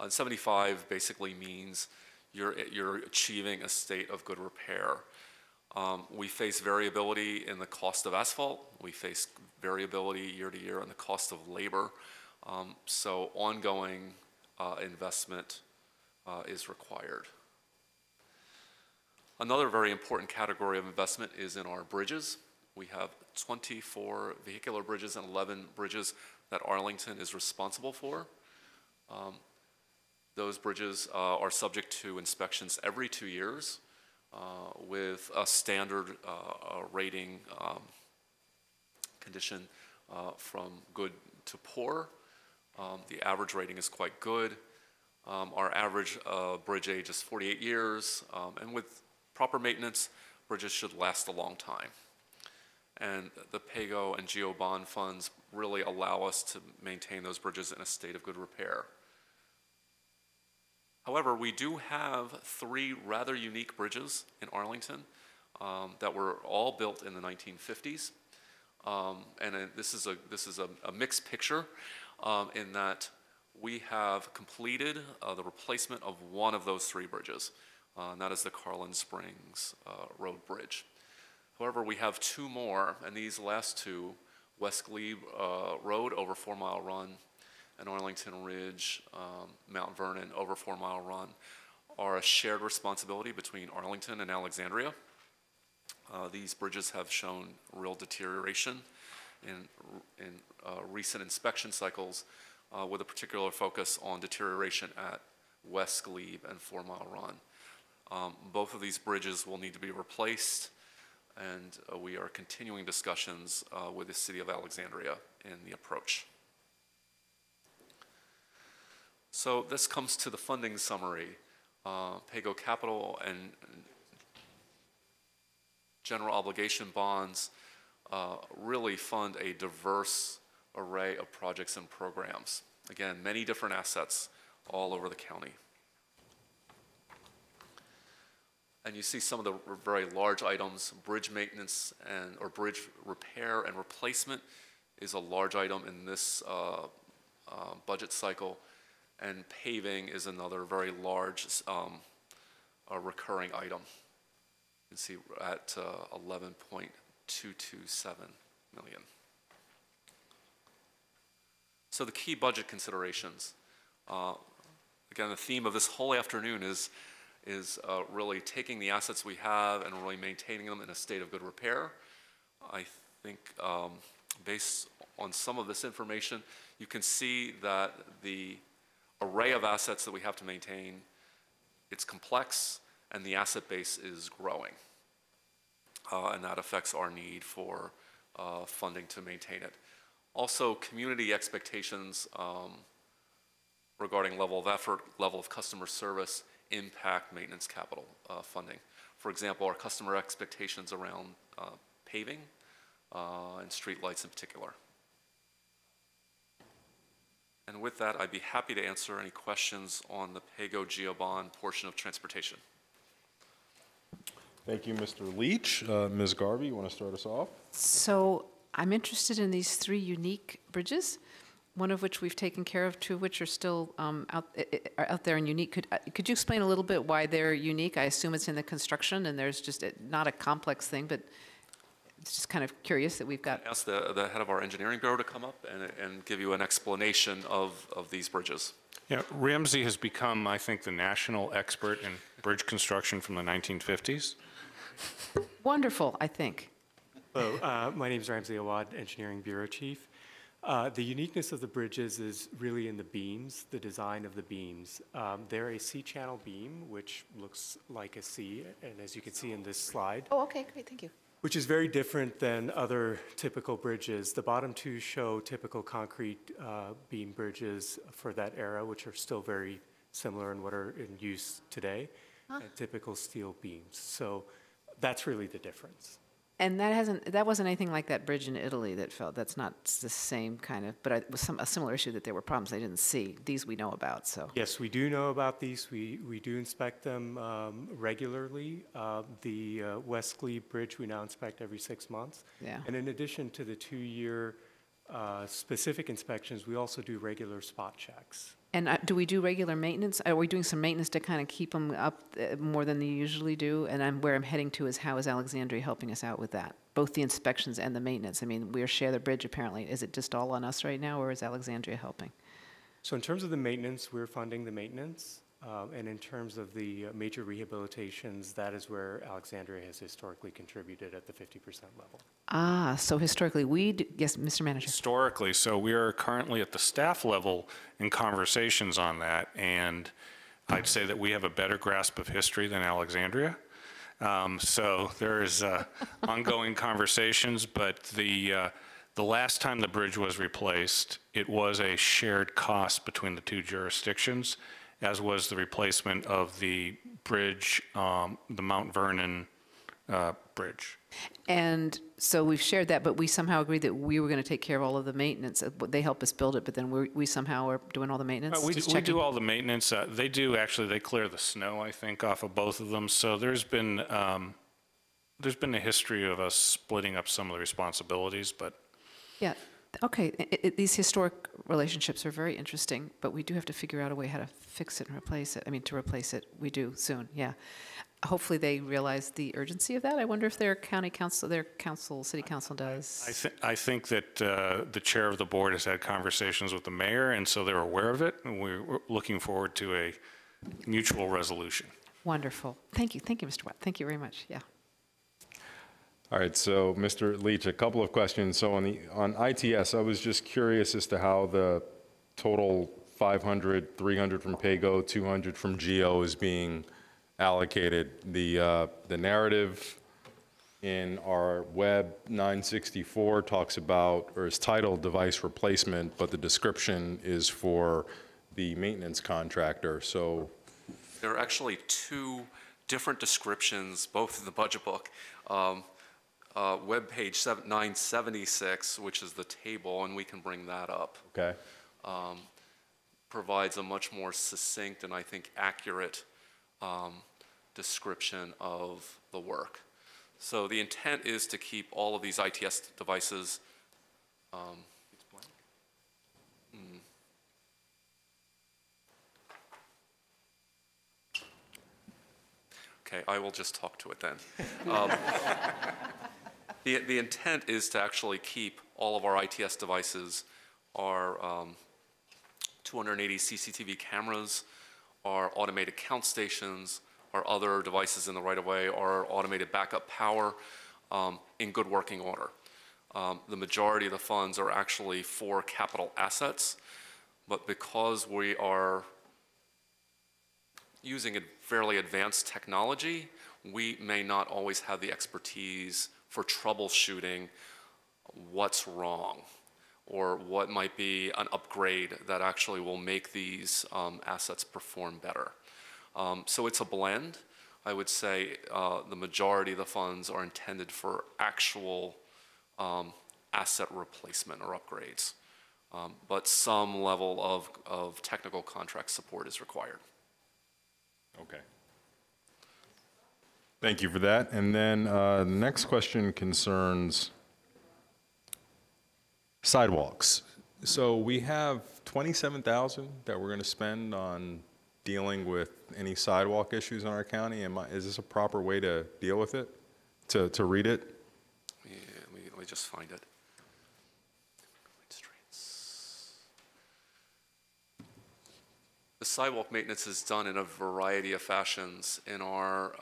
P: 75 basically means you're achieving a state of good repair. We face variability in the cost of asphalt. We face variability year to year in the cost of labor. So ongoing investment is required. Another very important category of investment is in our bridges. We have 24 vehicular bridges and 11 bridges that Arlington is responsible for. Those bridges are subject to inspections every 2 years with a standard rating condition from good to poor. The average rating is quite good. Our average bridge age is 48 years, and with proper maintenance, bridges should last a long time. And the PAYG and GEO bond funds really allow us to maintain those bridges in a state of good repair. However, we do have 3 rather unique bridges in Arlington that were all built in the 1950s. This is a mixed picture in that we have completed the replacement of one of those 3 bridges, and that is the Carlin Springs Road Bridge. However, we have 2 more, and these last 2, West Glebe Road over 4 Mile Run and Arlington Ridge, Mount Vernon over 4 Mile Run, are a shared responsibility between Arlington and Alexandria. These bridges have shown real deterioration in recent inspection cycles, with a particular focus on deterioration at West Glebe and 4 Mile Run. Both of these bridges will need to be replaced, and we are continuing discussions with the City of Alexandria in the approach. So this comes to the funding summary. PAYG capital and general obligation bonds really fund a diverse array of projects and programs. Again, many different assets all over the county. And you see some of the very large items. Bridge maintenance or bridge repair and replacement is a large item in this budget cycle, and paving is another very large recurring item. You can see at 11.227 million. So the key budget considerations. Again, the theme of this whole afternoon is really taking the assets we have and really maintaining them in a state of good repair. I think based on some of this information, you can see that the array of assets that we have to maintain, it's complex, and the asset base is growing. And that affects our need for funding to maintain it. Also, community expectations regarding level of effort, level of customer service, impact maintenance capital funding. For example, our customer expectations around paving and street lights in particular. And with that, I'd be happy to answer any questions on the PAYG GEO bond portion of transportation.
F: Thank you, Mr. Leach. Ms. Garvey, you want to start us off?
A: So I'm interested in these three unique bridges, one of which we've taken care of, two of which are still out there and unique. Could you explain a little bit why they're unique? I assume it's in the construction, and there's just not a complex thing, but it's just kind of curious that we've got.
P: Ask the head of our engineering bureau to come up and give you an explanation of these bridges.
D: Yeah, Ramsey has become, I think, the national expert in bridge construction from the 1950s.
A: Wonderful, I think.
Q: Hello, my name is Ramsey Awad, Engineering Bureau Chief. The uniqueness of the bridges is really in the beams, the design of the beams. They're a C-channel beam, which looks like a C, and as you can see in this slide.
A: Oh, okay, great, thank you.
Q: Which is very different than other typical bridges. The bottom two show typical concrete beam bridges for that era, which are still very similar in what are in use today, and typical steel beams. So that's really the difference.
A: And that wasn't anything like that bridge in Italy that fell. That's not the same kind of, but it was a similar issue that there were problems they didn't see. These we know about, so.
Q: Yes, we do know about these. We do inspect them regularly. The West Glebe Bridge we now inspect every 6 months.
A: Yeah.
Q: And in addition to the 2-year specific inspections, we also do regular spot checks.
A: And do we do regular maintenance? Are we doing some maintenance to kind of keep them up more than you usually do? And where I'm heading to is, how is Alexandria helping us out with that? Both the inspections and the maintenance. I mean, we share the bridge apparently. Is it just all on us right now, or is Alexandria helping?
Q: So in terms of the maintenance, we're funding the maintenance. And in terms of the major rehabilitations, that is where Alexandria has historically contributed at the 50% level.
A: Ah, so historically yes, Mr. Manager.
D: Historically, so we are currently at the staff level in conversations on that, and I'd say that we have a better grasp of history than Alexandria. So there's ongoing conversations, but the last time the bridge was replaced, it was a shared cost between the two jurisdictions, as was the replacement of the bridge, the Mount Vernon bridge.
A: And so we've shared that, but we somehow agreed that we were going to take care of all of the maintenance. They help us build it, but then we somehow are doing all the maintenance?
D: We do all the maintenance. They clear the snow, I think, off of both of them. So there's been a history of us splitting up some of the responsibilities, but.
A: Yeah. Okay, these historic relationships are very interesting, but we do have to figure out a way how to fix it and replace it. I mean, to replace it, we do soon, yeah. Hopefully they realize the urgency of that. I wonder if their city council does.
D: I think that the chair of the board has had conversations with the mayor, and so they're aware of it, and we're looking forward to a mutual resolution.
A: Wonderful. Thank you, Mr. Watt. Thank you very much, yeah.
F: All right, so Mr. Leach, a couple of questions. So on ITS, I was just curious as to how the total 500, 300 from PAYG, 200 from GEO is being allocated. The narrative in our Web 964 talks about, or is titled device replacement, but the description is for the maintenance contractor. So
P: there are actually two different descriptions, both in the budget book. Web page 976, which is the table, and we can bring that up.
F: Okay.
P: Provides a much more succinct and I think accurate description of the work. So the intent is to keep all of these ITS devices. Okay, I will just talk to it then. The intent is to actually keep all of our ITS devices, our 280 CCTV cameras, our automated count stations, our other devices in the right-of-way, our automated backup power in good working order. The majority of the funds are actually for capital assets, but because we are using a fairly advanced technology, we may not always have the expertise for troubleshooting what's wrong or what might be an upgrade that actually will make these assets perform better. So it's a blend. I would say the majority of the funds are intended for actual asset replacement or upgrades, but some level of technical contract support is required.
F: Okay. Thank you for that. And then the next question concerns sidewalks. So we have 27,000 that we're going to spend on dealing with any sidewalk issues in our county. Is this a proper way to deal with it, to read it?
P: Yeah, let me just find it. The sidewalk maintenance is done in a variety of fashions in our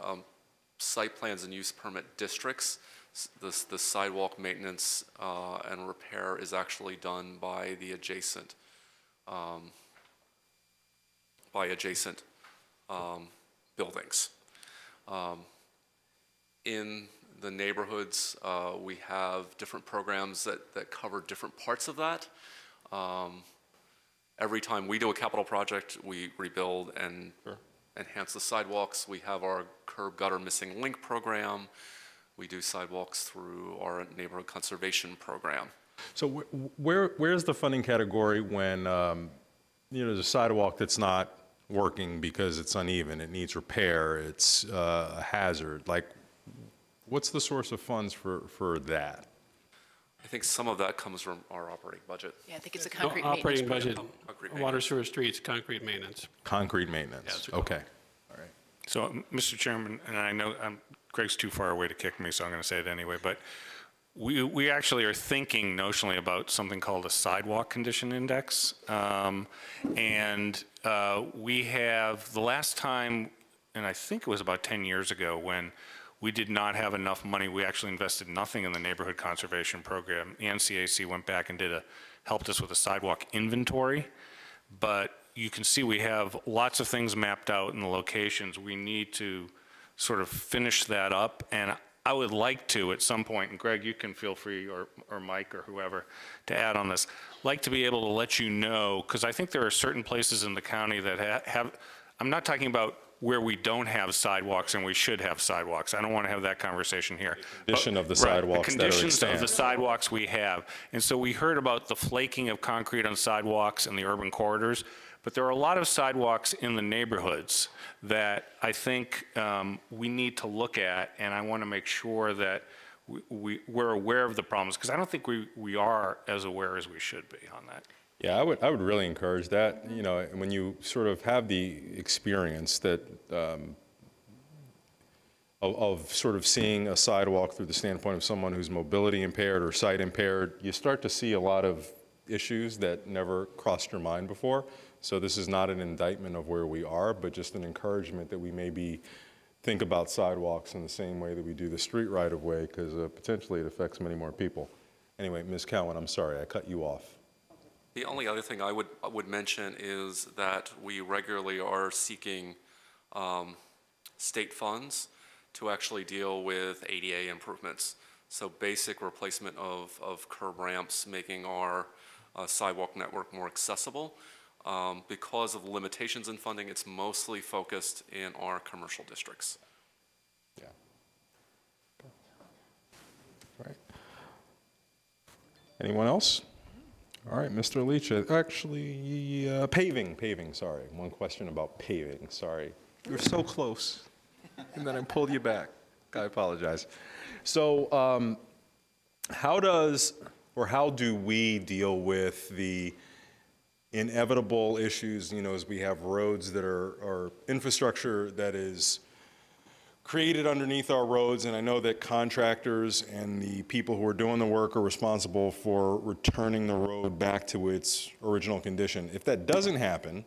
P: site plans and use permit districts. The sidewalk maintenance and repair is actually done by the adjacent buildings. In the neighborhoods, we have different programs that cover different parts of that. Every time we do a capital project, we rebuild and enhance the sidewalks. We have our curb gutter missing link program. We do sidewalks through our neighborhood conservation program.
F: So where's the funding category when there's a sidewalk that's not working because it's uneven, it needs repair, it's a hazard? Like, what's the source of funds for that?
P: I think some of that comes from our operating budget.
J: Yeah, I think it's a concrete
R: operating
J: maintenance
R: budget, water, sewer, streets, concrete maintenance.
F: Concrete maintenance, okay. All right.
D: So, Mr. Chairman, and I know Greg's too far away to kick me, so I'm going to say it anyway, but we actually are thinking notionally about something called a sidewalk condition index. We have, the last time, and I think it was about 10 years ago, when we did not have enough money, we actually invested nothing in the neighborhood conservation program. The NCAC went back and helped us with a sidewalk inventory, but you can see we have lots of things mapped out in the locations. We need to sort of finish that up, and I would like to, at some point, and Greg, you can feel free, or Mike or whoever, to add on this, like to be able to let you know, because I think there are certain places in the county that have, I'm not talking about where we don't have sidewalks and we should have sidewalks. I don't want to have that conversation here.
F: Condition of the sidewalks
D: the conditions of the sidewalks we have. And so we heard about the flaking of concrete on sidewalks in the urban corridors, but there are a lot of sidewalks in the neighborhoods that I think we need to look at, and I want to make sure that we're aware of the problems, because I don't think we are as aware as we should be on that.
F: Yeah, I would really encourage that. You know, when you sort of have the experience that of sort of seeing a sidewalk through the standpoint of someone who's mobility impaired or sight impaired, you start to see a lot of issues that never crossed your mind before. So this is not an indictment of where we are, but just an encouragement that we maybe think about sidewalks in the same way that we do the street right-of-way, because potentially it affects many more people. Anyway, Ms. Cowan, I'm sorry, I cut you off.
P: The only other thing I would mention is that we regularly are seeking state funds to actually deal with ADA improvements. So basic replacement of curb ramps, making our sidewalk network more accessible. Because of limitations in funding, it's mostly focused in our commercial districts.
F: Yeah. Okay. All right. Anyone else? All right, Mr. Leach, actually, paving, sorry. One question about paving, sorry. You're so close, and then I pulled you back. I apologize. So how do we deal with the inevitable issues, you know, as we have roads that are infrastructure that is created underneath our roads, and I know that contractors and the people who are doing the work are responsible for returning the road back to its original condition. If that doesn't happen,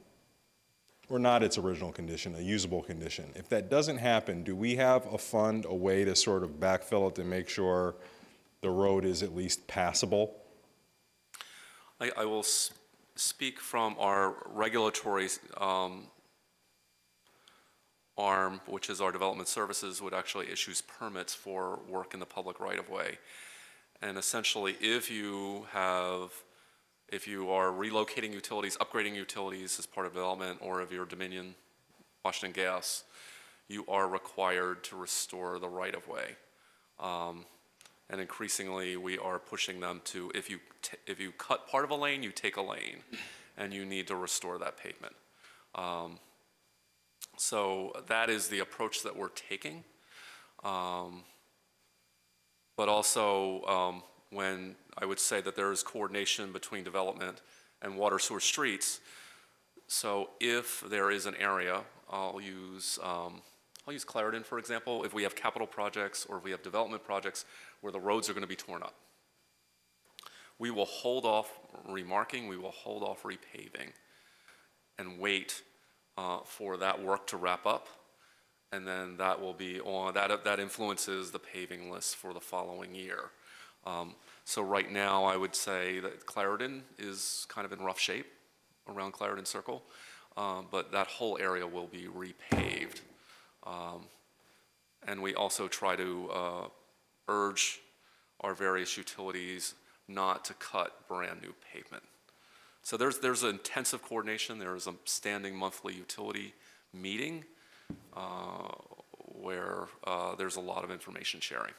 F: or not its original condition, a usable condition, if that doesn't happen, do we have a fund, a way to sort of backfill it to make sure the road is at least passable?
P: I will speak from our regulatory arm, which is our development services, would actually issues permits for work in the public right-of-way. And essentially, if you are relocating utilities, upgrading utilities as part of development, or if you're Dominion, Washington Gas, you are required to restore the right-of-way. And increasingly, we are pushing them to, if you cut part of a lane, you take a lane, and you need to restore that pavement. So that is the approach that we're taking. But also when I would say that there is coordination between development and water, sewer, streets. So if there is an area, I'll use Clarendon, for example, if we have capital projects or if we have development projects where the roads are going to be torn up. We will hold off remarking, we will hold off repaving and wait for that work to wrap up. And then that will be on, that influences the paving list for the following year. So right now I would say that Clarendon is kind of in rough shape around Clarendon Circle, but that whole area will be repaved. And we also try to urge our various utilities not to cut brand new pavement. So there's intensive coordination. There is a standing monthly utility meeting where there's a lot of information sharing.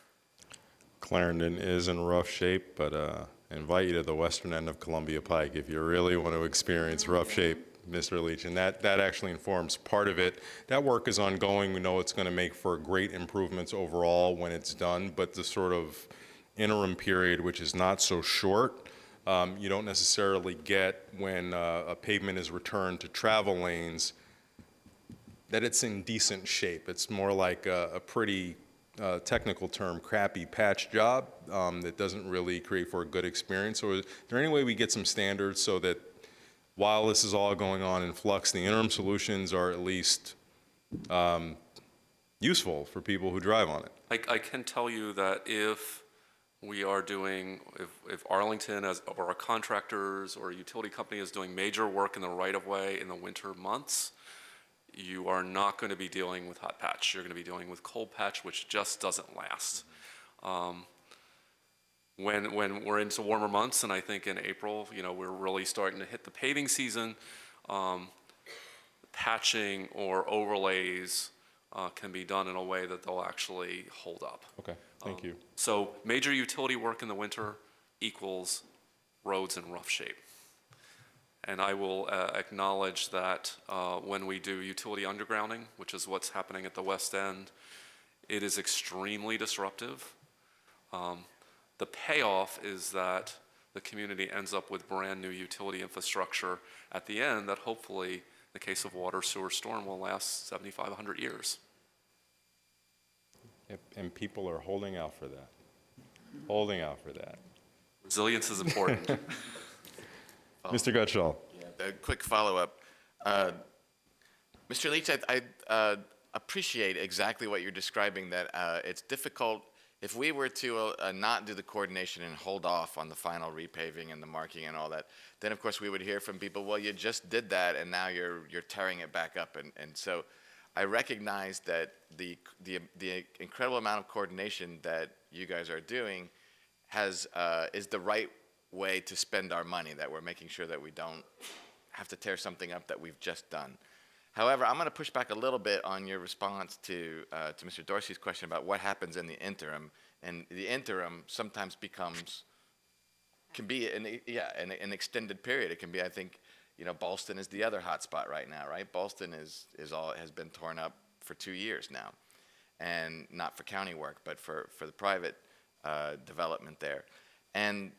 F: Clarendon is in rough shape, but invite you to the western end of Columbia Pike if you really want to experience rough shape, Mr. Leach, and that actually informs part of it. That work is ongoing. We know it's going to make for great improvements overall when it's done, but the sort of interim period, which is not so short, you don't necessarily get when a pavement is returned to travel lanes, that it's in decent shape. It's more like a pretty technical term, crappy patch job that doesn't really create for a good experience. So is there any way we get some standards so that while this is all going on in flux, the interim solutions are at least useful for people who drive on it?
P: I can tell you that if we are doing, if Arlington or our contractors or a utility company is doing major work in the right-of-way in the winter months, you are not going to be dealing with hot patch. You're going to be dealing with cold patch, which just doesn't last. When we're into warmer months, and I think in April, you know, we're really starting to hit the paving season, patching or overlays can be done in a way that they'll actually hold up.
F: Okay, thank you.
P: So major utility work in the winter equals roads in rough shape. And I will acknowledge that when we do utility undergrounding, which is what's happening at the West End, it is extremely disruptive. The payoff is that the community ends up with brand new utility infrastructure at the end that hopefully, in the case of water, sewer, storm, will last 75, 100 years.
F: Yep, and people are holding out for that. Holding out for that.
P: Resilience is important.
F: Mr. Gutschall.
G: Yeah, a quick follow-up. Mr. Leach, I appreciate exactly what you're describing, that it's difficult. If we were to not do the coordination and hold off on the final repaving and the marking and all that, then of course we would hear from people, well, you just did that and now you're tearing it back up. And so I recognize that the incredible amount of coordination that you guys are doing is the right way to spend our money, that we're making sure that we don't have to tear something up that we've just done. However, I'm going to push back a little bit on your response to Mr. Dorsey's question about what happens in the interim. And the interim sometimes can be an extended period. It can be, I think, you know, Ballston is the other hot spot right now, right? Ballston has been torn up for 2 years now, and not for county work, but for the private development there. And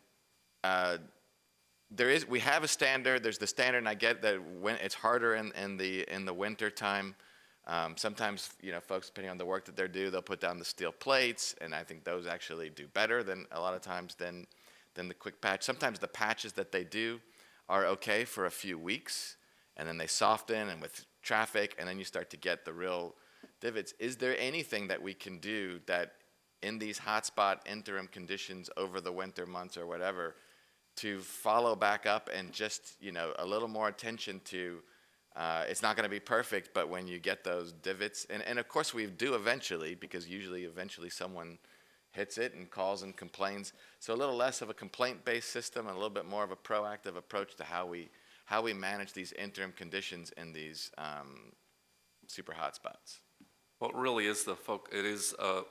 G: we have a standard. There's the standard, and I get that when it's harder in the winter time. Sometimes, you know, folks, depending on the work that they're doing, they'll put down the steel plates, and I think those actually do better than a lot of times than the quick patch. Sometimes the patches that they do are okay for a few weeks, and then they soften, and with traffic, and then you start to get the real divots. Is there anything that we can do that in these hotspot interim conditions over the winter months or whatever, to follow back up and just, you know, a little more attention to, it's not going to be perfect, but when you get those divots, and of course we do eventually, because usually eventually someone hits it and calls and complains. So a little less of a complaint-based system and a little bit more of a proactive approach to how we manage these interim conditions in these super hotspots.
P: Well, it really is it is a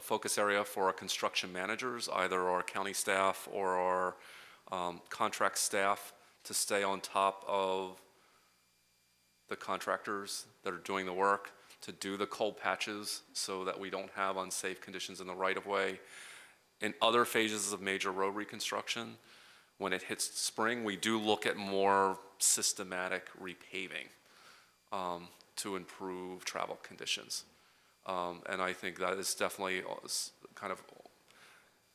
P: focus area for our construction managers, either our county staff or our contract staff, to stay on top of the contractors that are doing the work. to do the cold patches so that we don't have unsafe conditions in the right-of-way. In other phases of major road reconstruction, when it hits spring, we do look at more systematic repaving to improve travel conditions. And I think that is definitely kind of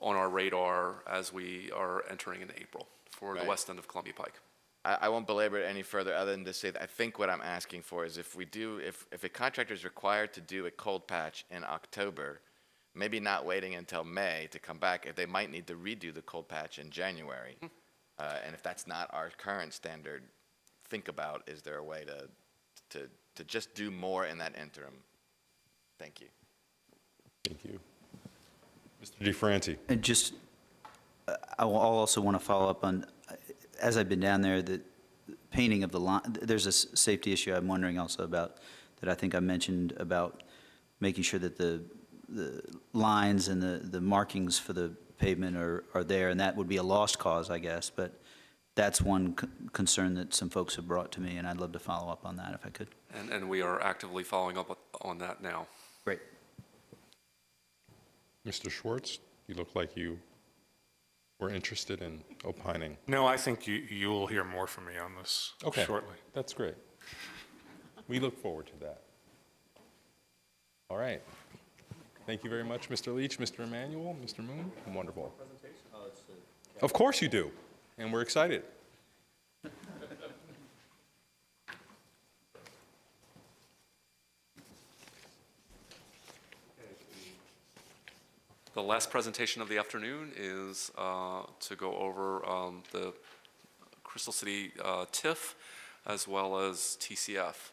P: on our radar as we are entering into April for the west end of Columbia Pike.
G: I won't belabor it any further other than to say that I think what I'm asking for is if a contractor is required to do a cold patch in October, maybe not waiting until May to come back, if they might need to redo the cold patch in January. And if that's not our current standard, think about, is there a way to just do more in that interim? Thank you.
F: Thank you. Mr. DeFranti.
H: And just, I'll also want to follow up on, as I've been down there, the painting of the line, there's a safety issue I'm wondering also about, that I think I mentioned about making sure that the lines and the markings for the pavement are there, and that would be a lost cause, I guess, but that's one concern that some folks have brought to me, and I'd love to follow up on that if I could.
P: And we are actively following up on that now.
H: Great.
F: Mr. Schwartz, you look like you were interested in opining.
S: No, I think you will hear more from me on this shortly.
F: That's great. We look forward to that. All right. Thank you very much, Mr. Leach, Mr. Emanuel, Mr. Moon. Wonderful. Of course you do, and we're excited.
P: The last presentation of the afternoon is to go over the Crystal City TIF as well as TCF.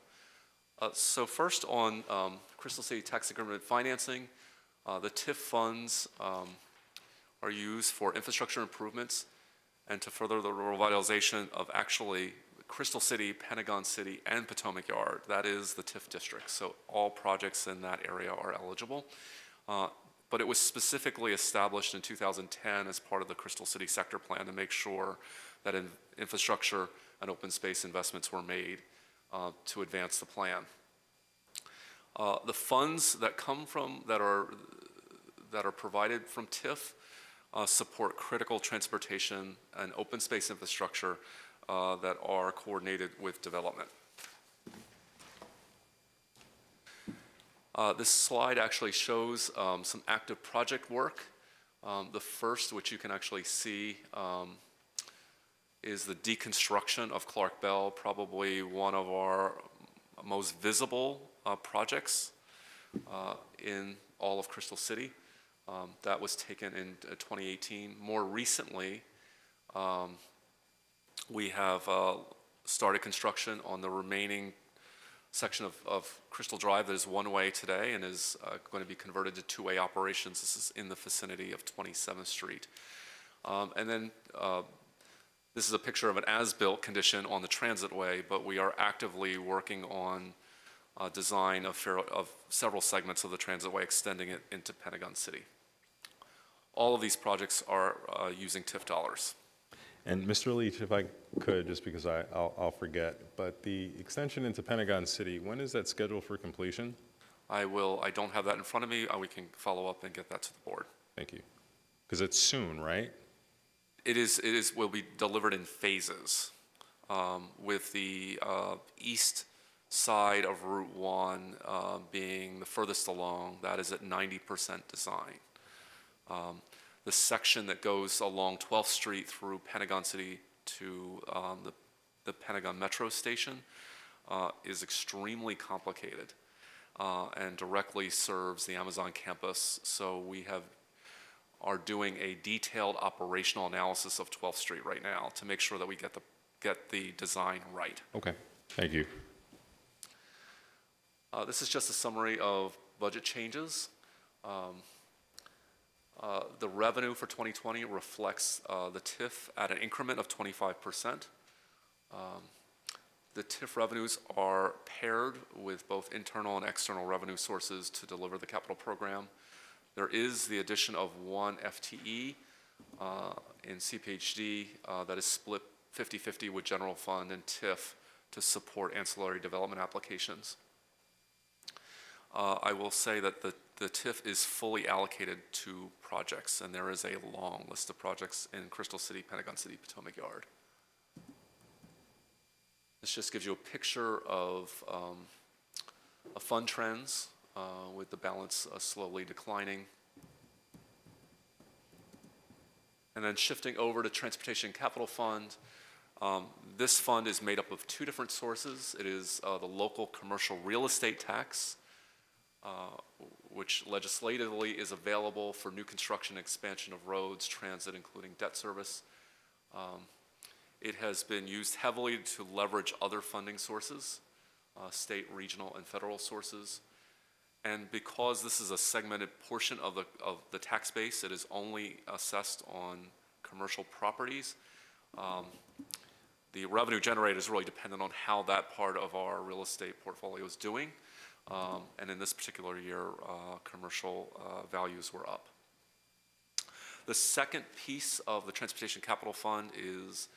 P: So first on Crystal City tax increment financing, the TIF funds are used for infrastructure improvements and to further the revitalization of actually Crystal City, Pentagon City, and Potomac Yard. That is the TIF district, so all projects in that area are eligible. But it was specifically established in 2010 as part of the Crystal City sector plan to make sure that infrastructure and open space investments were made to advance the plan. The funds that come from, that are provided from TIF support critical transportation and open space infrastructure that are coordinated with development. This slide actually shows some active project work. The first, which you can actually see, is the deconstruction of Clark Bell, probably one of our most visible projects in all of Crystal City. That was taken in 2018. More recently, we have started construction on the remaining section of Crystal Drive that is one-way today and is going to be converted to two-way operations. This is in the vicinity of 27th Street. And then this is a picture of an as-built condition on the transitway, but we are actively working on design of several segments of the transitway, extending it into Pentagon City. All of these projects are using TIF dollars.
F: And Mr. Leach, if I could, just because I'll forget, but the extension into Pentagon City, when is that scheduled for completion?
P: I don't have that in front of me. We can follow up and get that to the board.
F: Thank you. Because it's soon, right?
P: Will be delivered in phases, with the east side of Route 1 being the furthest along. That is at 90% design. The section that goes along 12th Street through Pentagon City to the Pentagon Metro Station is extremely complicated and directly serves the Amazon campus. So we are doing a detailed operational analysis of 12th Street right now to make sure that we get the design right.
F: Okay, thank you.
P: This is just a summary of budget changes. The revenue for 2020 reflects the TIF at an increment of 25%. The TIF revenues are paired with both internal and external revenue sources to deliver the capital program. There is the addition of one FTE in CPHD that is split 50-50 with general fund and TIF to support ancillary development applications. I will say that the TIF is fully allocated to projects, and there is a long list of projects in Crystal City, Pentagon City, Potomac Yard. This just gives you a picture of fund trends with the balance slowly declining. And then shifting over to Transportation Capital Fund, this fund is made up of two different sources. It is the local commercial real estate tax, which legislatively is available for new construction and expansion of roads, transit, including debt service. It has been used heavily to leverage other funding sources, state, regional, and federal sources. And because this is a segmented portion of the tax base, it is only assessed on commercial properties. The revenue generated is really dependent on how that part of our real estate portfolio is doing. And in this particular year, commercial values were up. The second piece of the Transportation Capital Fund is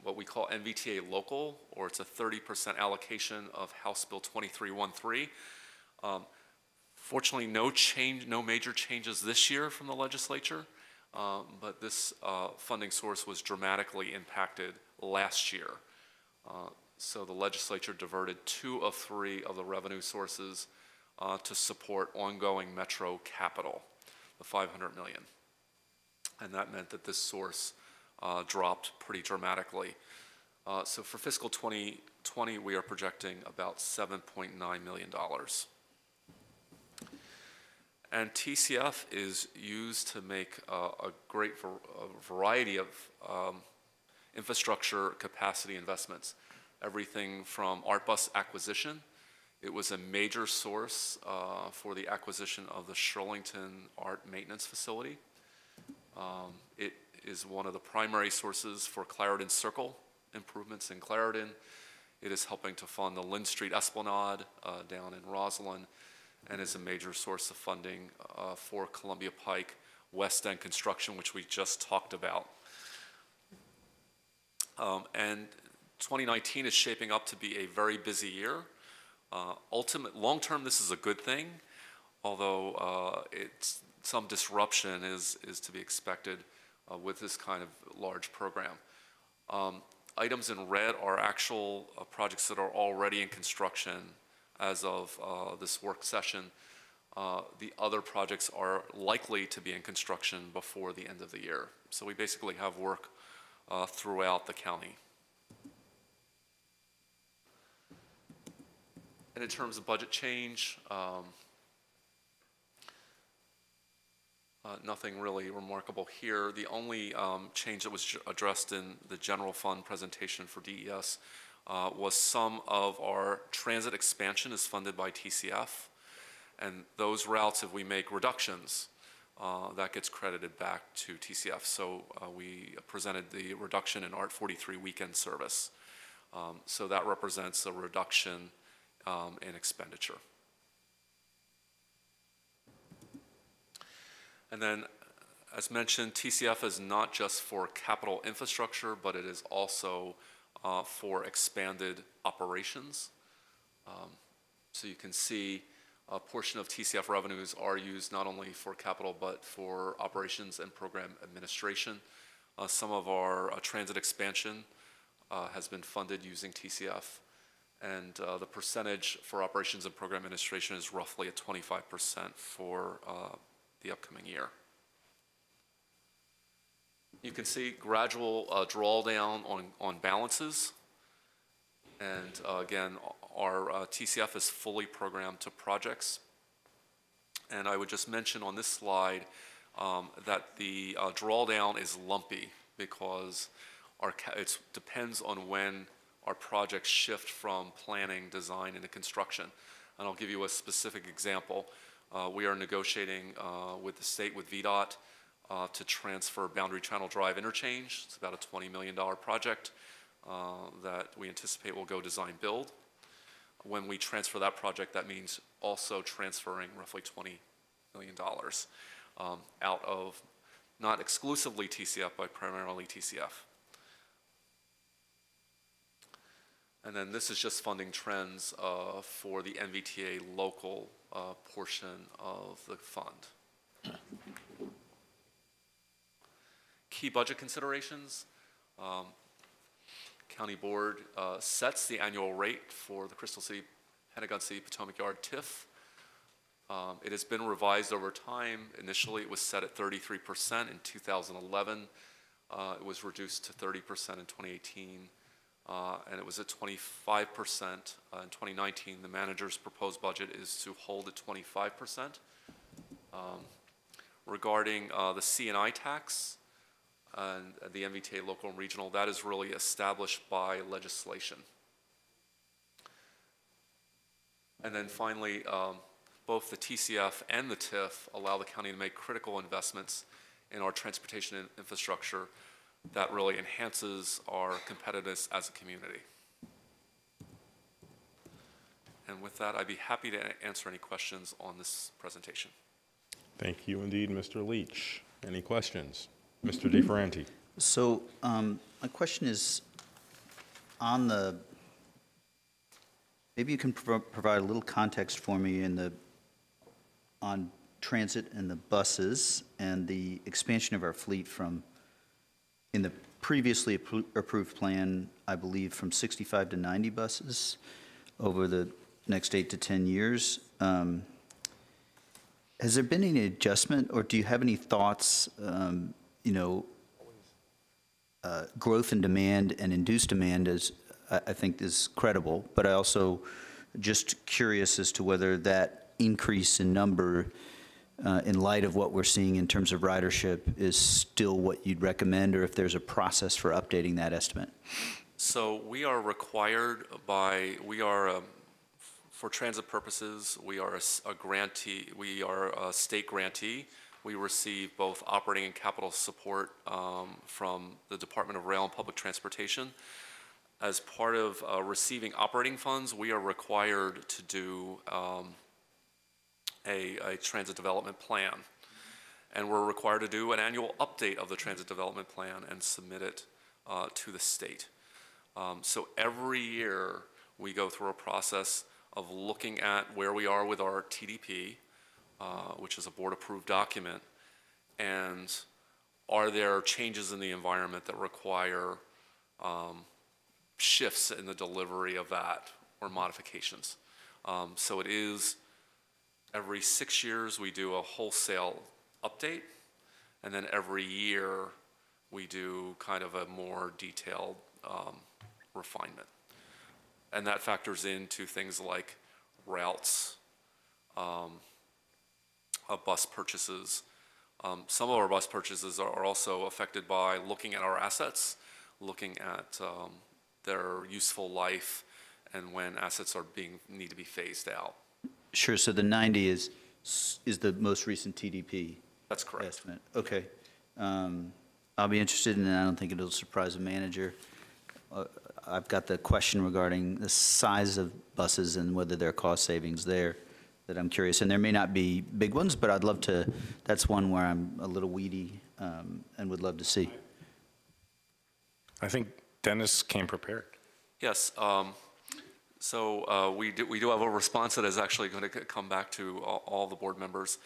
P: what we call NVTA local, or it's a 30% allocation of House Bill 2313. Fortunately, no major changes this year from the legislature, but this funding source was dramatically impacted last year. So the legislature diverted 2 of 3 of the revenue sources to support ongoing metro capital, the $500 million. And that meant that this source dropped pretty dramatically. So for fiscal 2020, we are projecting about $7.9 million. And TCF is used to make a great variety of infrastructure capacity investments. Everything from art bus acquisition. It was a major source for the acquisition of the Shirlington Art Maintenance Facility. It is one of the primary sources for Clarendon Circle improvements in Clarendon. It is helping to fund the Lynn Street Esplanade down in Roslyn, and is a major source of funding for Columbia Pike West End construction, which we just talked about. And 2019 is shaping up to be a very busy year. Long-term, this is a good thing, although some disruption is to be expected with this kind of large program. Items in red are actual projects that are already in construction as of this work session. The other projects are likely to be in construction before the end of the year. So we basically have work throughout the county. And in terms of budget change, nothing really remarkable here. The only change that was addressed in the general fund presentation for DES was some of our transit expansion is funded by TCF, and those routes, if we make reductions, that gets credited back to TCF. So we presented the reduction in ART 43 weekend service. So that represents a reduction in expenditure. And then, as mentioned, TCF is not just for capital infrastructure, but it is also for expanded operations. So you can see a portion of TCF revenues are used not only for capital, but for operations and program administration. Some of our transit expansion has been funded using TCF. And the percentage for operations and program administration is roughly at 25% for the upcoming year. You can see gradual drawdown on balances. And again, our TCF is fully programmed to projects. And I would just mention on this slide that the drawdown is lumpy because it depends on when our projects shift from planning, design, into construction. And I'll give you a specific example. We are negotiating with the state, with VDOT, to transfer Boundary Channel Drive interchange. It's about a $20 million project that we anticipate will go design build. When we transfer that project, that means also transferring roughly $20 million out of not exclusively TCF, but primarily TCF. And then this is just funding trends for the MVTA local portion of the fund. Key budget considerations. County Board sets the annual rate for the Crystal City, Pentagon City, Potomac Yard TIF. It has been revised over time. Initially, it was set at 33% in 2011. It was reduced to 30% in 2018, and it was at 25% in 2019. The manager's proposed budget is to hold at 25%. Regarding the C&I tax and the MVTA local and regional, that is really established by legislation. And then finally, both the TCF and the TIF allow the county to make critical investments in our transportation infrastructure that really enhances our competitiveness as a community. And with that, I'd be happy to answer any questions on this presentation.
F: Thank you indeed, Mr. Leach. Any questions? Mr. DeFerranti.
H: So my question is on the, maybe you can provide a little context for me on transit and the buses and the expansion of our fleet from, in the previously approved plan, I believe from 65 to 90 buses over the next 8 to 10 years. Has there been any adjustment, or do you have any thoughts, growth in demand and induced demand is, I think, is credible, but I also just curious as to whether that increase in number, in light of what we're seeing in terms of ridership, is still what you'd recommend, or if there's a process for updating that estimate.
P: So we are required by, for transit purposes, we are a grantee, we are a state grantee. We receive both operating and capital support from the Department of Rail and Public Transportation. As part of receiving operating funds, we are required to do a transit development plan. And we're required to do an annual update of the transit development plan and submit it to the state. So every year we go through a process of looking at where we are with our TDP, which is a board-approved document, and are there changes in the environment that require shifts in the delivery of that or modifications. So it is every 6 years we do a wholesale update, and then every year we do kind of a more detailed refinement. And that factors into things like routes, bus purchases. Some of our bus purchases are also affected by looking at our assets, looking at their useful life, and when assets are need to be phased out.
H: Sure. So the 90 is the most recent TDP.
P: That's correct.
H: Estimate. Okay. I'll be interested, and I don't think it'll surprise a manager. I've got the question regarding the size of buses and whether there are cost savings there that I'm curious. And there may not be big ones, but I'd love to, that's one where I'm a little weedy and would love to see.
S: I think Dennis came prepared.
P: Yes. So we do have a response that is actually going to come back to all the board members.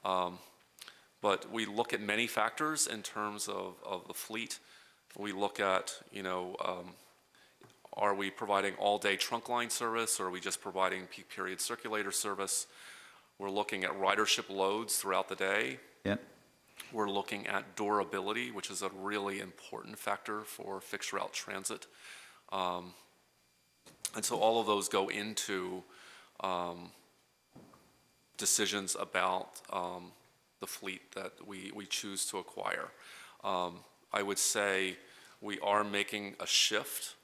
P: But we look at many factors in terms of the fleet. We look at, are we providing all-day trunk line service, or are we just providing peak period circulator service? We're looking at ridership loads throughout the day.
H: Yep.
P: We're looking at durability, which is a really important factor for fixed route transit. And so all of those go into decisions about the fleet that we choose to acquire. I would say we are making a shift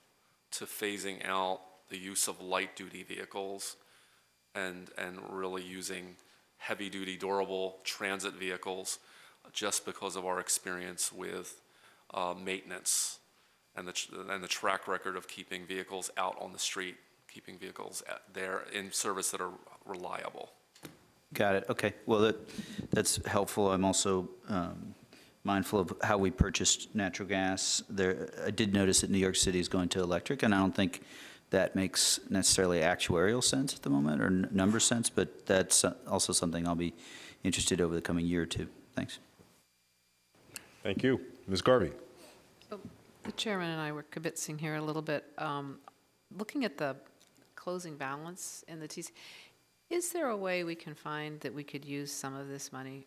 P: to phasing out the use of light-duty vehicles and really using heavy-duty, durable transit vehicles just because of our experience with maintenance and the track record of keeping vehicles out on the street, keeping vehicles there in service that are reliable.
H: Got it. Okay. Well, that's helpful. I'm also mindful of how we purchased natural gas. I did notice that New York City is going to electric, and I don't think that makes necessarily actuarial sense at the moment or number sense, but that's also something I'll be interested over the coming year or two. Thanks.
F: Thank you. Ms. Garvey.
A: The chairman and I were kibitzing here a little bit. Looking at the closing balance in the TC, is there a way we can find that we could use some of this money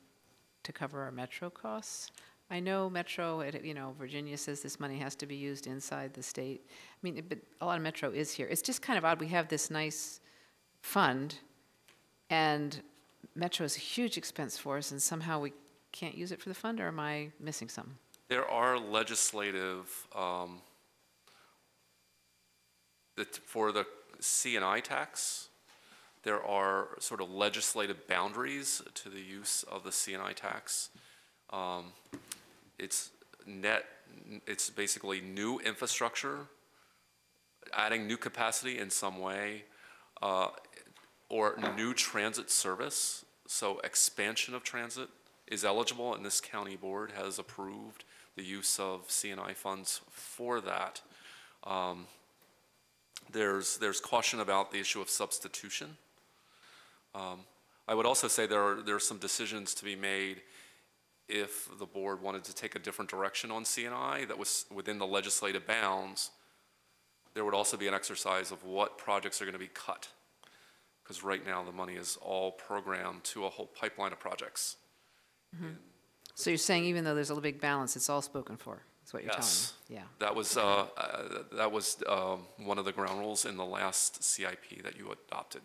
A: to cover our metro costs? I know Metro, Virginia says this money has to be used inside the state. I mean, but a lot of Metro is here. It's just kind of odd. We have this nice fund, and Metro is a huge expense for us, and somehow we can't use it for the fund, or am I missing something?
P: There are legislative, for the C&I tax, there are sort of legislative boundaries to the use of the C&I tax. It's basically new infrastructure, adding new capacity in some way, or new transit service. So expansion of transit is eligible, and this county board has approved the use of C&I funds for that. There's caution about the issue of substitution. I would also say there are some decisions to be made if the board wanted to take a different direction on C&I that was within the legislative bounds. There would also be an exercise of what projects are going to be cut, because right now the money is all programmed to a whole pipeline of projects.
A: Mm-hmm. So you're saying even though there's a big balance, it's all spoken for, is what you're telling me? Yeah.
P: That was one of the ground rules in the last CIP that you adopted.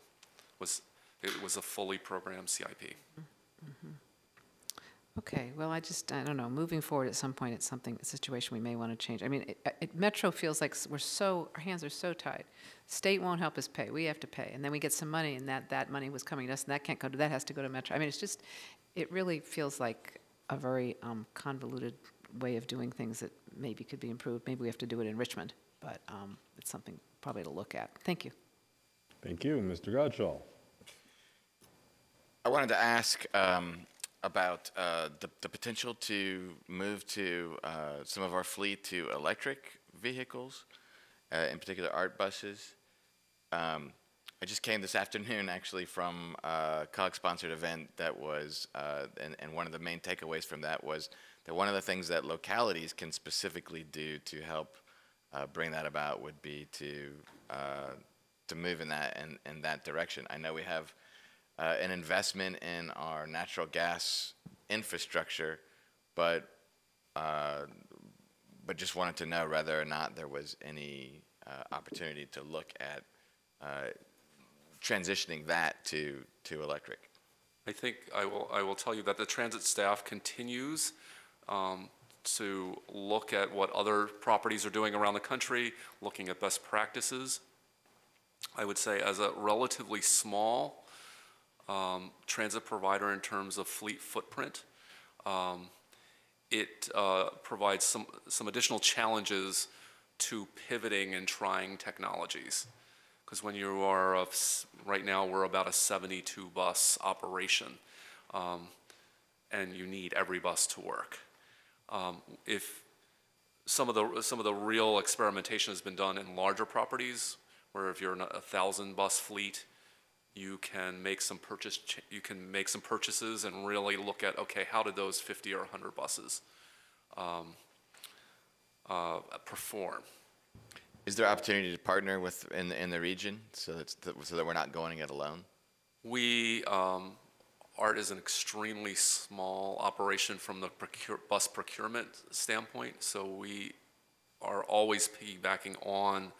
P: It was a fully programmed CIP.
A: Mm-hmm. Okay, well, I don't know, moving forward at some point, it's a situation we may want to change. I mean, Metro feels like our hands are so tied. State won't help us pay, we have to pay, and then we get some money, and that money was coming to us, and that has to go to Metro. I mean, it really feels like a very convoluted way of doing things that maybe could be improved. Maybe we have to do it in Richmond, but it's something probably to look at. Thank you.
F: Thank you. Mr. Godshall.
G: I wanted to ask about the potential to move to some of our fleet to electric vehicles, in particular ART buses. I just came this afternoon actually from a COG-sponsored event that was, and one of the main takeaways from that was that one of the things that localities can specifically do to help bring that about would be to move in that direction. I know we have an investment in our natural gas infrastructure, but just wanted to know whether or not there was any opportunity to look at transitioning that to electric.
P: I think I will tell you that the transit staff continues to look at what other properties are doing around the country, looking at best practices. I would say as a relatively small transit provider in terms of fleet footprint, it provides some additional challenges to pivoting and trying technologies. Because when you are, right now we're about a 72 bus operation, and you need every bus to work. If some of the real experimentation has been done in larger properties, where if you're in a 1,000 bus fleet, you can make some purchases and really look at, okay, how did those 50 or 100 buses perform?
G: Is there opportunity to partner with in the region so that we're not going it alone? ART is an extremely small operation from the bus procurement standpoint, so we are always piggybacking on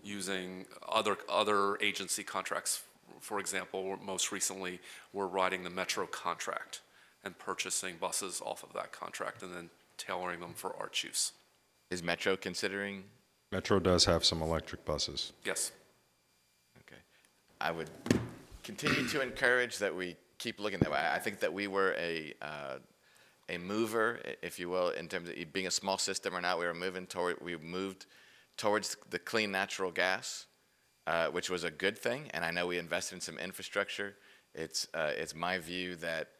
G: using other agency contracts. For example, most recently, we're riding the Metro contract and purchasing buses off of that contract and then tailoring them for ART use. Is Metro considering?
F: Metro does have some electric buses.
P: Yes.
G: Okay. I would continue to encourage that we keep looking that way. I think that we were a mover, if you will, in terms of being a small system or not. We moved towards the clean natural gas, which was a good thing, and I know we invested in some infrastructure. It's my view that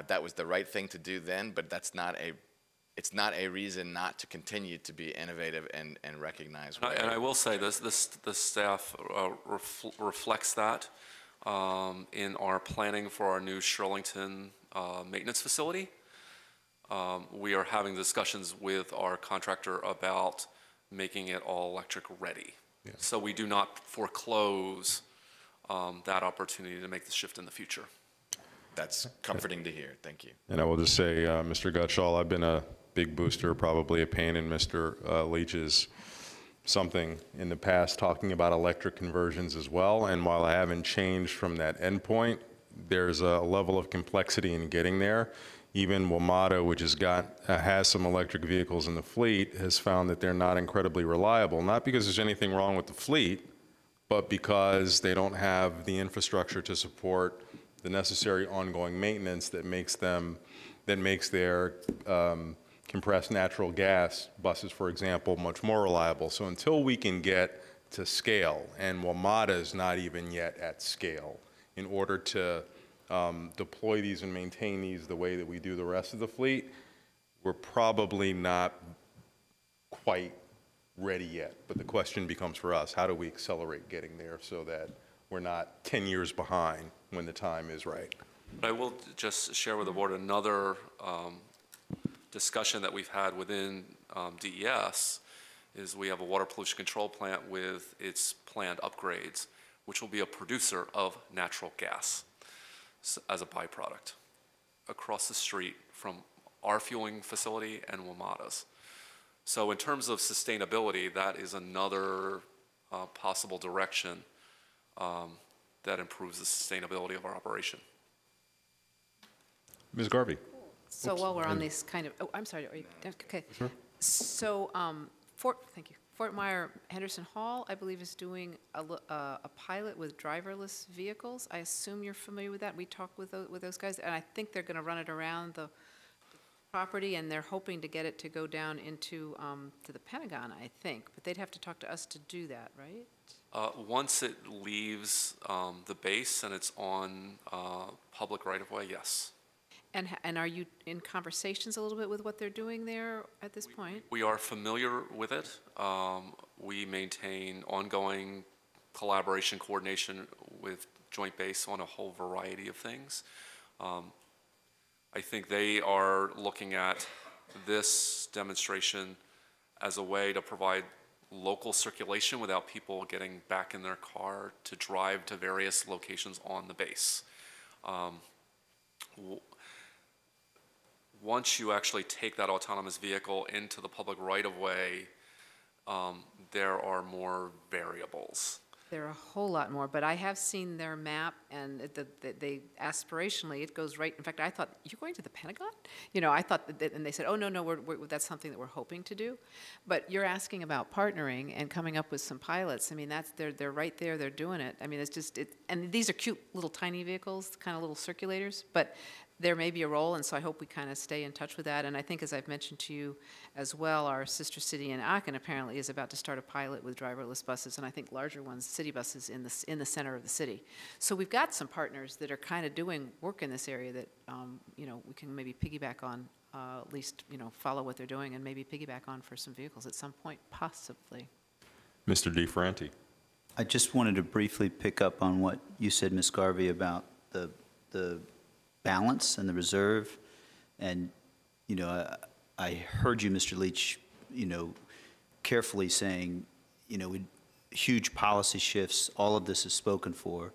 G: that was the right thing to do then, but that's not a it's not a reason not to continue to be innovative and recognize.
P: And I will say this staff reflects that in our planning for our new Shirlington maintenance facility. We are having discussions with our contractor about making it all electric ready. Yeah. So we do not foreclose that opportunity to make the shift in the future.
G: That's comforting to hear. Thank you.
F: And I will just say, Mr. Gutschall, I've been a big booster, probably a pain in Mr. Leach's something in the past, talking about electric conversions as well. And while I haven't changed from that endpoint, there's a level of complexity in getting there. Even WMATA, which has some electric vehicles in the fleet, has found that they're not incredibly reliable, not because there's anything wrong with the fleet, but because they don't have the infrastructure to support the necessary ongoing maintenance that makes their compressed natural gas buses, for example, much more reliable. So until we can get to scale, and WMATA is not even yet at scale, in order to deploy these and maintain these the way that we do the rest of the fleet, we're probably not quite ready yet. But the question becomes for us, how do we accelerate getting there so that we're not 10 years behind when the time is right?
P: But I will just share with the board another discussion that we've had within DES is we have a water pollution control plant with its planned upgrades, which will be a producer of natural gas as a byproduct across the street from our fueling facility and WMATA's. So in terms of sustainability, that is another possible direction that improves the sustainability of our operation.
F: Ms. Garvey.
A: So while we're on this kind of, oh, I'm sorry, are you, okay.
F: Sure.
A: So thank you. Fort Myer Henderson Hall, I believe, is doing a pilot with driverless vehicles. I assume you're familiar with that. We talked with those guys, and I think they're going to run it around the property, and they're hoping to get it to go down into to the Pentagon, I think. But they'd have to talk to us to do that, right?
P: Once it leaves the base and it's on public right-of-way, yes.
A: And are you in conversations a little bit with what they're doing there at this point?
P: We are familiar with it. We maintain ongoing collaboration, coordination with Joint Base on a whole variety of things. I think they are looking at this demonstration as a way to provide local circulation without people getting back in their car to drive to various locations on the base. Once you actually take that autonomous vehicle into the public right-of-way, there are more variables.
A: There are a whole lot more, but I have seen their map, and they aspirationally, it goes right. In fact, I thought, you're going to the Pentagon? You know, I thought that, and they said, oh, no, that's something that we're hoping to do. But you're asking about partnering and coming up with some pilots. I mean, they're right there, they're doing it. I mean, it's just, and these are cute little tiny vehicles, kind of little circulators, but there may be a role, and so I hope we kind of stay in touch with that. And I think, as I've mentioned to you as well, our sister city in Aachen apparently is about to start a pilot with driverless buses, and I think larger ones, city buses, in the center of the city. So we've got some partners that are kind of doing work in this area that you know, we can maybe piggyback on, at least, you know, follow what they're doing and maybe piggyback on for some vehicles at some point, possibly.
F: Mr. DeFranti.
H: I just wanted to briefly pick up on what you said, Ms. Garvey, about the balance and the reserve. And, you know, I heard you, Mr. Leach, you know, carefully saying, you know, huge policy shifts, all of this is spoken for.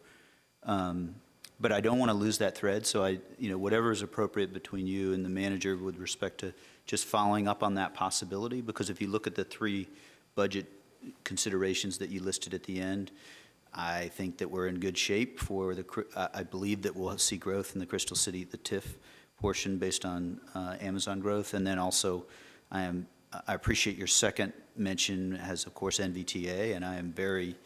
H: But I don't want to lose that thread, so you know, whatever is appropriate between you and the manager with respect to just following up on that possibility, because if you look at the 3 budget considerations that you listed at the end, I think that we're in good shape for I believe that we'll see growth in the Crystal City, the TIF portion based on Amazon growth. And then also, I appreciate your second mention as, of course, NVTA, and I am very,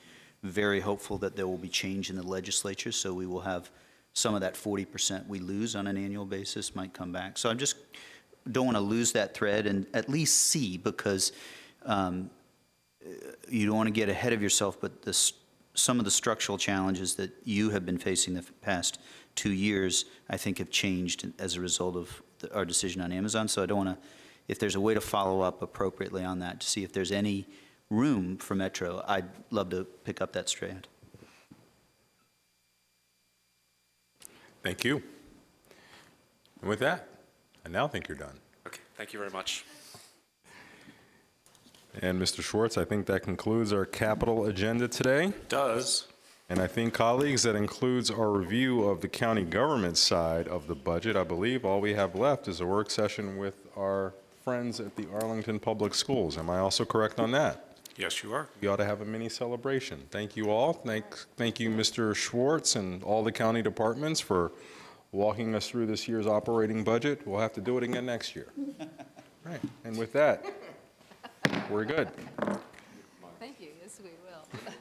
H: very hopeful that there will be change in the legislature, so we will have some of that 40% we lose on an annual basis might come back. So I just don't want to lose that thread and at least see, because you don't want to get ahead of yourself, but some of the structural challenges that you have been facing the past 2 years, I think, have changed as a result of our decision on Amazon. So I don't want to, if there's a way to follow up appropriately on that to see if there's any room for Metro, I'd love to pick up that strand.
F: Thank you. And with that, I now think you're done.
P: Okay, thank you very much.
F: And Mr. Schwartz, I think that concludes our capital agenda today.
P: Does.
F: And I think, colleagues, that includes our review of the county government side of the budget. I believe all we have left is a work session with our friends at the Arlington Public Schools. Am I also correct on that?
D: Yes, you are.
F: We ought to have a mini celebration. Thank you all. Thank you, Mr. Schwartz, and all the county departments for walking us through this year's operating budget. We'll have to do it again next year. Right. And with that, we're good.
A: Thank you. Yes, we will.